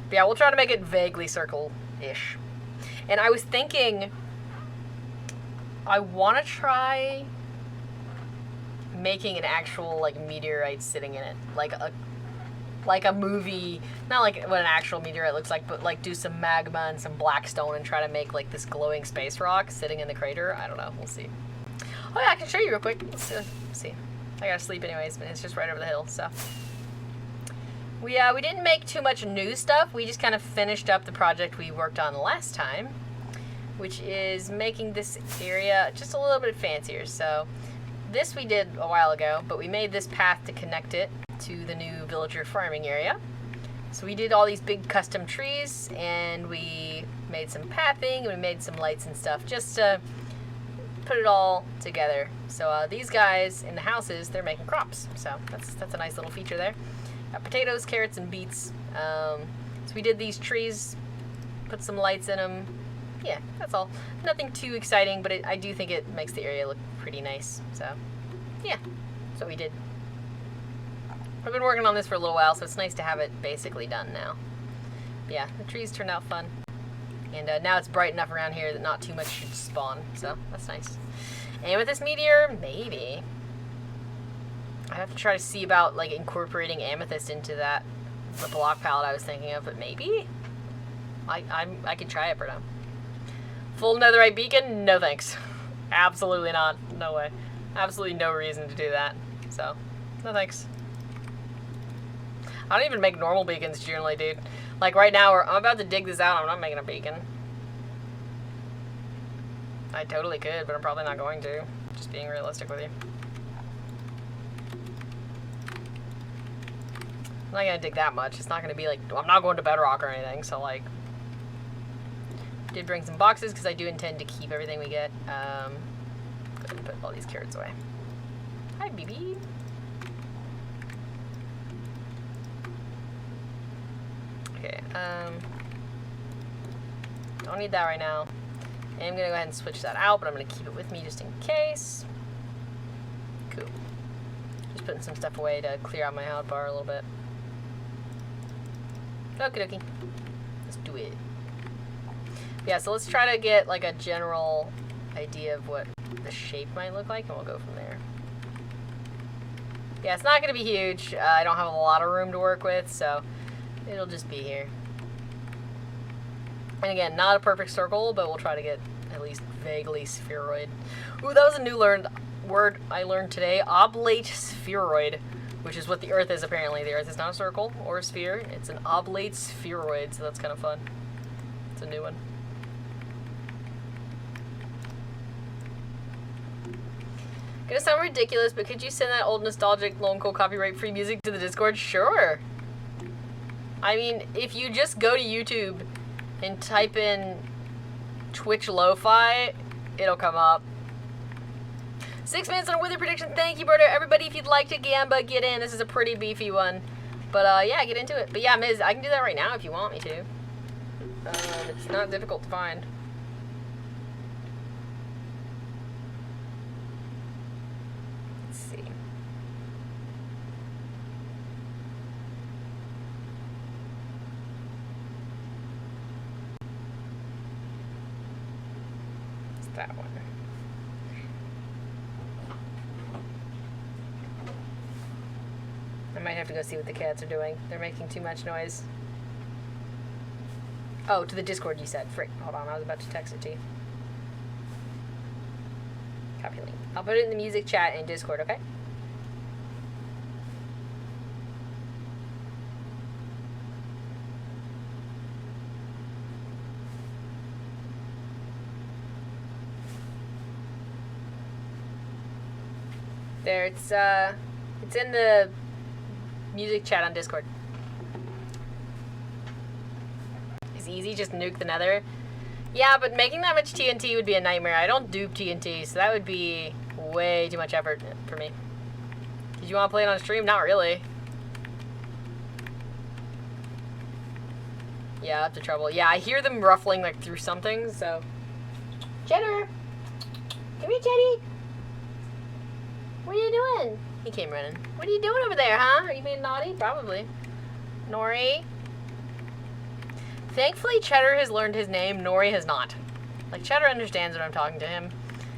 But yeah, we'll try to make it vaguely circle-ish. And I was thinking, I want to try making an actual, like, meteorite sitting in it. Like a movie, not like what an actual meteorite looks like, but like do some magma and some black stone and try to make like this glowing space rock sitting in the crater. I don't know. We'll see. Oh yeah, I can show you real quick. Let's see. I gotta sleep anyways, but it's just right over the hill, so. We didn't make too much new stuff. We just kind of finished up the project we worked on last time, which is making this area just a little bit fancier. So this we did a while ago, but we made this path to connect it to the new villager farming area. So we did all these big custom trees, and we made some pathing, and we made some lights and stuff just to put it all together. So these guys in the houses, they're making crops. So that's a nice little feature there. Got potatoes, carrots, and beets. So we did these trees, put some lights in them. Yeah, that's all. Nothing too exciting, but I do think it makes the area look pretty nice. So yeah, that's what we did. I've been working on this for a little while, so it's nice to have it basically done now. Yeah, the trees turned out fun. And now it's bright enough around here that not too much should spawn, so that's nice. And with this meteor, maybe I have to try to see about like incorporating amethyst into the block palette I was thinking of, but maybe I could try it for now. Full netherite beacon? No thanks. Absolutely not. No way. Absolutely no reason to do that. So, no thanks. I don't even make normal beacons generally, dude. Like right now, I'm about to dig this out. I'm not making a beacon. I totally could, but I'm probably not going to. Just being realistic with you. I'm not gonna dig that much. It's not gonna be like, I'm not going to bedrock or anything, so like. Did bring some boxes because I do intend to keep everything we get. Go ahead and put all these carrots away. Hi, BB. Okay, don't need that right now. I'm gonna go ahead and switch that out, but I'm gonna keep it with me just in case. Cool. Just putting some stuff away to clear out my hotbar a little bit. Okie dokie. Let's do it. Yeah, so let's try to get like a general idea of what the shape might look like, and we'll go from there. Yeah, it's not gonna be huge. I don't have a lot of room to work with, so it'll just be here. And again, not a perfect circle, but we'll try to get at least vaguely spheroid. Ooh, that was a new word I learned today. Oblate spheroid, which is what the Earth is apparently. The Earth is not a circle or a sphere. It's an oblate spheroid, so that's kind of fun. It's a new one. Gonna sound ridiculous, but could you send that old nostalgic Lone Coal copyright-free music to the Discord? Sure. I mean, if you just go to YouTube and type in Twitch Lo-Fi, it'll come up. 6 minutes on a weather prediction. Thank you, Berto. Everybody, if you'd like to gamba, get in. This is a pretty beefy one. But, yeah, get into it. But, yeah, Miz, I can do that right now if you want me to. It's not difficult to find. Let's see. It's that one. I might have to go see what the cats are doing. They're making too much noise. Oh, to the Discord you said. Frick. Hold on, I was about to text it to you. Copy link. I'll put it in the music chat in Discord, okay? There, it's in the music chat on Discord. It's easy, just nuke the nether. Yeah, but making that much TNT would be a nightmare. I don't dupe TNT, so that would be way too much effort for me. Did you want to play it on stream? Not really. Yeah, up to trouble. Yeah, I hear them ruffling like through something, so. Cheddar! Come here, Teddy! What are you doing? He came running. What are you doing over there, huh? Are you being naughty? Probably. Nori. Thankfully, Cheddar has learned his name. Nori has not. Like, Cheddar understands when I'm talking to him,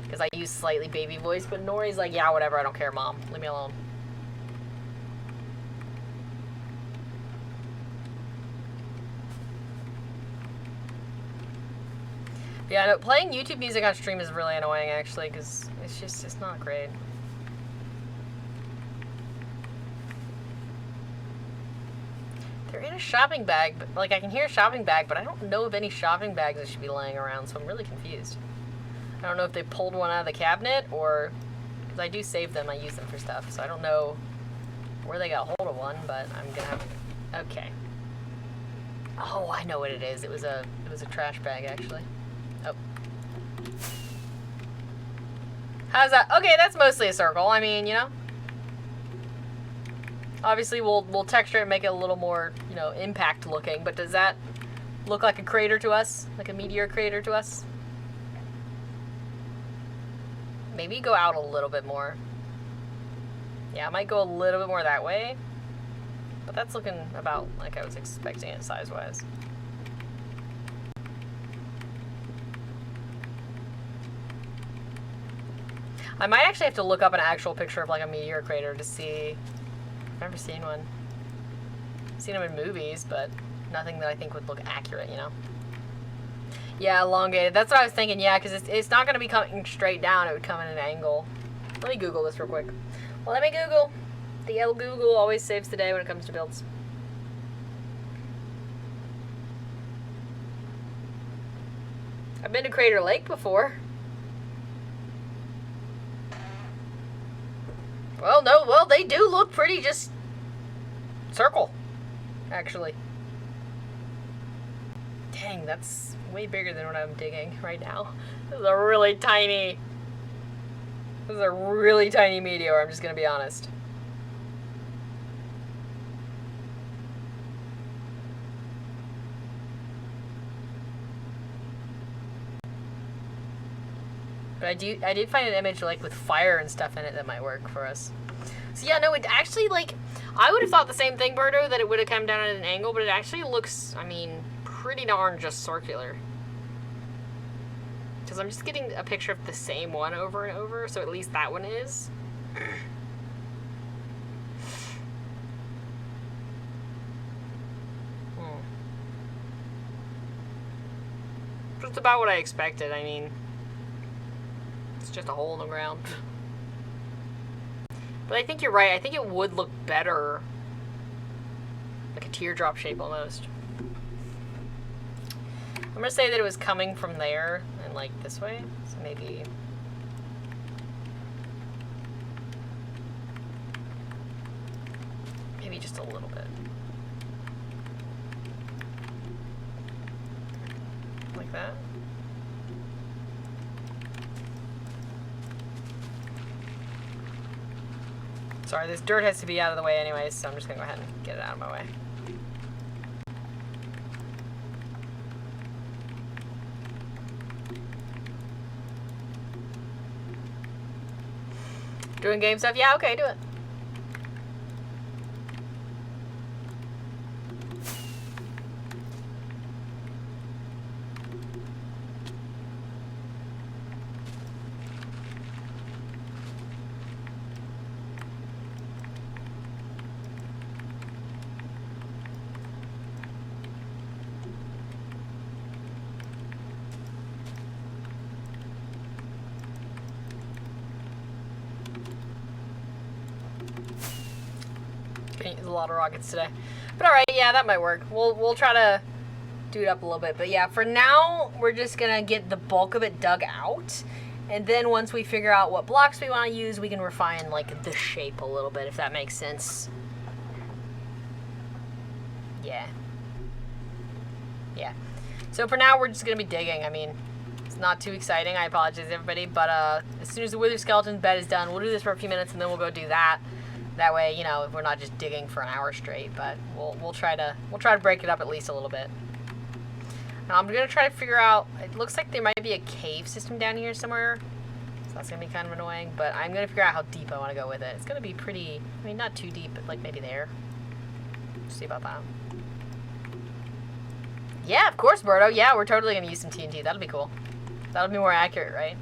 because I use slightly baby voice, but Nori's like, yeah, whatever, I don't care, Mom. Leave me alone. Yeah, no, playing YouTube music on stream is really annoying, actually, because it's not great. They're in a shopping bag, but, like, I can hear a shopping bag, but I don't know of any shopping bags that should be laying around, so I'm really confused. I don't know if they pulled one out of the cabinet, or, because I do save them, I use them for stuff, so I don't know where they got hold of one, but I'm gonna have, okay. Oh, I know what it is. It was a trash bag, actually. Oh. How's that? Okay, that's mostly a circle. I mean, you know. Obviously, we'll texture it and make it a little more, you know, impact looking. But does that look like a crater to us? Like a meteor crater to us? Maybe go out a little bit more. Yeah, I might go a little bit more that way. But that's looking about like I was expecting it size-wise. I might actually have to look up an actual picture of like a meteor crater to see. I've never seen one. I've seen them in movies, but nothing that I think would look accurate, you know? Yeah, elongated. That's what I was thinking, yeah, because it's not going to be coming straight down. It would come in an angle. Let me Google this real quick. Well, let me Google. The El Google always saves the day when it comes to builds. I've been to Crater Lake before. Well, no, well, they do look pretty just circle, actually. Dang, that's way bigger than what I'm digging right now. This is a really tiny meteor, I'm just gonna be honest. But I did find an image like with fire and stuff in it that might work for us. So yeah, no, it actually like, I would have thought the same thing, Berto, that it would have come down at an angle, but it actually looks, I mean, pretty darn just circular. Because I'm just getting a picture of the same one over and over, so at least that one is. Just about what I expected, I mean. It's just a hole in the ground. But I think you're right. I think it would look better. Like a teardrop shape almost. I'm going to say that it was coming from there and like this way. So maybe... maybe just a little bit. Like that. Sorry, this dirt has to be out of the way anyways, so I'm just gonna go ahead and get it out of my way. Doing game stuff? Yeah, okay, do it. A lot of rockets today, but all right, yeah, that might work. We'll try to do it up a little bit, but yeah, for now we're just gonna get the bulk of it dug out, and then once we figure out what blocks we want to use, we can refine like the shape a little bit, if that makes sense. Yeah. So for now we're just gonna be digging. I mean, not too exciting. I apologize, everybody. But as soon as the wither skeleton bed is done, we'll do this for a few minutes, and then we'll go do that. That way, you know, we're not just digging for an hour straight. But we'll try to break it up at least a little bit. Now I'm gonna try to figure out. It looks like there might be a cave system down here somewhere. So that's gonna be kind of annoying. But I'm gonna figure out how deep I want to go with it. It's gonna be pretty. I mean, not too deep, but like maybe there. See about that. Yeah, of course, Birdo. Yeah, we're totally gonna use some TNT. That'll be cool. That'll be more accurate, right?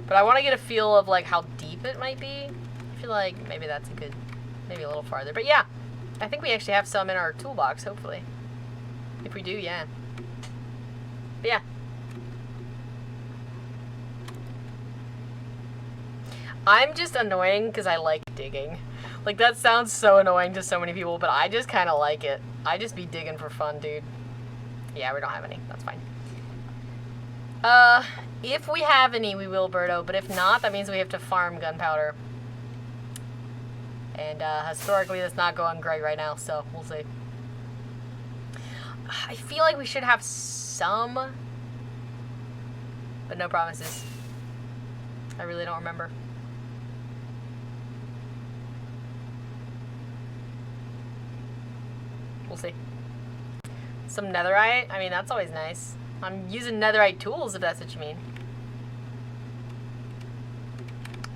But I want to get a feel of like how deep it might be. I feel like maybe that's a good, maybe a little farther. But yeah, I think we actually have some in our toolbox. Hopefully, if we do, yeah. But yeah. I'm just annoying because I like digging. Like, that sounds so annoying to so many people, but I just kind of like it. I just be digging for fun, dude. Yeah, we don't have any. That's fine. If we have any, we will, Birdo. But if not, that means we have to farm gunpowder. And, historically, that's not going great right now, so we'll see. I feel like we should have some, but no promises. I really don't remember. We'll see. Some netherite? I mean, that's always nice. I'm using netherite tools, if that's what you mean.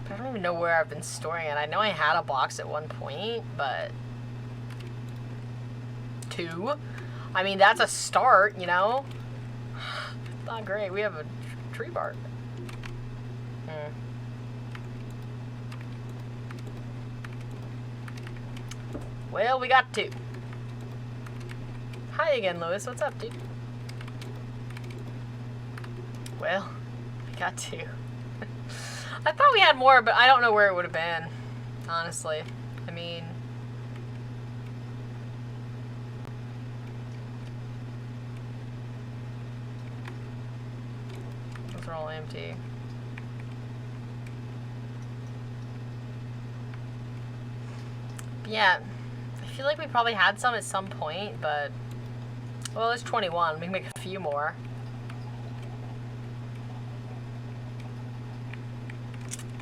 But I don't even know where I've been storing it. I know I had a box at one point, but... 2? I mean, that's a start, you know? It's not great. We have a tree bark. Well, we got 2. Hi again, Lewis. What's up, dude? Well, I got 2. I thought we had more, but I don't know where it would have been, honestly. I mean... those are all empty. Yeah, I feel like we probably had some at some point, but... well, there's 21. We can make a few more.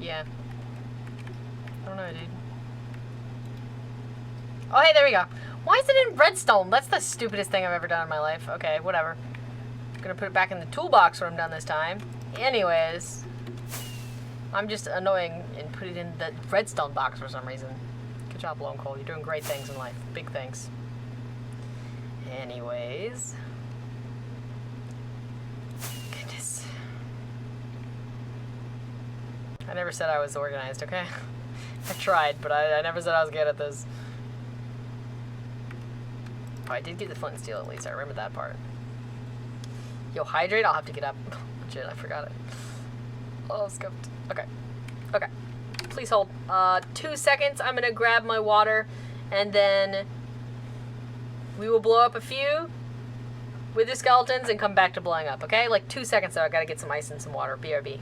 Yeah. I don't know, dude. Oh, hey, there we go. Why is it in redstone? That's the stupidest thing I've ever done in my life. Okay, whatever. I'm gonna put it back in the toolbox when I'm done this time. Anyways. I'm just annoying and put it in the redstone box for some reason. Good job, Lone Coal. You're doing great things in life. Big things. Anyways. Goodness. I never said I was organized, okay? I tried, but I never said I was good at this. Oh, I did get the flint and steel at least. I remember that part. Yo, hydrate? I'll have to get up. Legit, I forgot it. Oh, scuffed. Okay. Okay. Please hold. 2 seconds. I'm gonna grab my water, and then we will blow up a few wither skeletons and come back to blowing up, okay? Like 2 seconds though. I gotta get some ice and some water. BRB.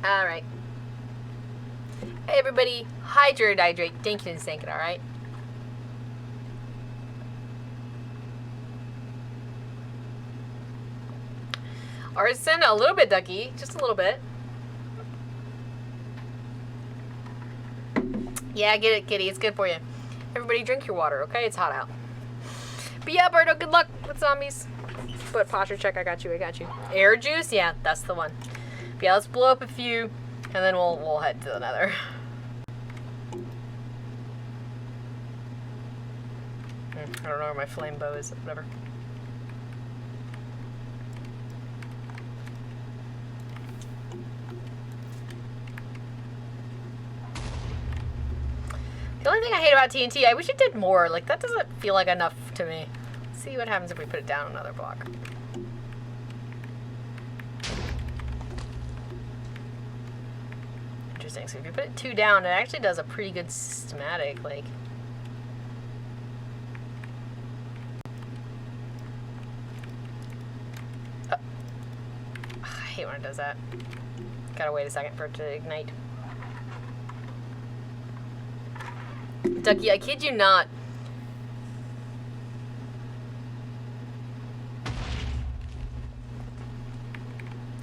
Alright. Hey everybody, hydrate. Thank you and thank it, alright? Arson, a little bit, Ducky. Just a little bit. Yeah, get it, kitty. It's good for you. Everybody drink your water, okay? It's hot out. But yeah, Birdo, good luck with zombies. But posture check, I got you. Air juice? Yeah, that's the one. But yeah, let's blow up a few, and then we'll head to another. I don't know where my flame bow is. Whatever. The only thing I hate about TNT, I wish it did more. Like, that doesn't feel like enough to me. Let's see what happens if we put it down another block. Interesting. So if you put it 2 down, it actually does a pretty good systematic, like... I hate when it does that. Gotta wait a second for it to ignite. Ducky, I kid you not.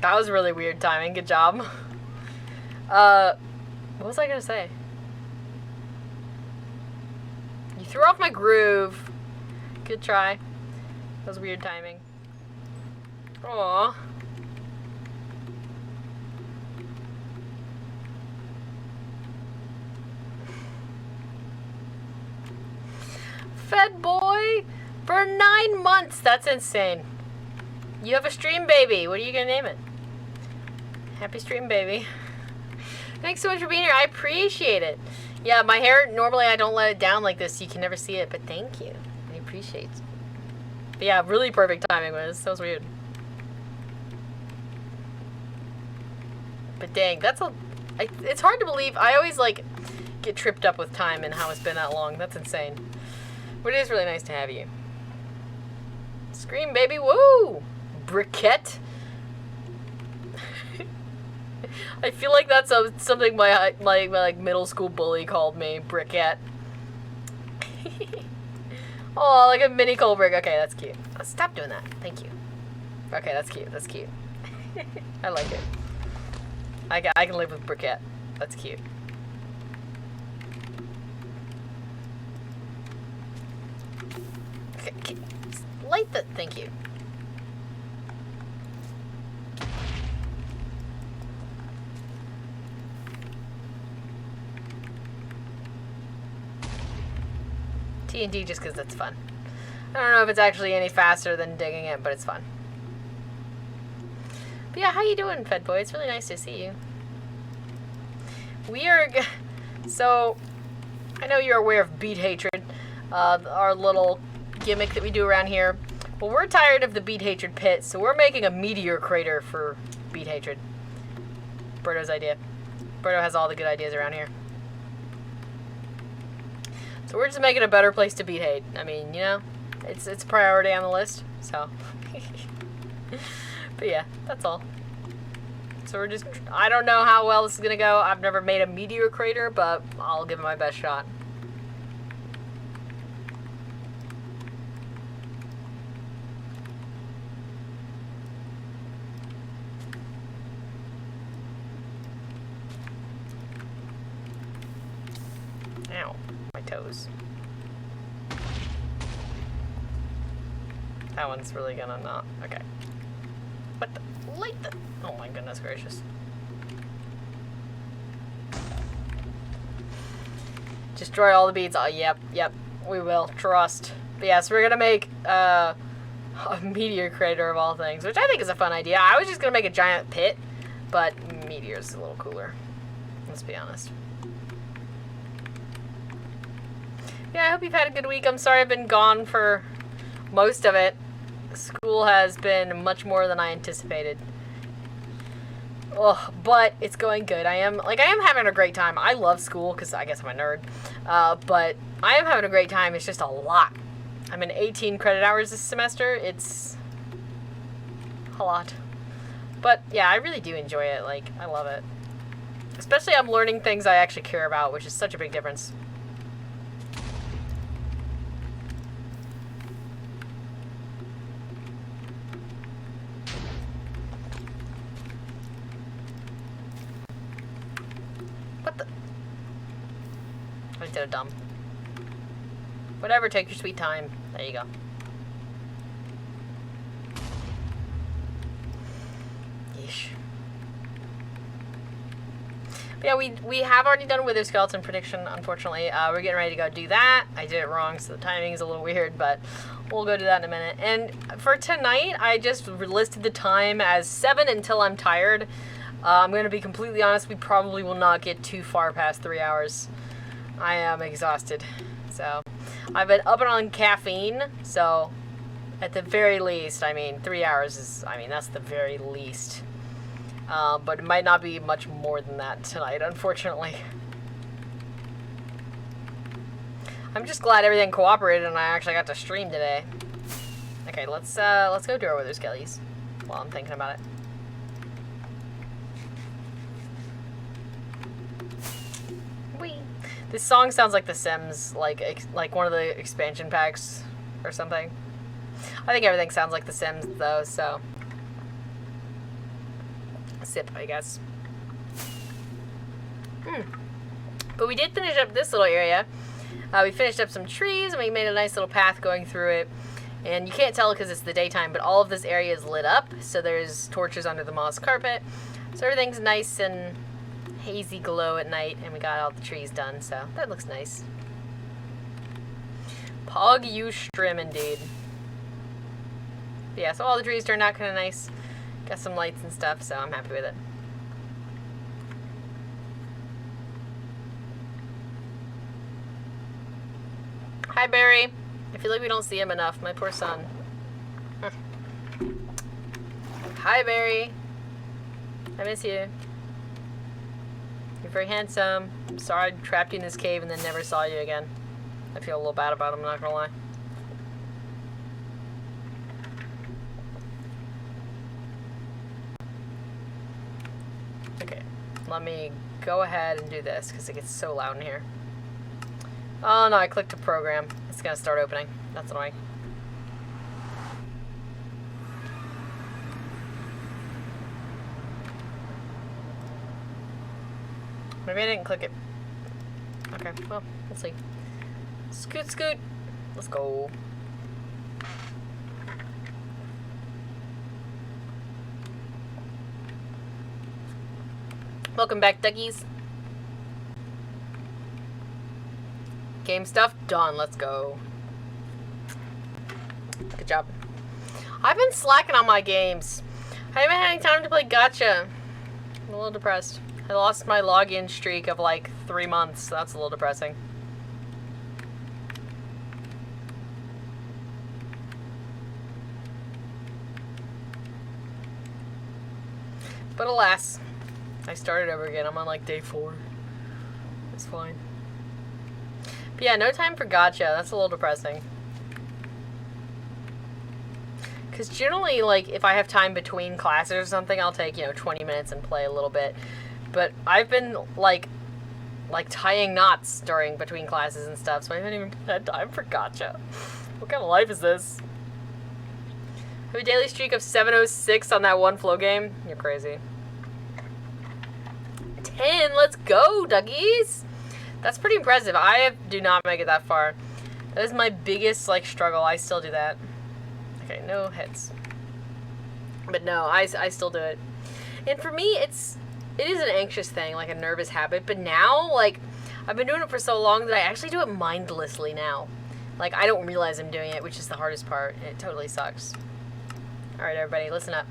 That was really weird timing. Good job. What was I gonna say? You threw off my groove. Good try. That was weird timing. Aww. Fed boy for 9 months. That's insane. You have a stream baby. What are you gonna name it? Happy stream baby. Thanks so much for being here. I appreciate it. Yeah, my hair, normally I don't let it down like this. You can never see it, but thank you. I appreciate it. But yeah, really perfect timing was. That was weird. But dang, it's hard to believe. I always like get tripped up with time and how it's been that long. That's insane. But it is really nice to have you. Scream, baby, woo! Briquette. I feel like that's something my like middle school bully called me, Briquette. Oh, like a mini coal brick. Okay, that's cute. Stop doing that. Thank you. Okay, that's cute. That's cute. I like it. I can live with Briquette. That's cute. Okay, light the. Thank you. TNT just because it's fun. I don't know if it's actually any faster than digging it, but it's fun. But yeah, how you doing, Fed Boy? It's really nice to see you. We are... So, I know you're aware of Beat Hatred, our little gimmick that we do around here. But we're tired of the Beat Hatred pit, so we're making a meteor crater for Beat Hatred. Birdo's idea. Birdo has all the good ideas around here. So we're just making a better place to beat hate. I mean, you know, it's a priority on the list, so. But yeah, that's all. So we're just, I don't know how well this is gonna go. I've never made a meteor crater, but I'll give it my best shot. Ow, my toes. That one's really gonna not, okay. What the, light the, oh my goodness gracious. Destroy all the beads. Oh, yep, we will, trust. But yeah, so we're gonna make, a meteor crater of all things, which I think is a fun idea. I was just gonna make a giant pit, but meteor's a little cooler. Let's be honest. Yeah, I hope you've had a good week. I'm sorry I've been gone for most of it. School has been much more than I anticipated. Ugh, but it's going good. I am having a great time. I love school because I guess I'm a nerd. But I am having a great time. It's just a lot. I'm in 18 credit hours this semester. It's a lot. But yeah, I really do enjoy it. Like, I love it. Especially I'm learning things I actually care about, which is such a big difference. What the? I did a dumb. Whatever, take your sweet time. There you go. Yeesh. But yeah, we have already done Wither Skeleton prediction, unfortunately. We're getting ready to go do that. I did it wrong, so the timing is a little weird, but we'll go do that in a minute. And for tonight, I just listed the time as 7 until I'm tired. I'm going to be completely honest, we probably will not get too far past 3 hours. I am exhausted. So, I've been up and on caffeine, so at the very least, I mean, 3 hours is, I mean, that's the very least. But it might not be much more than that tonight, unfortunately. I'm just glad everything cooperated and I actually got to stream today. Okay, let's go do our Wither Skellies while I'm thinking about it. Whee! This song sounds like The Sims, like one of the expansion packs or something. I think everything sounds like The Sims though, so sip, I guess. But we did finish up this little area. We finished up some trees and we made a nice little path going through it. And you can't tell because it's the daytime, but all of this area is lit up. So there's torches under the moss carpet. So everything's nice and hazy glow at night, and we got all the trees done, so that looks nice. Pog you strim indeed. But yeah, so all the trees turned out kind of nice. Got some lights and stuff, so I'm happy with it. Hi, Barry. I feel like we don't see him enough. My poor son. Hi, Barry. I miss you. You're very handsome. I'm sorry I trapped you in this cave and then never saw you again. I feel a little bad about him, I'm not gonna lie. Okay, let me go ahead and do this because it gets so loud in here. Oh no, I clicked a program. It's gonna start opening. That's annoying. Maybe I didn't click it. Okay, well, we'll see. Scoot, scoot. Let's go. Welcome back, duckies. Game stuff done. Let's go. Good job. I've been slacking on my games. I haven't had any time to play gacha. I'm a little depressed. I lost my login streak of like 3 months, so that's a little depressing. But alas, I started over again. I'm on like day 4. It's fine. But yeah, no time for gacha. That's a little depressing. Because generally, like, if I have time between classes or something, I'll take, 20 minutes and play a little bit. But I've been, like tying knots between classes and stuff, so I haven't even had time for gacha. What kind of life is this? I have a daily streak of 706 on that one flow game? You're crazy. 10, let's go, Dougies! That's pretty impressive. I do not make it that far. That is my biggest, struggle. I still do that. Okay, no hits. But no, I still do it. And for me, it is an anxious thing, like a nervous habit, but now, I've been doing it for so long that I actually do it mindlessly now. I don't realize I'm doing it, which is the hardest part, and it totally sucks. Alright, everybody, listen up.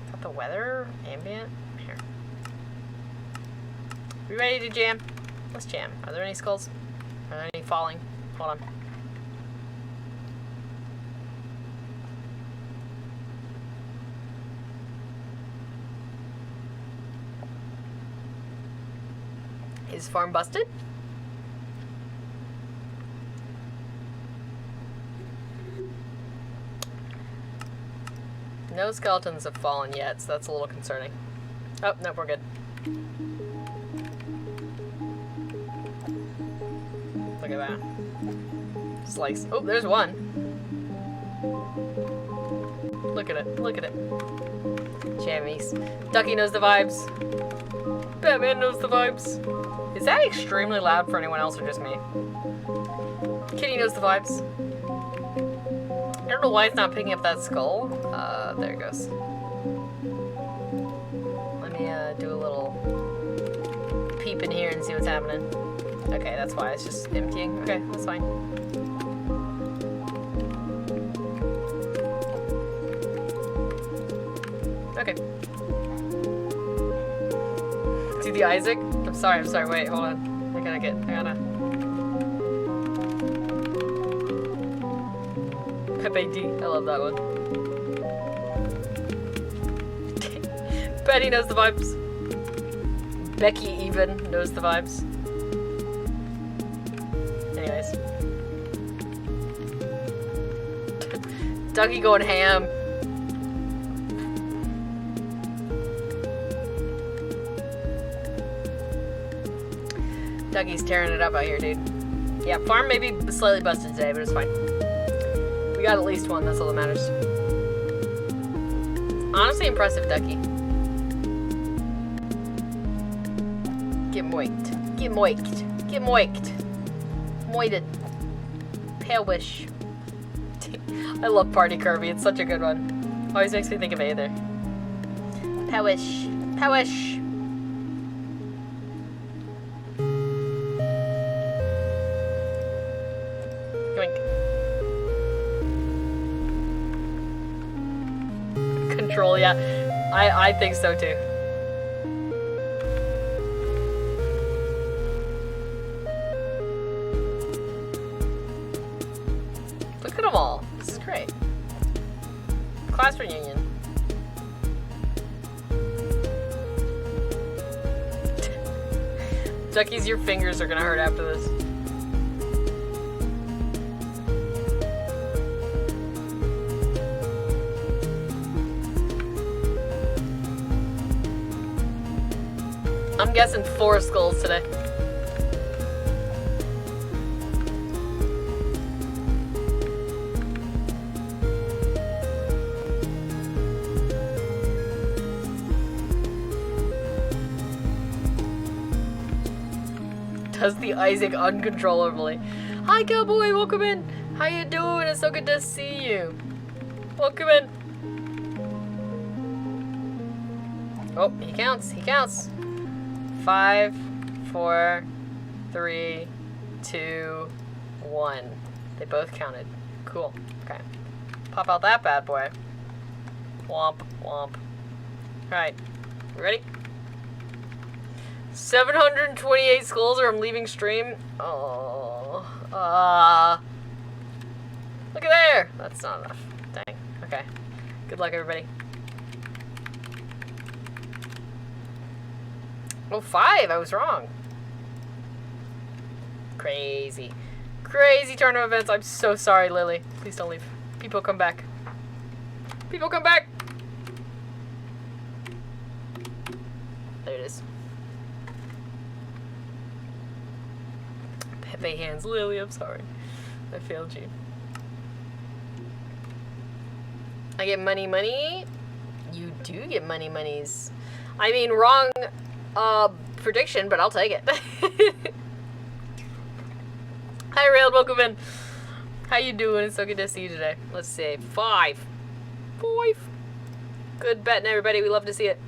Is that the weather? Ambient? Here. We ready to jam? Let's jam. Are there any skulls? Are there any falling? Hold on. Is farm busted? No skeletons have fallen yet, so that's a little concerning. Oh, no, we're good. Look at that. Slice. Oh, there's one. Look at it. Look at it. Jammies. Ducky knows the vibes. Batman knows the vibes. Is that extremely loud for anyone else or just me? Kitty knows the vibes. I don't know why it's not picking up that skull. There it goes. Let me do a little peep in here and see what's happening. Okay, that's why it's just emptying. Okay, that's fine. Okay. See the Isaac? I'm sorry, wait, hold on. I gotta... Pepe D, I love that one. Betty knows the vibes. Becky even knows the vibes. Anyways. Dougie going ham. Dougie's tearing it up out here, dude. Yeah, farm may be slightly busted today, but it's fine. We got at least one, that's all that matters. Honestly impressive, Ducky. Get moiked. Get moiked. Get moiked. Moited. Pale-wish. I love Party Kirby, it's such a good one. Always makes me think of Aether. Pale-wish. Pale-wish. Control, yeah. I think so too. Look at them all. This is great. Class reunion. Duckies, your fingers are gonna hurt after this. I'm guessing 4 skulls today. Does the Isaac uncontrollably. Hi, cowboy, welcome in. How you doing? It's so good to see you. Welcome in. Oh, he counts. He counts. 5, 4, 3, 2, 1. They both counted. Cool. Okay. Pop out that bad boy. Womp, womp. Alright. You ready? 728 skulls or I'm leaving stream. Oh. Look at there. That's not enough. Dang. Okay. Good luck, everybody. Oh, 5. I was wrong. Crazy. Crazy turn of events. I'm so sorry, Lily. Please don't leave. People come back. People come back. There it is. Pepe hands. Lily, I'm sorry. I failed you. I get money, money. You do get money, monies. I mean, wrong prediction, but I'll take it. Hi, Railed, welcome in. How you doing? It's so good to see you today. Let's see. 5. 5. Good betting, everybody. We love to see it.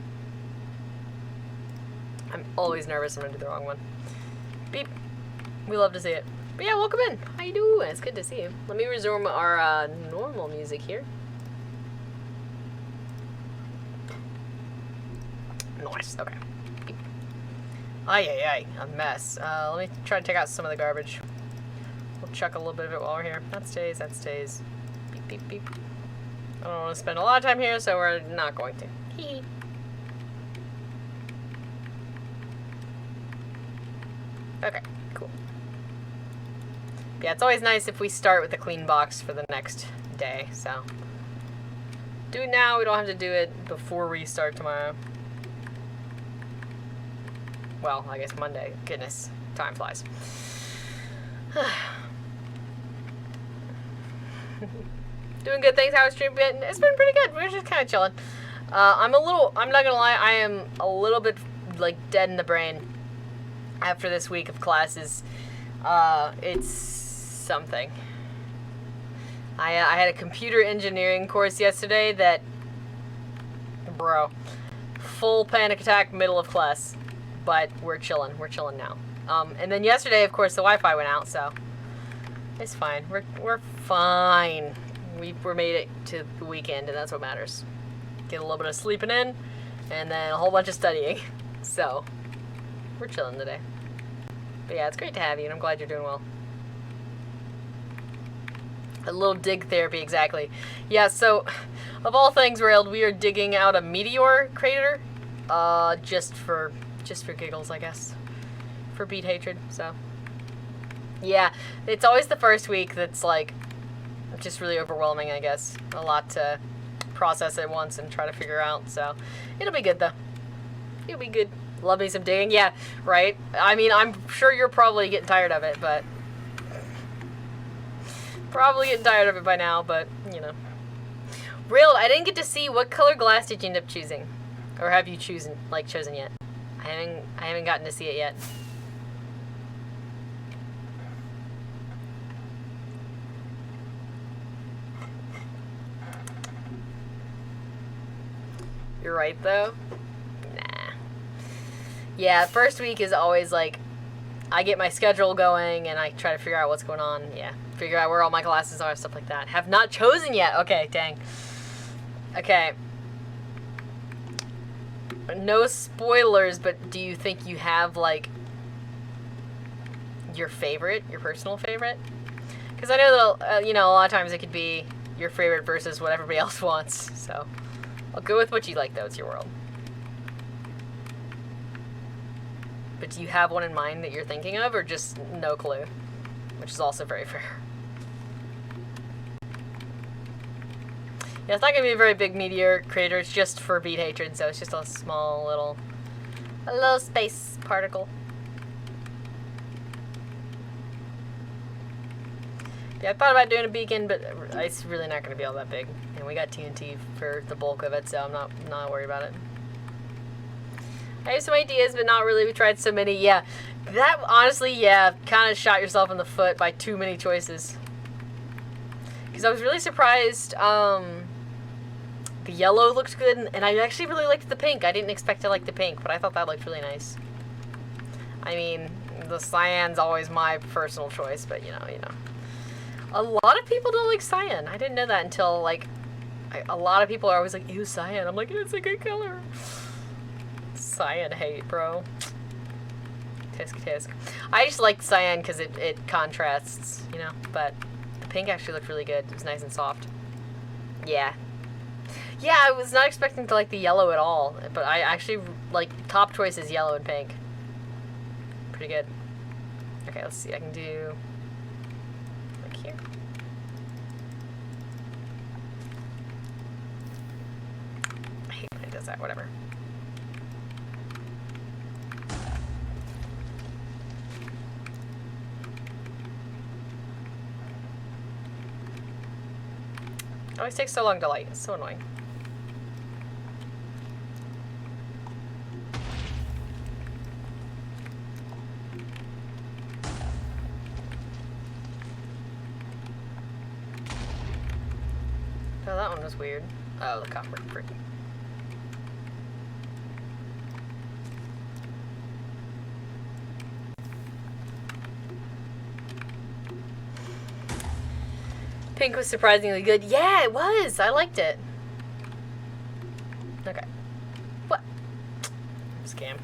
I'm always nervous when I do the wrong one. Beep. We love to see it. But yeah, welcome in. How you doing? It's good to see you. Let me resume our normal music here. Nice. Okay. Ay, ay, ay. A mess. Let me try to take out some of the garbage. We'll chuck a little bit of it while we're here. That stays. That stays. Beep, beep, beep. I don't want to spend a lot of time here, so we're not going to. Hee. Okay, cool. Yeah, it's always nice if we start with a clean box for the next day, so. Do it now. We don't have to do it before we start tomorrow. Well, I guess Monday. Goodness. Time flies. Doing good things. How was stream been? It's been pretty good. We're just kind of chilling. I'm not gonna lie, I am a little bit, like, dead in the brain after this week of classes. It's something. I had a computer engineering course yesterday that, bro, full panic attack, middle of class. But we're chilling. We're chilling now. And then yesterday, of course, the Wi-Fi went out, so it's fine. We're fine. We're made it to the weekend, and that's what matters. Get a little bit of sleeping in, and then a whole bunch of studying. So, we're chilling today. But yeah, it's great to have you, and I'm glad you're doing well. A little dig therapy, exactly. Yeah, so, of all things, Railed, we are digging out a meteor crater, just for giggles, I guess. For beat hatred, so. Yeah, it's always the first week that's, like, just really overwhelming, I guess. A lot to process at once and try to figure out, so. It'll be good, though. It'll be good. Love me some digging. Yeah, right? I mean, I'm sure you're probably getting tired of it, but... Probably getting tired of it by now, but, you know. Real, I didn't get to see what color glass did you end up choosing? Or have you chosen yet? I haven't gotten to see it yet. You're right, though. Nah. Yeah, first week is always like, I get my schedule going and I try to figure out what's going on. Yeah, figure out where all my classes are, stuff like that. Have not chosen yet. Okay, dang. Okay. No spoilers, but do you think you have, like, your personal favorite? Because I know that, you know, a lot of times it could be your favorite versus what everybody else wants, so I'll go with what you like, though. It's your world. But do you have one in mind that you're thinking of, or just no clue? Which is also very fair. Yeah, it's not going to be a very big meteor crater. It's just for beat hatred, so it's just a small little space particle. Yeah, I thought about doing a beacon, but it's really not going to be all that big. And we got TNT for the bulk of it, so I'm not worried about it. I have some ideas, but not really. We tried so many. Yeah, that honestly, yeah, kind of shot yourself in the foot by too many choices. Because I was really surprised. The yellow looked good, and I actually really liked the pink. I didn't expect to like the pink, but I thought that looked really nice. I mean, the cyan's always my personal choice, but you know. A lot of people don't like cyan. I didn't know that until, like, a lot of people are always like, ew, cyan. I'm like, it's a good color. Cyan hate, bro. Tisk. I just like cyan because it contrasts, you know, but the pink actually looked really good. It was nice and soft. Yeah. Yeah, I was not expecting to like the yellow at all, but I actually, like, top choice is yellow and pink. Pretty good. Okay, let's see. I can do, like, here. I hate when it does that, whatever. It always takes so long to light. It's so annoying. Oh, that one was weird. Oh, the copper brick. Pink was surprisingly good. Yeah, it was. I liked it. Okay. What? Scam.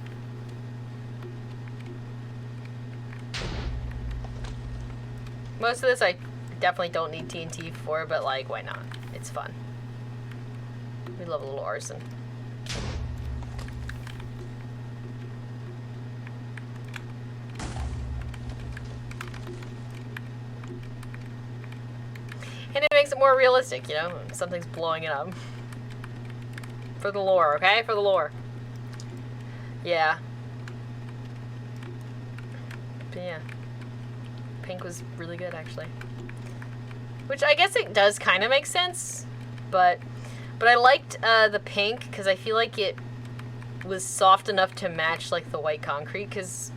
Most of this I definitely don't need TNT for, but, like, why not? It's fun. We love a little arson. And it makes it more realistic, you know? Something's blowing it up. For the lore, okay? For the lore. Yeah. But yeah. Pink was really good, actually. Which I guess it does kind of make sense, but I liked the pink because I feel like it was soft enough to match like the white concrete, because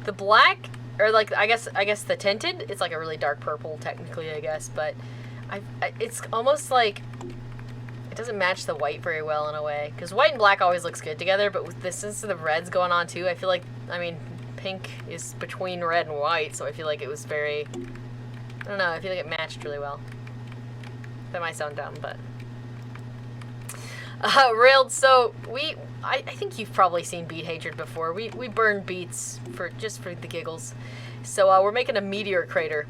the black, or like I guess the tinted, it's like a really dark purple technically, I guess, but it's almost like it doesn't match the white very well in a way, because white and black always looks good together, but with this, since the red's going on too, I feel like, I mean, pink is between red and white, so I feel like it was very, I don't know, I feel like it matched really well. That might sound dumb, but Railed, so I think you've probably seen Beet Hatred before. We burn beets just for the giggles. So we're making a meteor crater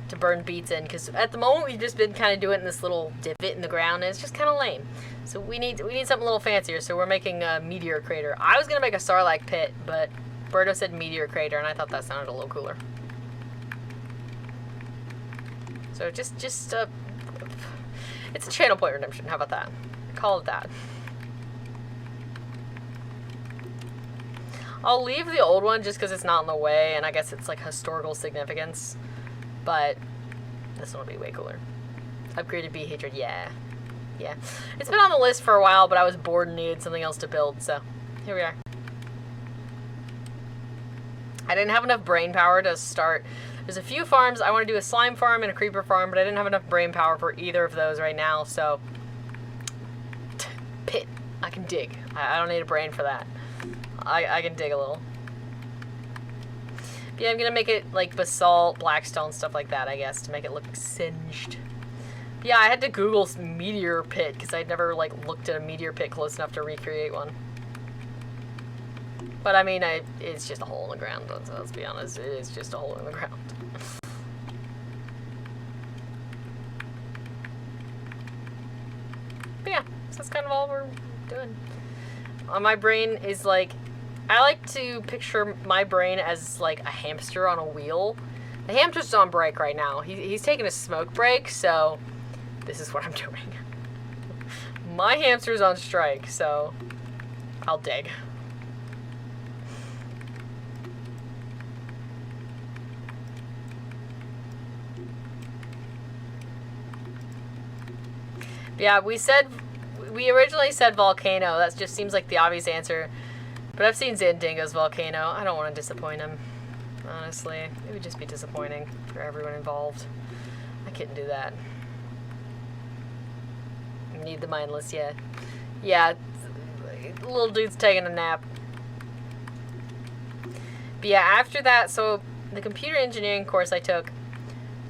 to burn beets in, because at the moment we've just been kind of doing it in this little divot in the ground, and it's just kind of lame. So we need something a little fancier, so we're making a meteor crater. I was going to make a Sarlacc pit, but Berto said meteor crater, and I thought that sounded a little cooler. So just it's a channel point redemption, how about that? Call it that. I'll leave the old one just because it's not in the way, and I guess it's like historical significance. But this one will be way cooler. Upgraded Beet Hatred, yeah. Yeah. It's been on the list for a while, but I was bored and needed something else to build, so here we are. I didn't have enough brain power to start. There's a few farms. I want to do a slime farm and a creeper farm, but I didn't have enough brain power for either of those right now, so pit. I can dig. I don't need a brain for that. I can dig a little. But yeah, I'm gonna make it like basalt, blackstone, stuff like that, I guess, to make it look singed. But yeah, I had to Google meteor pit because I'd never like looked at a meteor pit close enough to recreate one. But I mean, it's just a hole in the ground. Let's be honest, it is just a hole in the ground. But yeah, so that's kind of all we're doing. My brain is like, I like to picture my brain as like a hamster on a wheel. The hamster's on break right now. He's taking a smoke break, so this is what I'm doing. My hamster's on strike, so I'll dig. Yeah, we originally said volcano. That just seems like the obvious answer. But I've seen Zandingo's volcano. I don't want to disappoint him. Honestly, it would just be disappointing for everyone involved. I couldn't do that. Need the mindless, yeah. Yeah, little dude's taking a nap. But yeah, after that, so the computer engineering course I took,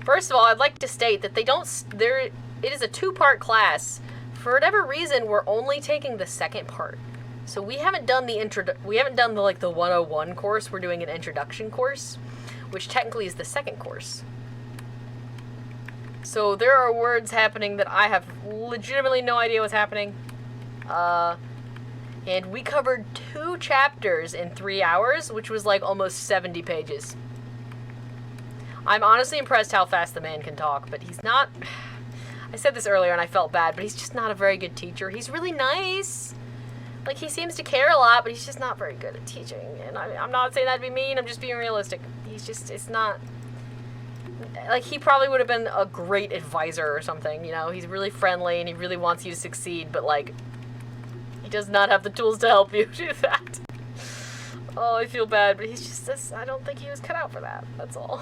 first of all, I'd like to state that it is a 2-part class. For whatever reason, we're only taking the second part. So we haven't done the 101 course. We're doing an introduction course, which technically is the second course. So there are words happening that I have legitimately no idea what's happening. And we covered 2 chapters in 3 hours, which was like almost 70 pages. I'm honestly impressed how fast the man can talk, but he's not... I said this earlier and I felt bad, but he's just not a very good teacher. He's really nice. Like, he seems to care a lot, but he's just not very good at teaching. And I'm not saying that to be mean, I'm just being realistic. It's not... Like, he probably would have been a great advisor or something, you know? He's really friendly and he really wants you to succeed, but, like, he does not have the tools to help you do that. Oh, I feel bad, but he's just... I don't think he was cut out for that. That's all.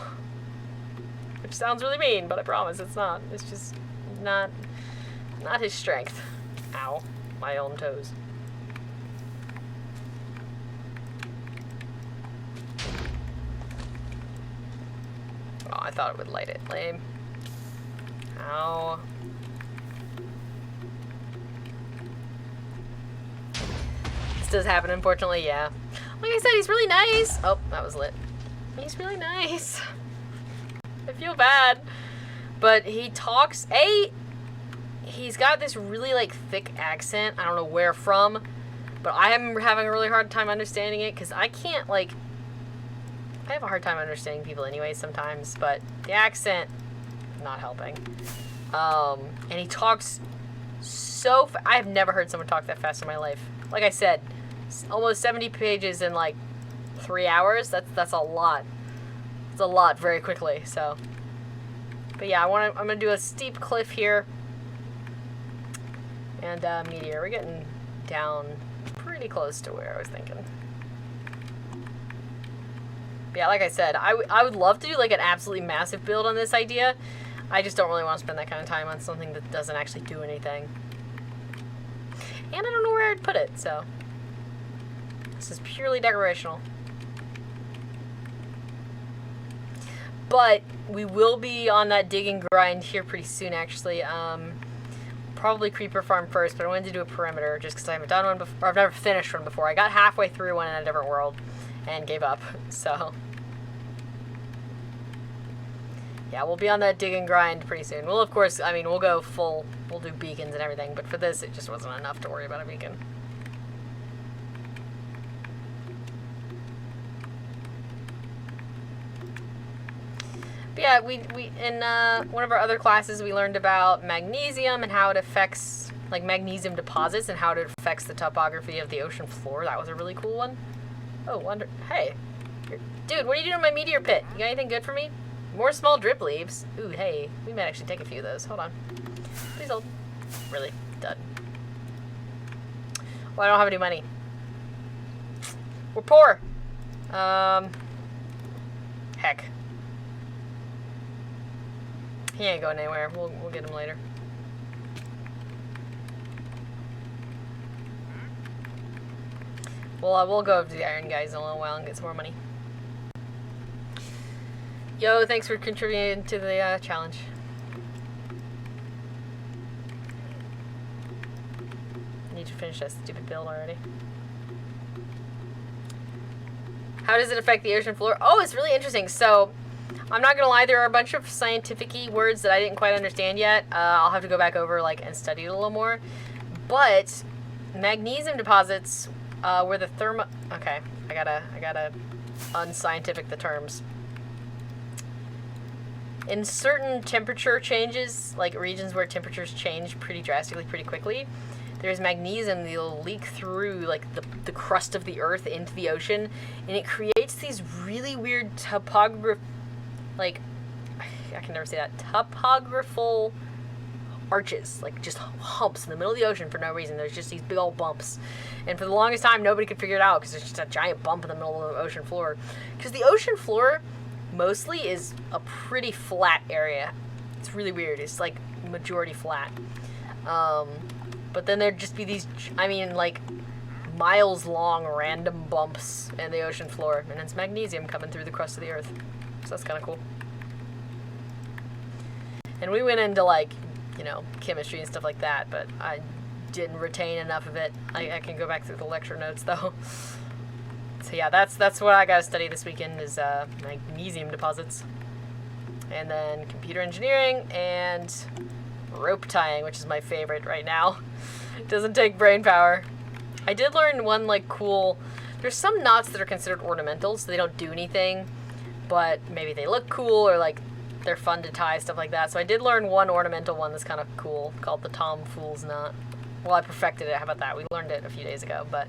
Which sounds really mean, but I promise it's not. It's just... Not his strength. Ow. My own toes. Oh, I thought it would light it. Lame. Ow. This does happen, unfortunately, yeah. Like I said, he's really nice. Oh, that was lit. He's really nice. I feel bad. But he talks, he's got this really, like, thick accent. I don't know where from, but I am having a really hard time understanding it, because I can't, like, I have a hard time understanding people anyway sometimes, but the accent, not helping. And he talks I have never heard someone talk that fast in my life. Like I said, almost 70 pages in like 3 hours. That's a lot. It's a lot very quickly. So, but yeah, I'm gonna do a steep cliff here. And meteor. We're getting down pretty close to where I was thinking. But yeah, like I said, I would love to do like an absolutely massive build on this idea. I just don't really want to spend that kind of time on something that doesn't actually do anything. And I don't know where I'd put it, so this is purely decorational. But we will be on that dig and grind here pretty soon, actually. Probably creeper farm first, but I wanted to do a perimeter just because I haven't done one before. Or I've never finished one before. I got halfway through one in a different world and gave up. So yeah, we'll be on that dig and grind pretty soon. We'll, of course, I mean, we'll go full. We'll do beacons and everything, but for this, it just wasn't enough to worry about a beacon. But yeah, we in one of our other classes we learned about magnesium and how it affects like magnesium deposits and how it affects the topography of the ocean floor. That was a really cool one. Oh, hey, dude, what are you doing in my meteor pit? You got anything good for me? More small drip leaves. Ooh, hey, we might actually take a few of those. Hold on, please hold. Really, done. Well, I don't have any money. We're poor. Heck. He ain't going anywhere. We'll get him later. Well, we'll go to the iron guys in a little while and get some more money. Yo, thanks for contributing to the challenge. Need to finish that stupid build already. How does it affect the ocean floor? Oh, it's really interesting. So, I'm not gonna lie, there are a bunch of scientific-y words that I didn't quite understand yet. I'll have to go back over and study it a little more. But magnesium deposits where the okay, I gotta unscientific the terms. In certain temperature changes, like regions where temperatures change pretty drastically, pretty quickly, there's magnesium that'll leak through like the crust of the earth into the ocean, and it creates these really weird I can never say that, topographical arches, like just humps in the middle of the ocean for no reason. There's just these big old bumps, and for the longest time nobody could figure it out because there's just a giant bump in the middle of the ocean floor, because the ocean floor mostly is a pretty flat area. It's really weird. It's like majority flat, but then there'd just be these, I mean, like miles long random bumps in the ocean floor, and it's magnesium coming through the crust of the earth. So that's kind of cool. And we went into chemistry and stuff like that, but I didn't retain enough of it. I can go back through the lecture notes though. So yeah, that's what I gotta study this weekend is magnesium deposits, and then computer engineering and rope tying, which is my favorite right now. It doesn't take brain power. I did learn one cool. There's some knots that are considered ornamental, so they don't do anything, but maybe they look cool or they're fun to tie, stuff like that. So I did learn one ornamental one that's kind of cool called the Tom Fool's knot. Well, I perfected it. How about that? We learned it a few days ago, but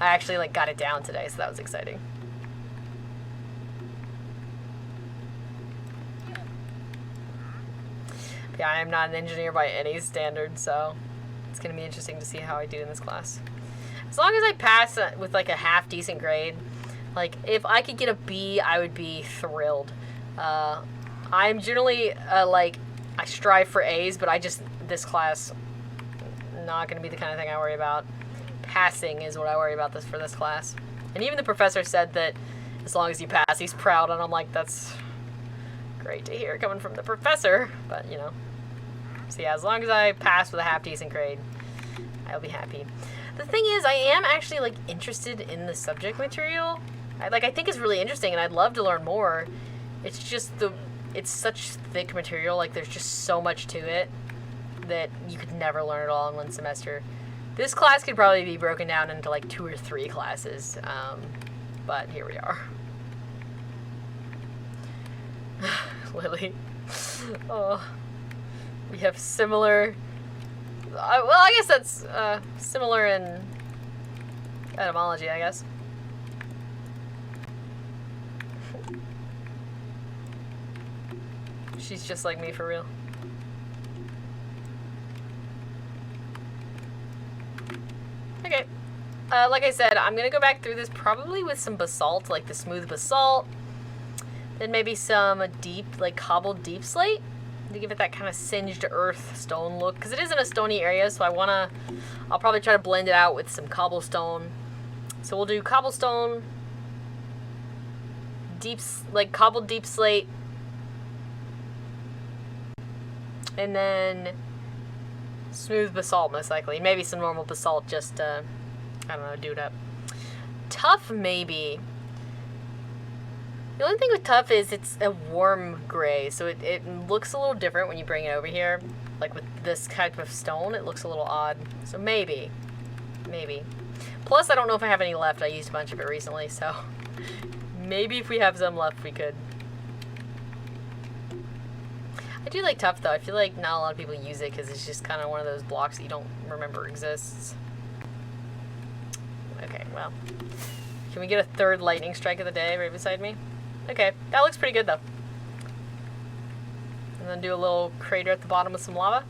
I actually got it down today, so that was exciting. But yeah, I am not an engineer by any standard, so it's going to be interesting to see how I do in this class. As long as I pass with a half decent grade, if I could get a B, I would be thrilled. I'm generally I strive for A's, but this class not going to be the kind of thing I worry about. Passing is what I worry about for this class. And even the professor said that as long as you pass, he's proud, and I'm like, that's great to hear coming from the professor, but so yeah, as long as I pass with a half decent grade, I'll be happy. The thing is, I am actually interested in the subject material. I think it's really interesting, and I'd love to learn more. It's just it's such thick material, there's just so much to it that you could never learn it all in one semester. This class could probably be broken down into 2 or 3 classes, but here we are. Lily. Oh, we have similar well, I guess that's similar in etymology, I guess. She's just like me for real. Okay. Like I said, I'm gonna go back through this probably with some basalt, like the smooth basalt. Then maybe some deep, like cobbled deep slate to give it that kind of singed earth stone look. Because it is in a stony area, so I'll probably try to blend it out with some cobblestone. So we'll do cobblestone, like cobbled deep slate, and then smooth basalt most likely. Maybe some normal basalt, just I don't know, do it up. Tough, maybe. The only thing with tough is it's a warm gray, so it looks a little different when you bring it over here. Like with this type of stone, it looks a little odd. So maybe. Plus, I don't know if I have any left. I used a bunch of it recently, so maybe if we have some left, we could. I do like tough, though. I feel like not a lot of people use it because it's just kind of one of those blocks that you don't remember exists. Okay, well. Can we get a third lightning strike of the day right beside me? Okay, that looks pretty good, though. And then do a little crater at the bottom with some lava.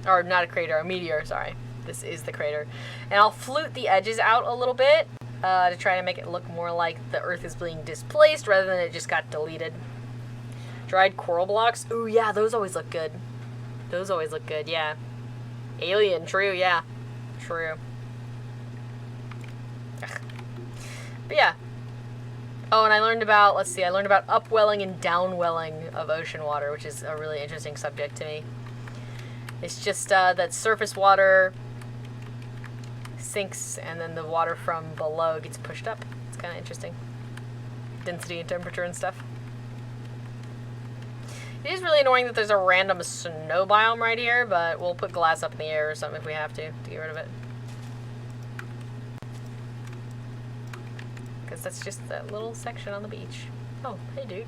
Or not a crater, a meteor, sorry. This is the crater. And I'll flute the edges out a little bit to try to make it look more like the earth is being displaced rather than it just got deleted. Dried coral blocks. Ooh, yeah, those always look good. Those always look good, yeah. Alien, true, yeah. True. Ugh. But yeah. Oh, and I learned about, I learned about upwelling and downwelling of ocean water, which is a really interesting subject to me. It's just that surface water sinks and then the water from below gets pushed up. It's kind of interesting. Density and temperature and stuff. It is really annoying that there's a random snow biome right here, but we'll put glass up in the air or something if we have to get rid of it. Because that's just that little section on the beach. Oh, hey dude.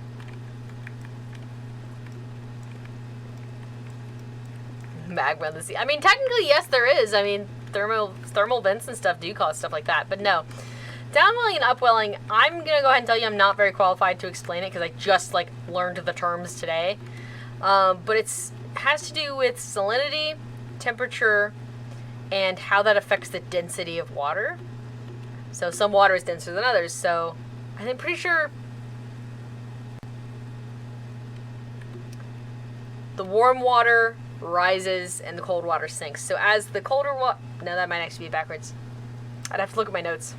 Magma in the sea. I mean, technically, yes, there is. I mean, thermal vents and stuff do cause stuff like that, but no. Downwelling and upwelling, I'm going to go ahead and tell you I'm not very qualified to explain it because I just, learned the terms today. But it has to do with salinity, temperature, and how that affects the density of water. So some water is denser than others, so I'm pretty sure the warm water rises and the cold water sinks. So as the colder water... No, that might actually be backwards. I'd have to look at my notes.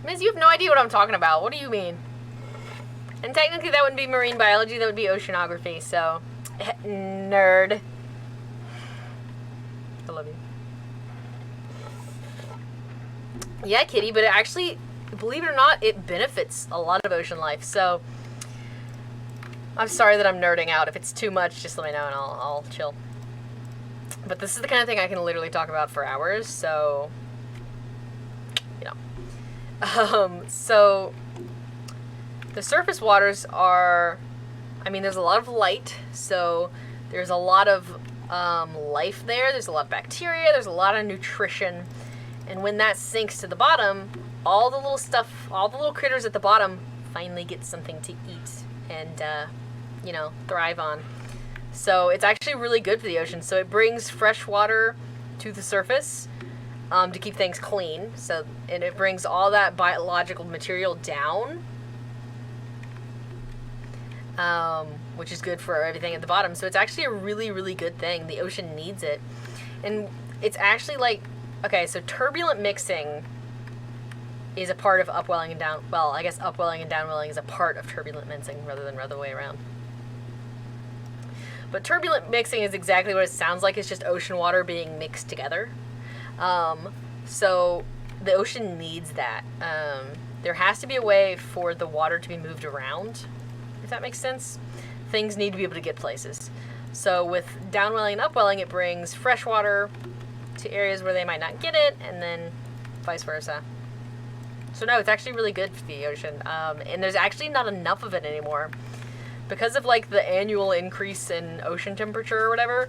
Miz, you have no idea what I'm talking about. What do you mean? And technically that wouldn't be marine biology, that would be oceanography, so... Nerd. I love you. Yeah, kitty, but it actually, believe it or not, it benefits a lot of ocean life, so... I'm sorry that I'm nerding out. If it's too much, just let me know and I'll chill. But this is the kind of thing I can literally talk about for hours, so... So the surface waters are, I mean, there's a lot of light, so there's a lot of life there. There's a lot of bacteria. There's a lot of nutrition. And when that sinks to the bottom, all the little stuff, all the little critters at the bottom finally get something to eat and, thrive on. So it's actually really good for the ocean. So it brings fresh water to the surface. To keep things clean, and it brings all that biological material down, which is good for everything at the bottom. So it's actually a really, really good thing. The ocean needs it, and it's actually so turbulent mixing is a part of upwelling and down. Well, I guess upwelling and downwelling is a part of turbulent mixing rather than the other way around. But turbulent mixing is exactly what it sounds like. It's just ocean water being mixed together. So the ocean needs that. There has to be a way for the water to be moved around, if that makes sense. Things need to be able to get places. So with downwelling and upwelling, it brings fresh water to areas where they might not get it, and then vice versa. So no, it's actually really good for the ocean. And there's actually not enough of it anymore. Because of like the annual increase in ocean temperature or whatever,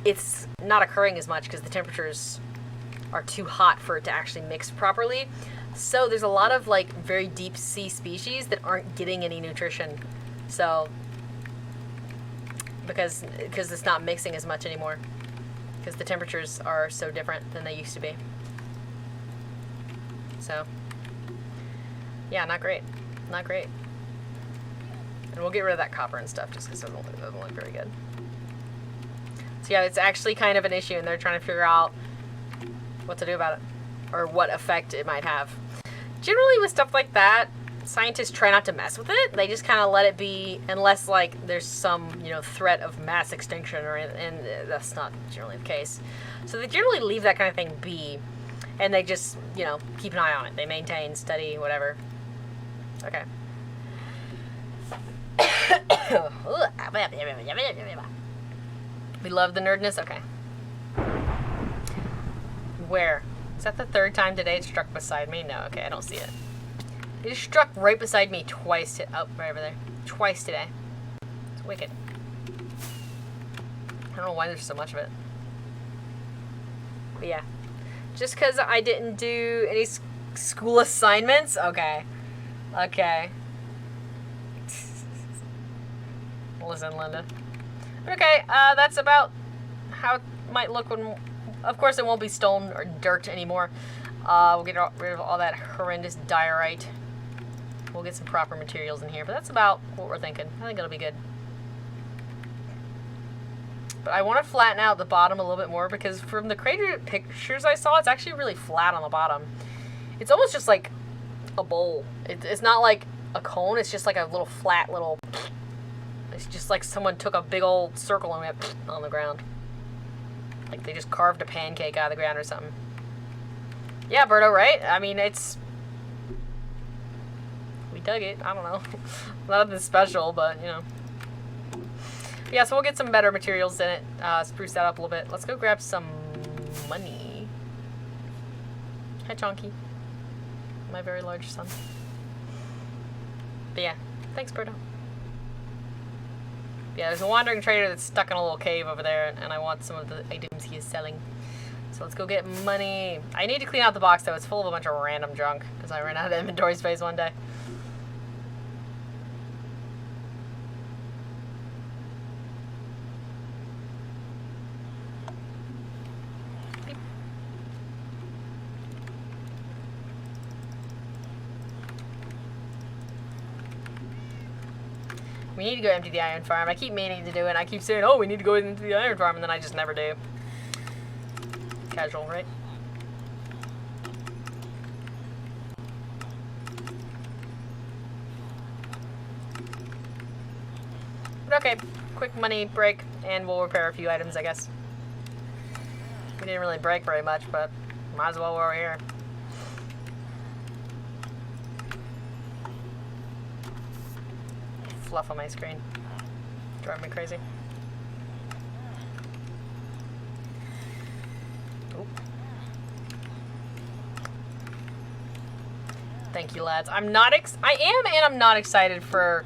it's not occurring as much because the temperatures are too hot for it to actually mix properly. So there's a lot of like very deep sea species that aren't getting any nutrition. So because it's not mixing as much anymore. Because the temperatures are so different than they used to be. So yeah, not great. Not great. And we'll get rid of that copper and stuff just because it doesn't look very good. So yeah, it's actually kind of an issue, and they're trying to figure out what to do about it, or what effect it might have. Generally with stuff like that, scientists try not to mess with it. They just kind of let it be, unless like there's some, you know, threat of mass extinction, and that's not generally the case. So they generally leave that kind of thing be, and they just, you know, keep an eye on it. They maintain, study, whatever. Okay. We love the nerdness? Okay. Where? Is that the third time today it struck beside me? No, okay, I don't see it. It just struck right beside me twice. Oh, right over there. Twice today. It's wicked. I don't know why there's so much of it. But yeah. Just because I didn't do any school assignments? Okay. Okay. Listen, Linda. But okay, that's about how it might look when... Of course, it won't be stone or dirt anymore. We'll get rid of all that horrendous diorite. We'll get some proper materials in here, but that's about what we're thinking. I think it'll be good. But I want to flatten out the bottom a little bit more, because from the crater pictures I saw, it's actually really flat on the bottom. It's almost just like a bowl. It's not like a cone, it's just like a little flat little... It's just like someone took a big old circle and went on the ground. Like they just carved a pancake out of the ground or something. Yeah, Berto, right? I mean, it's... We dug it. I don't know. Nothing special, but, you know. But yeah, so we'll get some better materials in it. Spruce that up a little bit. Let's go grab some money. Hi, Chonky. My very large son. But yeah, thanks, Berto. Yeah, there's a wandering trader that's stuck in a little cave over there, and I want some of the items he is selling. So let's go get money. I need to clean out the box, though. It's full of a bunch of random junk, because I ran out of inventory space one day. We need to go empty the iron farm. I keep meaning to do it. I keep saying, oh, we need to go into the iron farm, and then I just never do. Casual, right? But okay, quick money break, and we'll repair a few items, I guess. We didn't really break very much, but might as well while we're here. Fluff on my screen. Drive me crazy. Oop. Thank you, lads. I am and I'm not excited for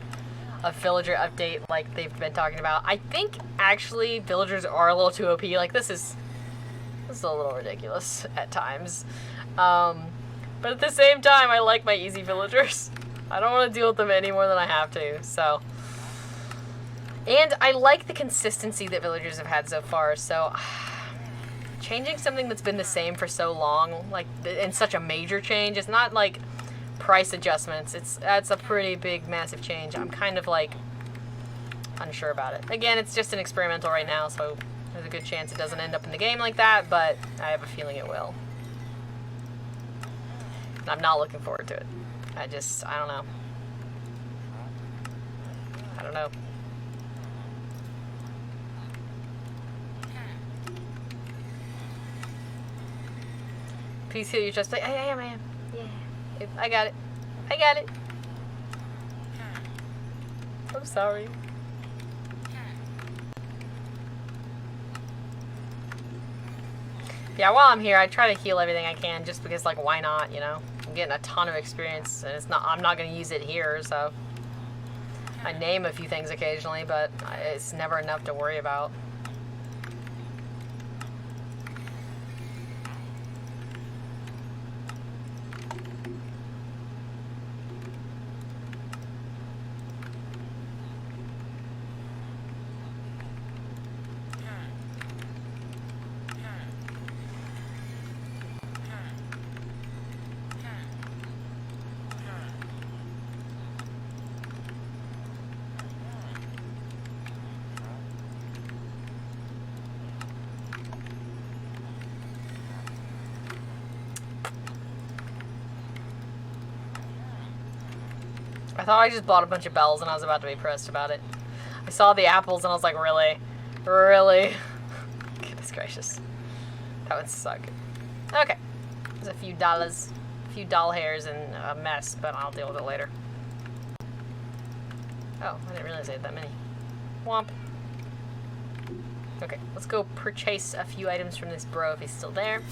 a villager update like they've been talking about. I think actually villagers are a little too OP. Like this is a little ridiculous at times. But at the same time, I like my easy villagers. I don't want to deal with them any more than I have to, so. And I like the consistency that villagers have had so far, so. Changing something that's been the same for so long, like, and such a major change, it's not like price adjustments. That's a pretty big, massive change. I'm kind of, like, unsure about it. Again, it's just an experimental right now, so there's a good chance it doesn't end up in the game like that, but I have a feeling it will. And I'm not looking forward to it. I don't know. I don't know. Please heal your chest. I am. Yeah. I got it. I'm sorry. Yeah, while I'm here, I try to heal everything I can just because, like, why not, you know? I'm getting a ton of experience, and I'm not going to use it here, so I name a few things occasionally, but it's never enough to worry about. I thought I just bought a bunch of bells and I was about to be pressed about it. I saw the apples and I was like, really? Really? Goodness gracious. That would suck. Okay. There's a few doll hairs and a mess, but I'll deal with it later. Oh, I didn't realize I had that many. Womp. Okay, let's go purchase a few items from this bro if he's still there.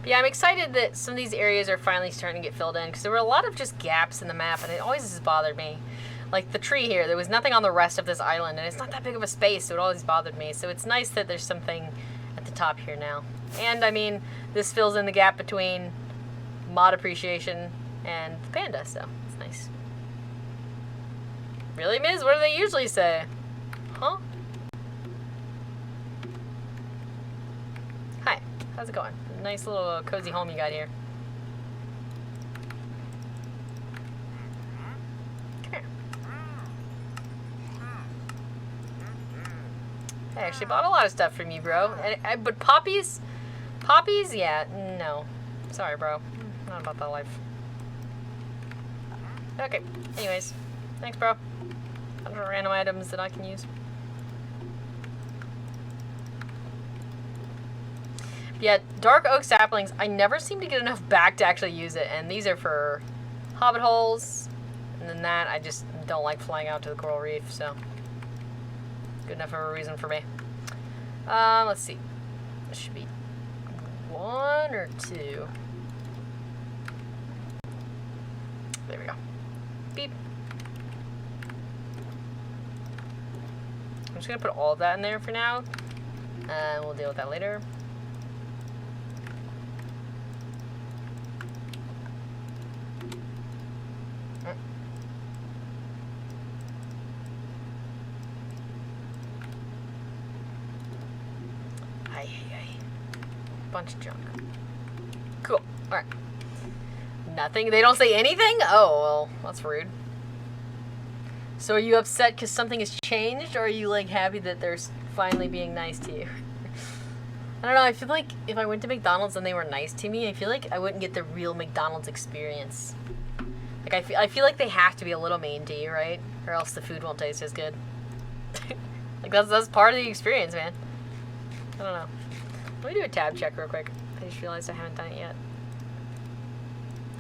But yeah, I'm excited that some of these areas are finally starting to get filled in, because there were a lot of just gaps in the map, and it always has bothered me. Like the tree here, there was nothing on the rest of this island, and it's not that big of a space, so it always bothered me. So it's nice that there's something at the top here now. And, I mean, this fills in the gap between mod appreciation and the panda, so it's nice. Really, Miz? What do they usually say? Huh? Hi. How's it going? Nice little cozy home you got here. Come here. I actually bought a lot of stuff from you, bro. But poppies? Poppies? Yeah, no. Sorry, bro. Not about that life. Okay. Anyways. Thanks, bro. Other random items that I can use. Yeah, dark oak saplings, I never seem to get enough back to actually use it, and these are for hobbit holes, and then that, I just don't like flying out to the coral reef, so good enough of a reason for me. Let's see. This should be 1 or 2. There we go. Beep. I'm just gonna put all of that in there for now, and we'll deal with that later. Bunch of junk. Cool. Alright. Nothing? They don't say anything? Oh, well, that's rude. So are you upset because something has changed, or are you, like, happy that they're finally being nice to you? I don't know, I feel like if I went to McDonald's and they were nice to me, I feel like I wouldn't get the real McDonald's experience. Like, I feel like they have to be a little mean to you, right? Or else the food won't taste as good. Like, that's part of the experience, man. I don't know. Let me do a tab check real quick. I just realized I haven't done it yet.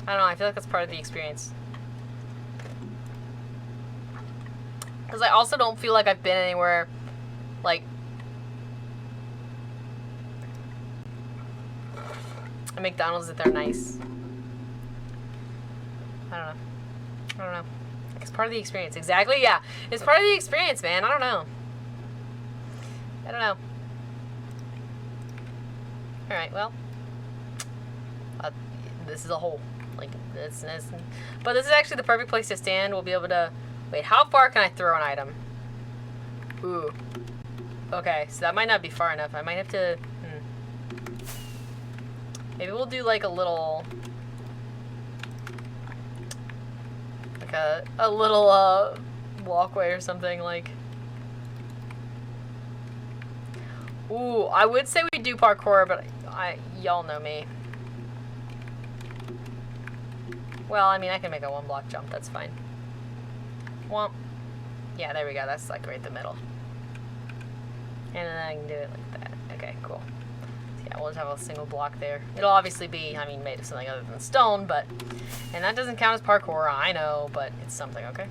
I don't know, I feel like that's part of the experience. Because I also don't feel like I've been anywhere, like, at McDonald's that they're nice. I don't know. I don't know. It's part of the experience. Exactly, yeah. It's part of the experience, man. I don't know. I don't know. Alright, well, this is a hole. Like, this, but this is actually the perfect place to stand. We'll be able to, wait, how far can I throw an item? Ooh. Okay, so that might not be far enough. I might have to, maybe we'll do like a little, like a little, walkway or something, like. Ooh, I would say we do parkour, but y'all know me. Well, I mean, I can make a 1-block jump. That's fine. Womp. Yeah, there we go. That's like right in the middle. And then I can do it like that. Okay, cool. So yeah, we'll just have a single block there. It'll obviously be, I mean, made of something other than stone, but, and that doesn't count as parkour, I know, but it's something, okay?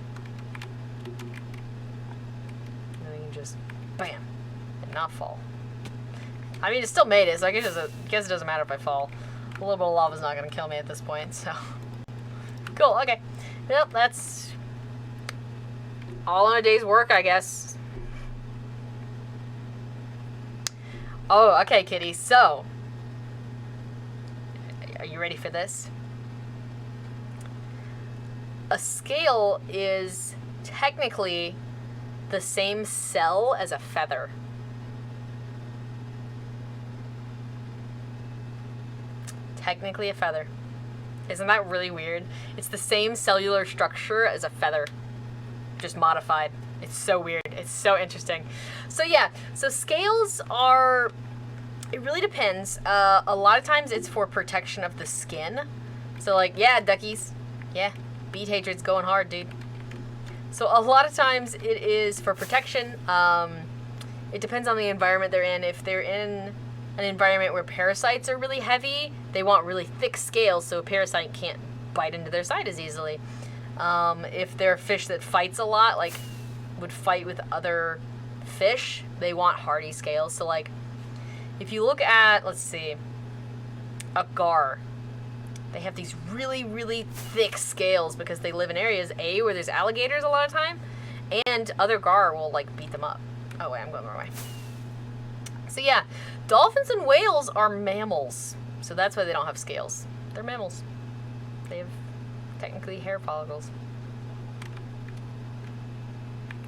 bam, and not fall. I mean, it still made it, so I guess it doesn't matter if I fall. A little bit of lava's not gonna kill me at this point, so. Cool, okay. Well, that's all in a day's work, I guess. Oh, okay, kitty, so. Are you ready for this? A scale is technically the same cell as a feather. Technically a feather. Isn't that really weird? It's the same cellular structure as a feather, just modified. It's so weird. It's so interesting. So yeah, so scales are, it really depends. A lot of times it's for protection of the skin. So like, yeah, duckies. Yeah, beet hatred's going hard, dude. So a lot of times it is for protection. It depends on the environment they're in. If they're in an environment where parasites are really heavy, they want really thick scales so a parasite can't bite into their side as easily. If they're a fish that fights a lot, like would fight with other fish, they want hardy scales. So like, if you look at, let's see, a gar, they have these really, really thick scales because they live in areas, A, where there's alligators a lot of time, and other gar will like beat them up. Oh wait, I'm going the wrong way. So yeah, dolphins and whales are mammals. So that's why they don't have scales. They're mammals. They have technically hair follicles.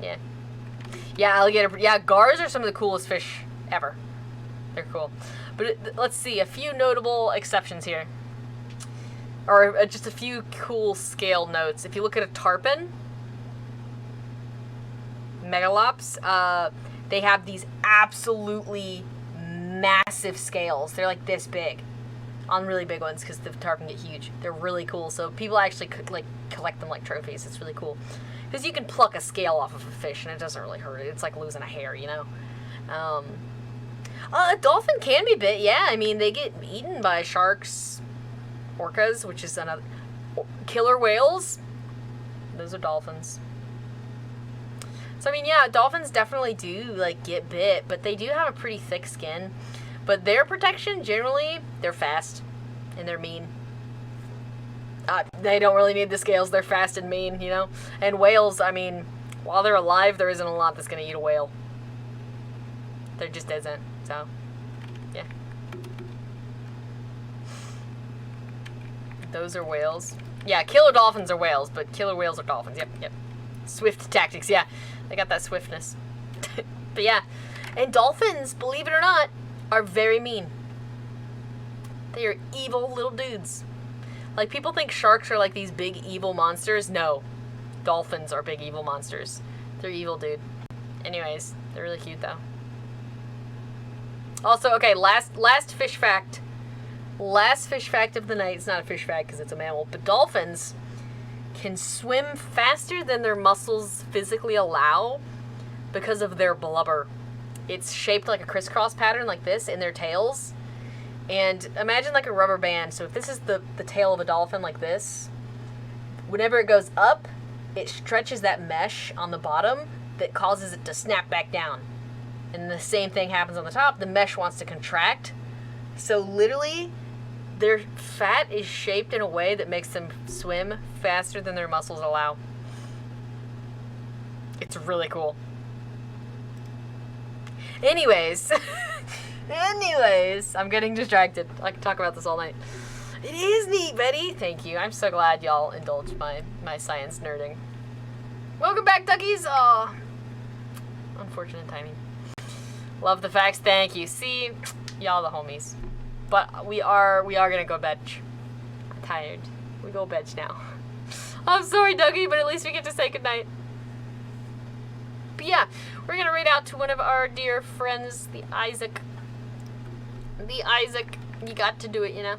Yeah. Yeah, alligator. Yeah, gars are some of the coolest fish ever. They're cool. But let's see, a few notable exceptions here. Or just a few cool scale notes. If you look at a tarpon, megalops, they have these absolutely massive scales. They're like this big on really big ones because the tarpon get huge. They're really cool. So people actually could like collect them like trophies. It's really cool because you can pluck a scale off of a fish and it doesn't really hurt it. It's like losing a hair, you know. A dolphin can be bit. Yeah, I mean they get eaten by sharks, orcas, which is another killer whales. Those are dolphins. So I mean, yeah, dolphins definitely do like get bit, but they do have a pretty thick skin. But their protection, generally, they're fast and they're mean. They don't really need the scales. They're fast and mean, you know. And whales, I mean, while they're alive, there isn't a lot that's gonna eat a whale. There just isn't. So, yeah. Those are whales. Yeah, killer dolphins are whales, but killer whales are dolphins. Yep, yep. Swift tactics, yeah. They got that swiftness. But yeah. And dolphins, believe it or not, are very mean. They are evil little dudes. Like, people think sharks are like these big evil monsters. No. Dolphins are big evil monsters. They're evil, dude. Anyways, they're really cute, though. Also, okay, last fish fact. Last fish fact of the night. It's not a fish fact because it's a mammal. But dolphins can swim faster than their muscles physically allow because of their blubber. It's shaped like a crisscross pattern like this in their tails. And imagine like a rubber band. So if this is the tail of a dolphin like this, whenever it goes up, it stretches that mesh on the bottom that causes it to snap back down. And the same thing happens on the top. The mesh wants to contract. So literally, their fat is shaped in a way that makes them swim faster than their muscles allow. It's really cool. Anyways, I'm getting distracted. I can talk about this all night. It is neat, Betty. Thank you. I'm so glad y'all indulged my science nerding. Welcome back, duckies. Oh, unfortunate timing. Love the facts. Thank you. See, y'all the homies. But we are gonna go bench. I'm tired. We go bench now. I'm sorry, Dougie, but at least we get to say goodnight. But yeah, we're gonna read out to one of our dear friends, the Isaac. The Isaac, you got to do it, you know.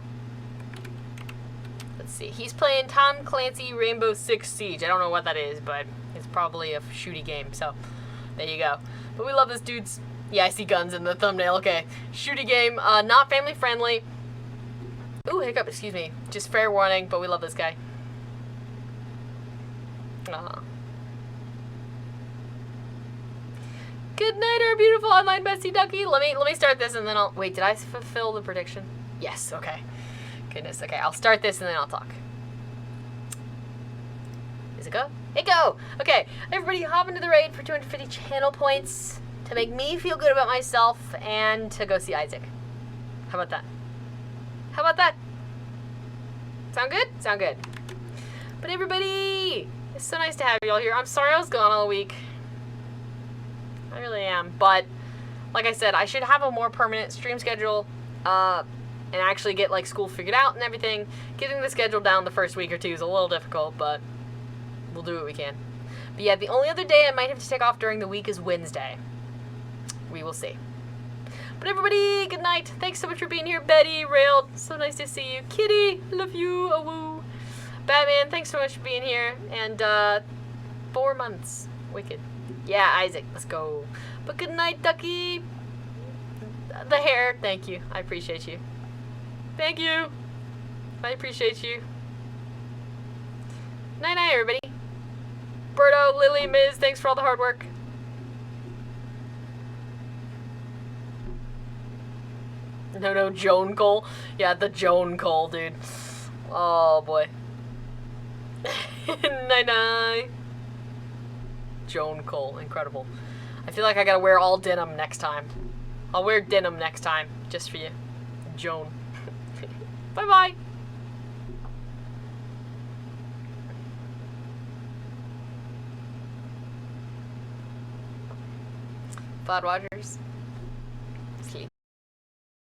Let's see. He's playing Tom Clancy Rainbow Six Siege. I don't know what that is, but it's probably a shooty game. So there you go. But we love this dude's. Yeah, I see guns in the thumbnail. Okay. Shooty game. Not family friendly. Ooh, hiccup. Excuse me. Just fair warning, but we love this guy. Good night, our beautiful online bestie ducky. Let me start this and then I'll wait. Did I fulfill the prediction? Yes. Okay. Goodness. Okay, I'll start this and then I'll talk. Is it go? It go. Okay, everybody, hop into the raid for 250 channel points to make me feel good about myself and to go see Isaac. How about that? How about that? Sound good? Sound good. But everybody, it's so nice to have you all here. I'm sorry I was gone all week. I really am. But like I said, I should have a more permanent stream schedule and actually get like school figured out and everything. Getting the schedule down the first week or two is a little difficult, but we'll do what we can. But yeah, the only other day I might have to take off during the week is Wednesday. We will see. But everybody, good night. Thanks so much for being here. Betty, Railed, so nice to see you. Kitty, love you. Awoo. Batman, thanks so much for being here. And 4 months. Wicked. Yeah, Isaac, let's go. But good night, Ducky. The hair, thank you. I appreciate you. Thank you. I appreciate you. Night night, everybody. Berto, Lily, Miz, thanks for all the hard work. No, Joan Cole. Yeah, the Joan Cole, dude. Oh, boy. Night-night. Joan Cole, incredible. I feel like I gotta wear all denim next time. I'll wear denim next time, just for you. Joan. Bye-bye. Vlad Rogers.